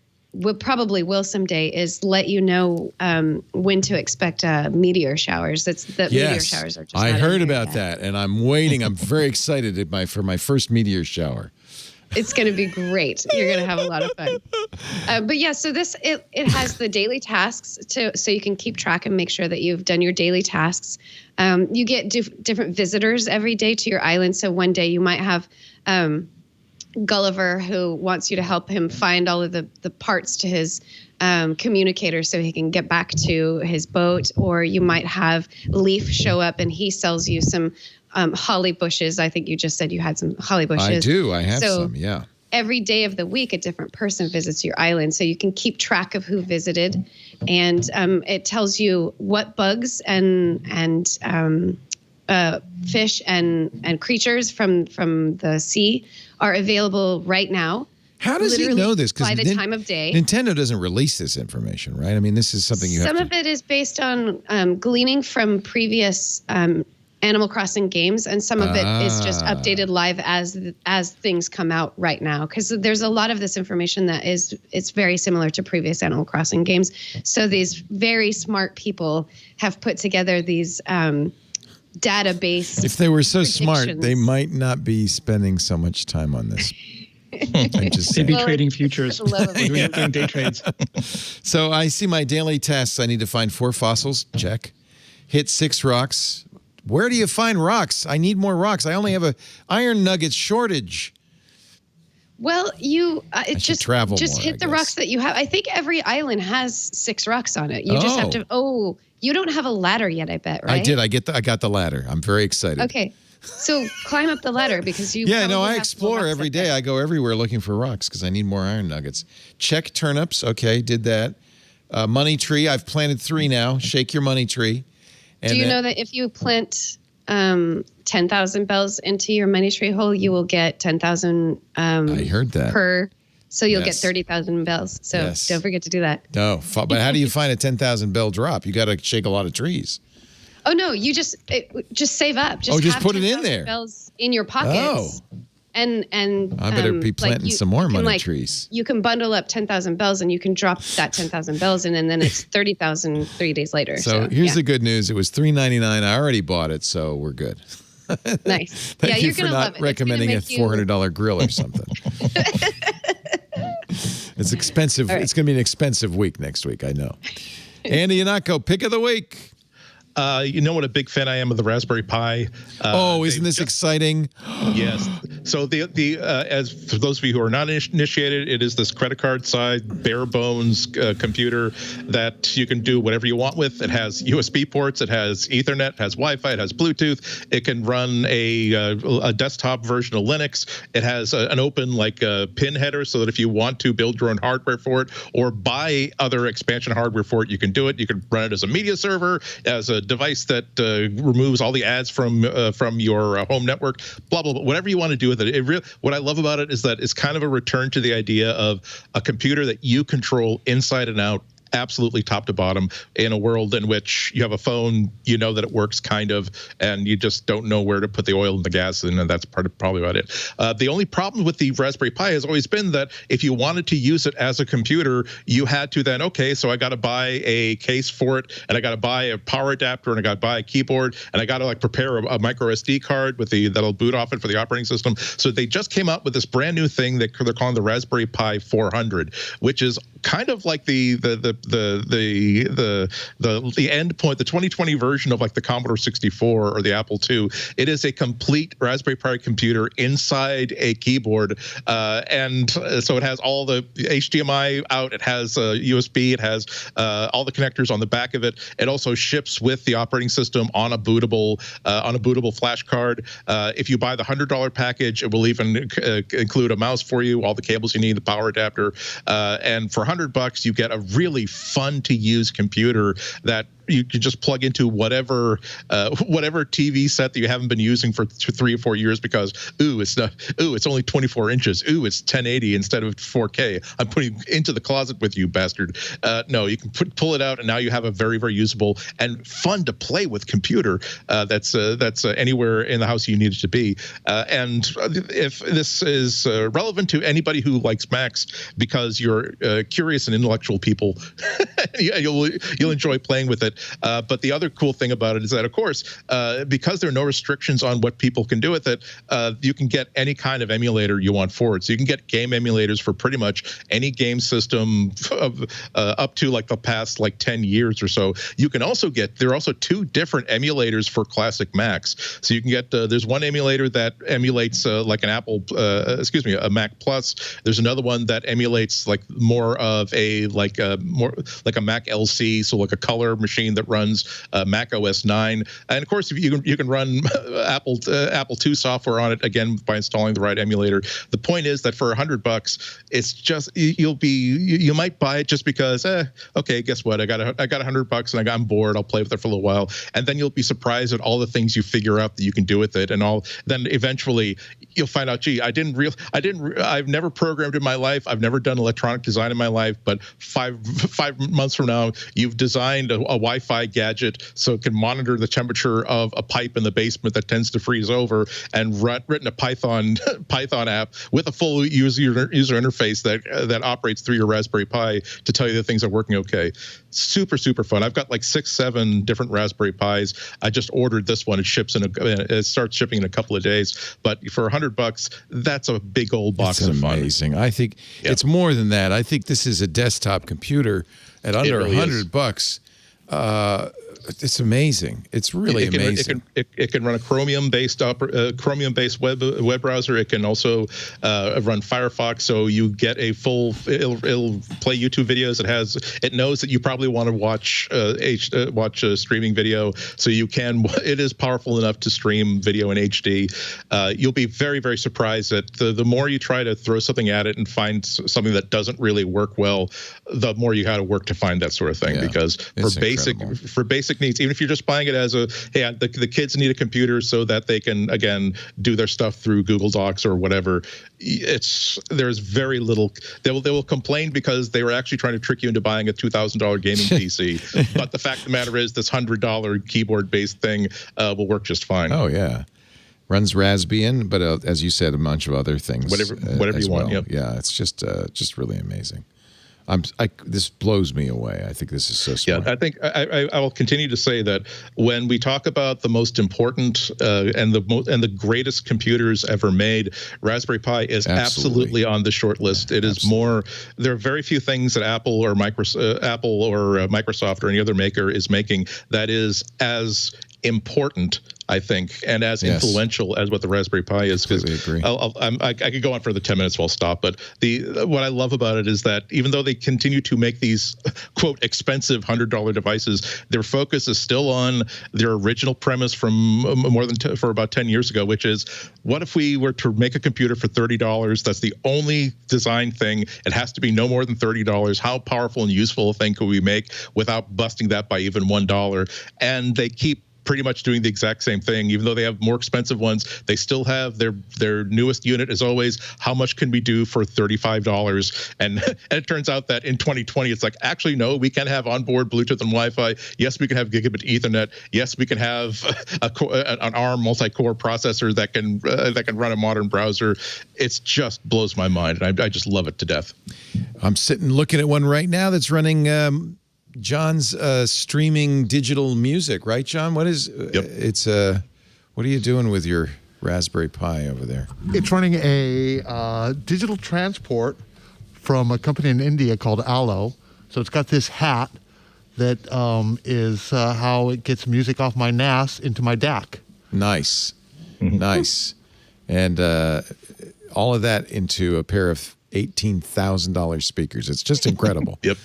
probably will someday, is let you know when to expect meteor showers. Meteor showers are just I not heard in here about yet. that, and I'm waiting. I'm very excited for my first meteor shower. It's going to be great. You're going to have a lot of fun. But yeah, so it has the daily tasks so you can keep track and make sure that you've done your daily tasks. You get different visitors every day to your island. So one day you might have Gulliver, who wants you to help him find all of the parts to his communicator so he can get back to his boat. Or you might have Leaf show up and he sells you some holly bushes. I think you just said you had some holly bushes. I do. I have some, yeah. Every day of the week, a different person visits your island. So you can keep track of who visited. And it tells you what bugs and fish and creatures from the sea are available right now. How does he Literally know this? by the time of day. Nintendo doesn't release this information, right? I mean, this is something you have Some to... of it is based on gleaning from previous Animal Crossing games, and some of it is just updated live as things come out right now. Because there's a lot of this information that it's very similar to previous Animal Crossing games. So these very smart people have put together these database. If they were so smart, predictions. they might not be spending so much time on this. I'm just They'd be saying. trading futures, the level of doing day trades. So I see my daily tasks. I need to find 4 fossils. Check. Hit 6 rocks. Where do you find rocks? I need more rocks. I only have a iron nuggets shortage. Well, you should travel just more, hit I the guess. rocks that you have. I think every island has 6 rocks on it. You just have to. Oh, you don't have a ladder yet, I bet, right? I did. I got the ladder. I'm very excited. Okay. So climb up the ladder because you. Yeah, no, probably I have explore rocks every up day. there. I go everywhere looking for rocks because I need more iron nuggets. Check turnips. Okay, did that. Money tree. I've planted 3 now. Shake your money tree. And Do you then- know that if you plant 10,000 bells into your money tree hole, you will get 10,000 I heard that. per. So you'll get Yes. 30,000 bells. So Yes. don't forget to do that. No, but how do you find a 10,000 bell drop? You got to shake a lot of trees. Oh no, you just save up. Just just have put it in 10,000 there. bells in your pockets. Oh. And I better be planting some more you can, money trees. You can bundle up 10,000 bells and you can drop that 10,000 bells in, and then it's 30,000 3 days later. So here's the good news. It was $3.99. I already bought it, so we're good. Nice. Thank you you're for gonna not love it. It's gonna recommending a make you- $400 grill or something. It's expensive. All right. It's going to be an expensive week next week, I know. Andy Yanako, pick of the week. You know what a big fan I am of the Raspberry Pi. Isn't this exciting? Yes. So as for those of you who are not initiated, it is this credit card side bare bones computer that you can do whatever you want with. It has USB ports, it has Ethernet, it has Wi-Fi, it has Bluetooth. It can run a desktop version of Linux. It has an open pin header so that if you want to build your own hardware for it or buy other expansion hardware for it, you can do it. You can run it as a media server, as a device that removes all the ads from your home network, blah blah blah. Whatever you want to do with it. What I love about it is that it's kind of a return to the idea of a computer that you control inside and out, absolutely top to bottom, in a world in which you have a phone, you know that it works kind of, and you just don't know where to put the oil and the gas in, and that's probably about it. The only problem with the Raspberry Pi has always been that if you wanted to use it as a computer, you had to then, so I got to buy a case for it, and I got to buy a power adapter, and I got to buy a keyboard, and I got to prepare a micro SD card that'll boot off it for the operating system. So they just came out with this brand new thing that they're calling the Raspberry Pi 400, which is kind of like the end point, the 2020 version of the Commodore 64 or the Apple II. It is a complete Raspberry Pi computer inside a keyboard, and so it has all the HDMI out. It has USB. It has all the connectors on the back of it. It also ships with the operating system on a bootable flash card. If you buy the $100 package, it will even include a mouse for you, all the cables you need, the power adapter, and for $100 you get a really fun to use computer that you can just plug into whatever TV set that you haven't been using for 3 or 4 years because it's only 24 inches. It's 1080 instead of 4K. I'm putting into the closet with you, bastard. No, you can pull it out, and now you have a very, very usable and fun to play with computer that's anywhere in the house you need it to be. And if this is relevant to anybody who likes Macs, because you're curious and intellectual people, you'll enjoy playing with it. But the other cool thing about it is that, of course, because there are no restrictions on what people can do with it, you can get any kind of emulator you want for it. So you can get game emulators for pretty much any game system up to the past 10 years or so. You can also there are also 2 different emulators for classic Macs. So you can get there's one emulator that emulates a Mac Plus. There's another one that emulates more of a Mac LC, so a color machine that runs Mac OS 9, and of course you can run Apple II software on it again by installing the right emulator. The point is that for $100, it's just you might buy it just because guess what, I got $100 and I'm bored, I'll play with it for a little while, and then you'll be surprised at all the things you figure out that you can do with it, and then eventually you'll find out, I've never programmed in my life, I've never done electronic design in my life, but five months from now you've designed a Wi-Fi gadget so it can monitor the temperature of a pipe in the basement that tends to freeze over, and written a Python app with a full user interface that operates through your Raspberry Pi to tell you that things are working okay. Super, super fun. I've got 6-7 different Raspberry Pis. I just ordered this one. It starts shipping in a couple of days. But for $100, that's a big old box of fun. Amazing. I think it's more than that. I think this is a desktop computer at under $100. It's amazing. It's really amazing. It can run a Chromium-based web browser. It can also run Firefox, so you get a full. It'll play YouTube videos. It knows that you probably want to watch streaming video, so you can. It is powerful enough to stream video in HD. You'll be very, very surprised that the more you try to throw something at it and find something that doesn't really work well, the more you got to work to find that sort of thing. Yeah, because for basic needs, even if you're just buying it as the kids need a computer so that they can again do their stuff through Google Docs or whatever, there's very little. They will complain because they were actually trying to trick you into buying a $2,000 gaming PC. But the fact of the matter is, this $100 keyboard-based thing will work just fine. Oh yeah, runs Raspbian, but as you said, a bunch of other things. Whatever you want. Yep. Yeah, it's just really amazing. This blows me away. I think this is so smart. Yeah, I think I will continue to say that when we talk about the most important and the greatest computers ever made, Raspberry Pi is absolutely on the short list. It is more. There are very few things that Apple or Microsoft or any other maker is making that is as important, I think, and as influential as what the Raspberry Pi is. Because I could go on for the 10 minutes, so I'll stop. But what I love about it is that even though they continue to make these quote expensive $100 devices, their focus is still on their original premise from for about 10 years ago, which is, what if we were to make a computer for $30? That's the only design thing. It has to be no more than $30. How powerful and useful a thing could we make without busting that by even $1? And they keep pretty much doing the exact same thing. Even though they have more expensive ones, they still have their newest unit is always, how much can we do for $35? And it turns out that in 2020, it's like, actually, no, we can have onboard Bluetooth and Wi-Fi. Yes, we can have gigabit Ethernet. Yes, we can have an ARM multi-core processor that can run a modern browser. It just blows my mind, and I just love it to death. I'm sitting looking at one right now that's running John's streaming digital music, right, John? What is it's what are you doing with your Raspberry Pi over there? It's running a digital transport from a company in India called Allo. So it's got this hat that is how it gets music off my NAS into my DAC. Nice. Nice. And all of that into a pair of $18,000 speakers. It's just incredible. Yep.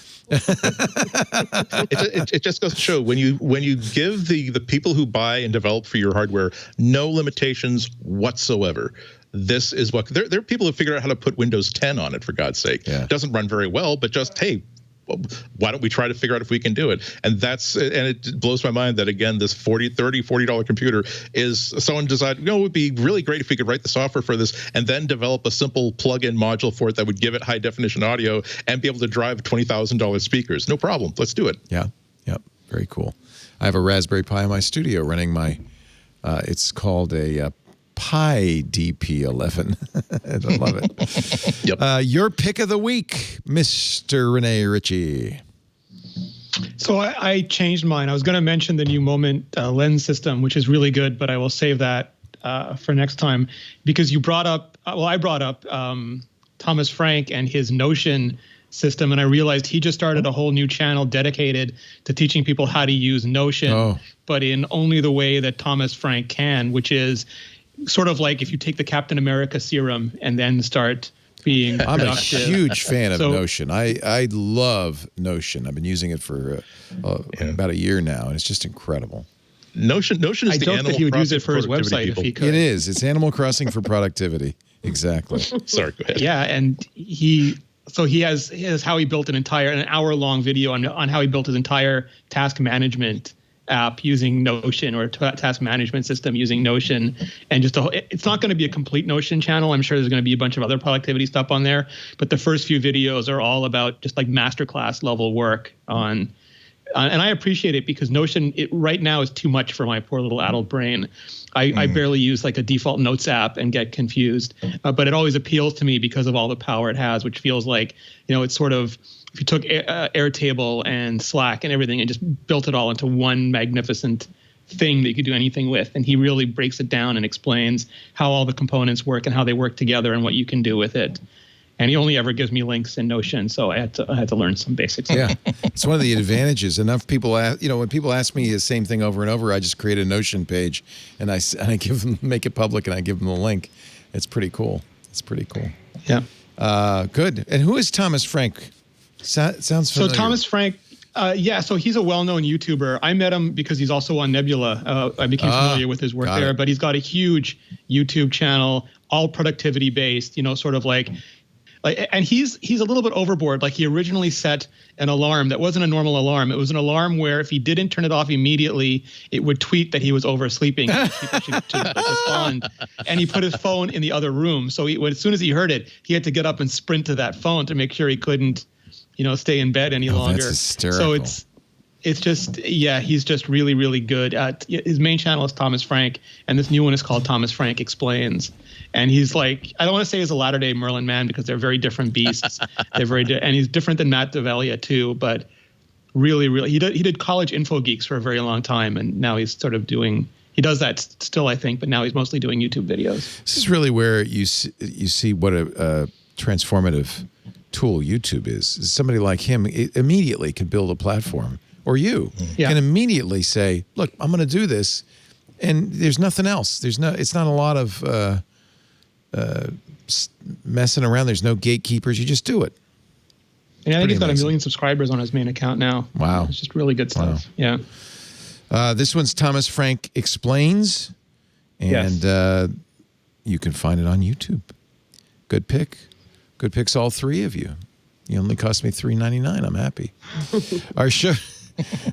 It just goes to show, when you give the people who buy and develop for your hardware no limitations whatsoever, this is what there are people who figure out how to put Windows 10 on it, for God's sake. Yeah. It doesn't run very well, but just, hey, why don't we try to figure out if we can do it? And it blows my mind that, again, this $40 computer is someone decided, it would be really great if we could write the software for this and then develop a simple plug-in module for it that would give it high definition audio and be able to drive $20,000 speakers. No problem. Let's do it. Yeah. Yep. Very cool. I have a Raspberry Pi in my studio running my, it's called a Pi DP11. I love it. Yep. Your pick of the week, Mr. Rene Ritchie. So I changed mine. I was going to mention the new Moment lens system, which is really good, but I will save that for next time, because you brought up, I brought up Thomas Frank and his Notion system, and I realized he just started a whole new channel dedicated to teaching people how to use Notion, but in only the way that Thomas Frank can, which is sort of like if you take the Captain America serum and then start being productive. I'm a huge fan of Notion. I love Notion. I've been using it for about a year now, and it's just incredible. Notion is the Animal that he would use it for his website people. If he could. It is. It's Animal Crossing for productivity. Exactly. Sorry, go ahead. Yeah, and he has how he built an hour-long video on how he built his entire task management app using Notion, or task management system using Notion. And it's not going to be a complete Notion channel. I'm sure there's going to be a bunch of other productivity stuff on there, but the first few videos are all about just like masterclass level work on, and I appreciate it, because Notion right now is too much for my poor little adult brain. I barely use like a default notes app and get confused, but it always appeals to me because of all the power it has, which feels like, it's sort of, if you took Airtable and Slack and everything and just built it all into one magnificent thing that you could do anything with. And he really breaks it down and explains how all the components work and how they work together and what you can do with it. and he only ever gives me links in Notion. So I had to learn some basics. Yeah, it's one of the advantages. Enough people, when people ask me the same thing over and over, I just create a Notion page and I give them, make it public, and I give them the link. It's pretty cool. Yeah. Good. And who is Thomas Frank? Sounds familiar. So Thomas Frank. So he's a well-known YouTuber. I met him because he's also on Nebula. I became familiar with his work there, but he's got a huge YouTube channel, all productivity based, sort of like, and he's a little bit overboard. Like, he originally set an alarm that wasn't a normal alarm. It was an alarm where if he didn't turn it off immediately, it would tweet that he was oversleeping. People should respond. And he put his phone in the other room. So as soon as he heard it, he had to get up and sprint to that phone to make sure he couldn't, stay in bed any longer. That's hysterical. So it's just, he's just really, really good. His main channel is Thomas Frank, and this new one is called Thomas Frank Explains. And he's like, I don't want to say he's a latter-day Merlin Man because they're very different beasts. And he's different than Matt D'Avella too, but really, really, he did College Info Geeks for a very long time, and now he's sort of he does that still, I think, but now he's mostly doing YouTube videos. This is really where you see what a transformative tool YouTube is. Somebody like him immediately can build a platform, or you can immediately say, look, I'm going to do this, and there's nothing else. It's not a lot of messing around. There's no gatekeepers. You just do it. And I think he's got 1 million subscribers on his main account now. Wow. It's just really good stuff. Wow. Yeah. This one's Thomas Frank Explains, and you can find it on YouTube. Good pick. Good picks, all three of you. You only cost me $3.99. I'm happy. Our show.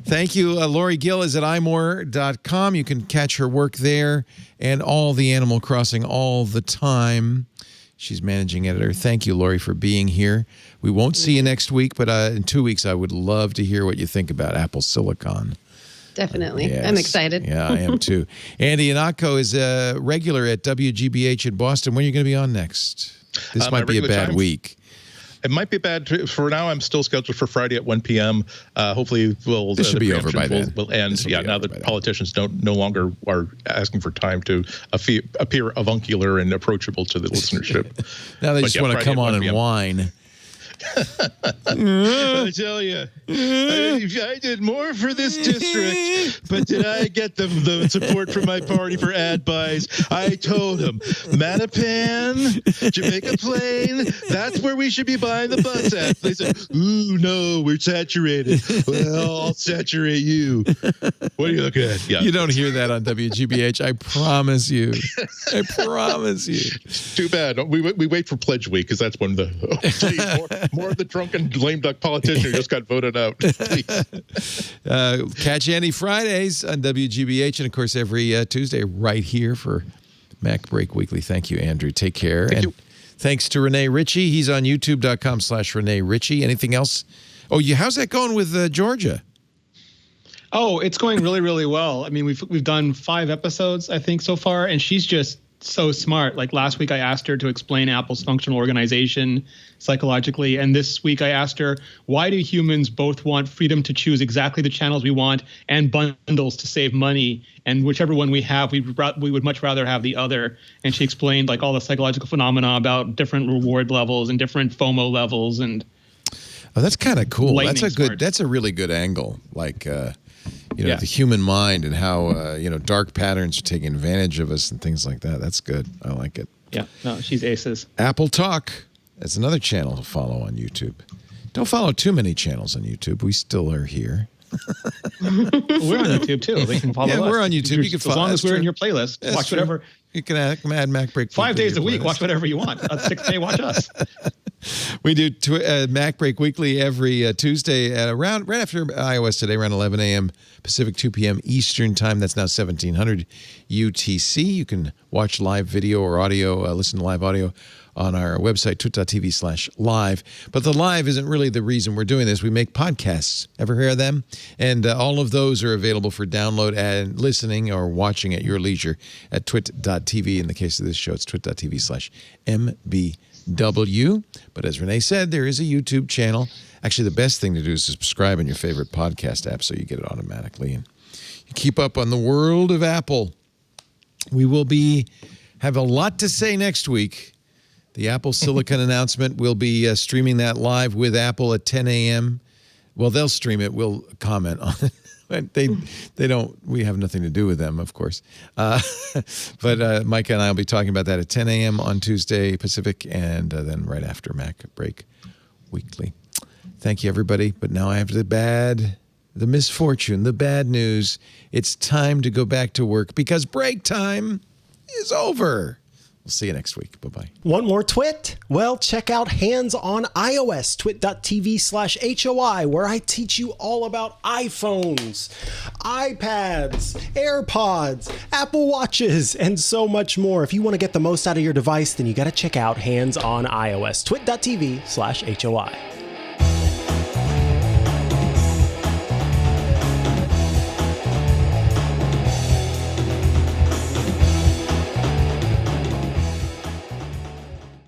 Thank you. Lori Gill is at imore.com. You can catch her work there and all the Animal Crossing all the time. She's managing editor. Thank you, Lori, for being here. We won't see you next week, but in 2 weeks, I would love to hear what you think about Apple Silicon. Definitely. Yes. I'm excited. Yeah, I am too. Andy Ihnatko is a regular at WGBH in Boston. When are you going to be on next? This might be a bad week. It might be bad. For now, I'm still scheduled for Friday at 1 p.m. Hopefully, this should be over by then. Will end. Now that politicians no longer are asking for time to appear avuncular and approachable to the listenership. Now they just want to come on and whine. I tell you, I did more for this district, but did I get the support from my party for ad buys? I told them, Mattapan, Jamaica Plain, that's where we should be buying the bus at. They said, ooh, no, we're saturated. Well, I'll saturate you. What are you looking at? Yeah. You don't hear that on WGBH. I promise you. I promise you. Too bad. We wait for Pledge Week because that's when more of the drunken lame duck politician who just got voted out. Catch Andy Fridays on WGBH, and of course every Tuesday right here for MacBreak Weekly. Thank you, Andrew. Take care. Thank you. Thanks to Rene Ritchie. He's on youtube.com/Rene Ritchie. Anything else? Oh, how's that going with Georgia? Oh, it's going really, really well. I mean, we've done 5 episodes, I think, so far, and she's just so smart. Like last week, I asked her to explain Apple's functional organization psychologically, and this week I asked her, why do humans both want freedom to choose exactly the channels we want and bundles to save money? And whichever one we have, we would much rather have the other. And she explained like all the psychological phenomena about different reward levels and different FOMO levels. And that's kind of cool. Smart. That's a really good angle. Like, the human mind and how, dark patterns are taking advantage of us and things like that. That's good. I like it. Yeah, no, she's aces. Apple Talk. That's another channel to follow on YouTube. Don't follow too many channels on YouTube. We still are here. We're on YouTube too. They can follow us. We're on YouTube. You can follow as long as we're true. in your playlist. That's watch true. whatever. You can add MacBreak 5 days a week. playlist. Watch whatever you want. On 6th day, watch us. We do MacBreak Weekly every Tuesday at right after iOS Today, around 11 a.m. Pacific, 2 p.m. Eastern Time. That's now 1700 UTC. You can watch live video or audio, listen to live audio on our website, twit.tv/live. But the live isn't really the reason we're doing this. We make podcasts. Ever hear of them? And all of those are available for download and listening or watching at your leisure at twit.tv. In the case of this show, it's twit.tv/MBW. But as Renee said, there is a YouTube channel. Actually, the best thing to do is subscribe on your favorite podcast app so you get it automatically. And you keep up on the world of Apple. We will have a lot to say next week. The Apple Silicon announcement. We'll be streaming that live with Apple at 10 a.m. Well, they'll stream it. We'll comment on it. They don't. We have nothing to do with them, of course. But Micah and I will be talking about that at 10 a.m. on Tuesday Pacific, and then right after MacBreak Weekly. Thank you, everybody. But now I have the misfortune, the bad news. It's time to go back to work because break time is over. We'll see you next week. Bye-bye. Want more Twit? Well, check out Hands on iOS, twit.tv/HOI, where I teach you all about iPhones, iPads, AirPods, Apple Watches, and so much more. If you want to get the most out of your device, then you got to check out Hands on iOS, twit.tv/HOI.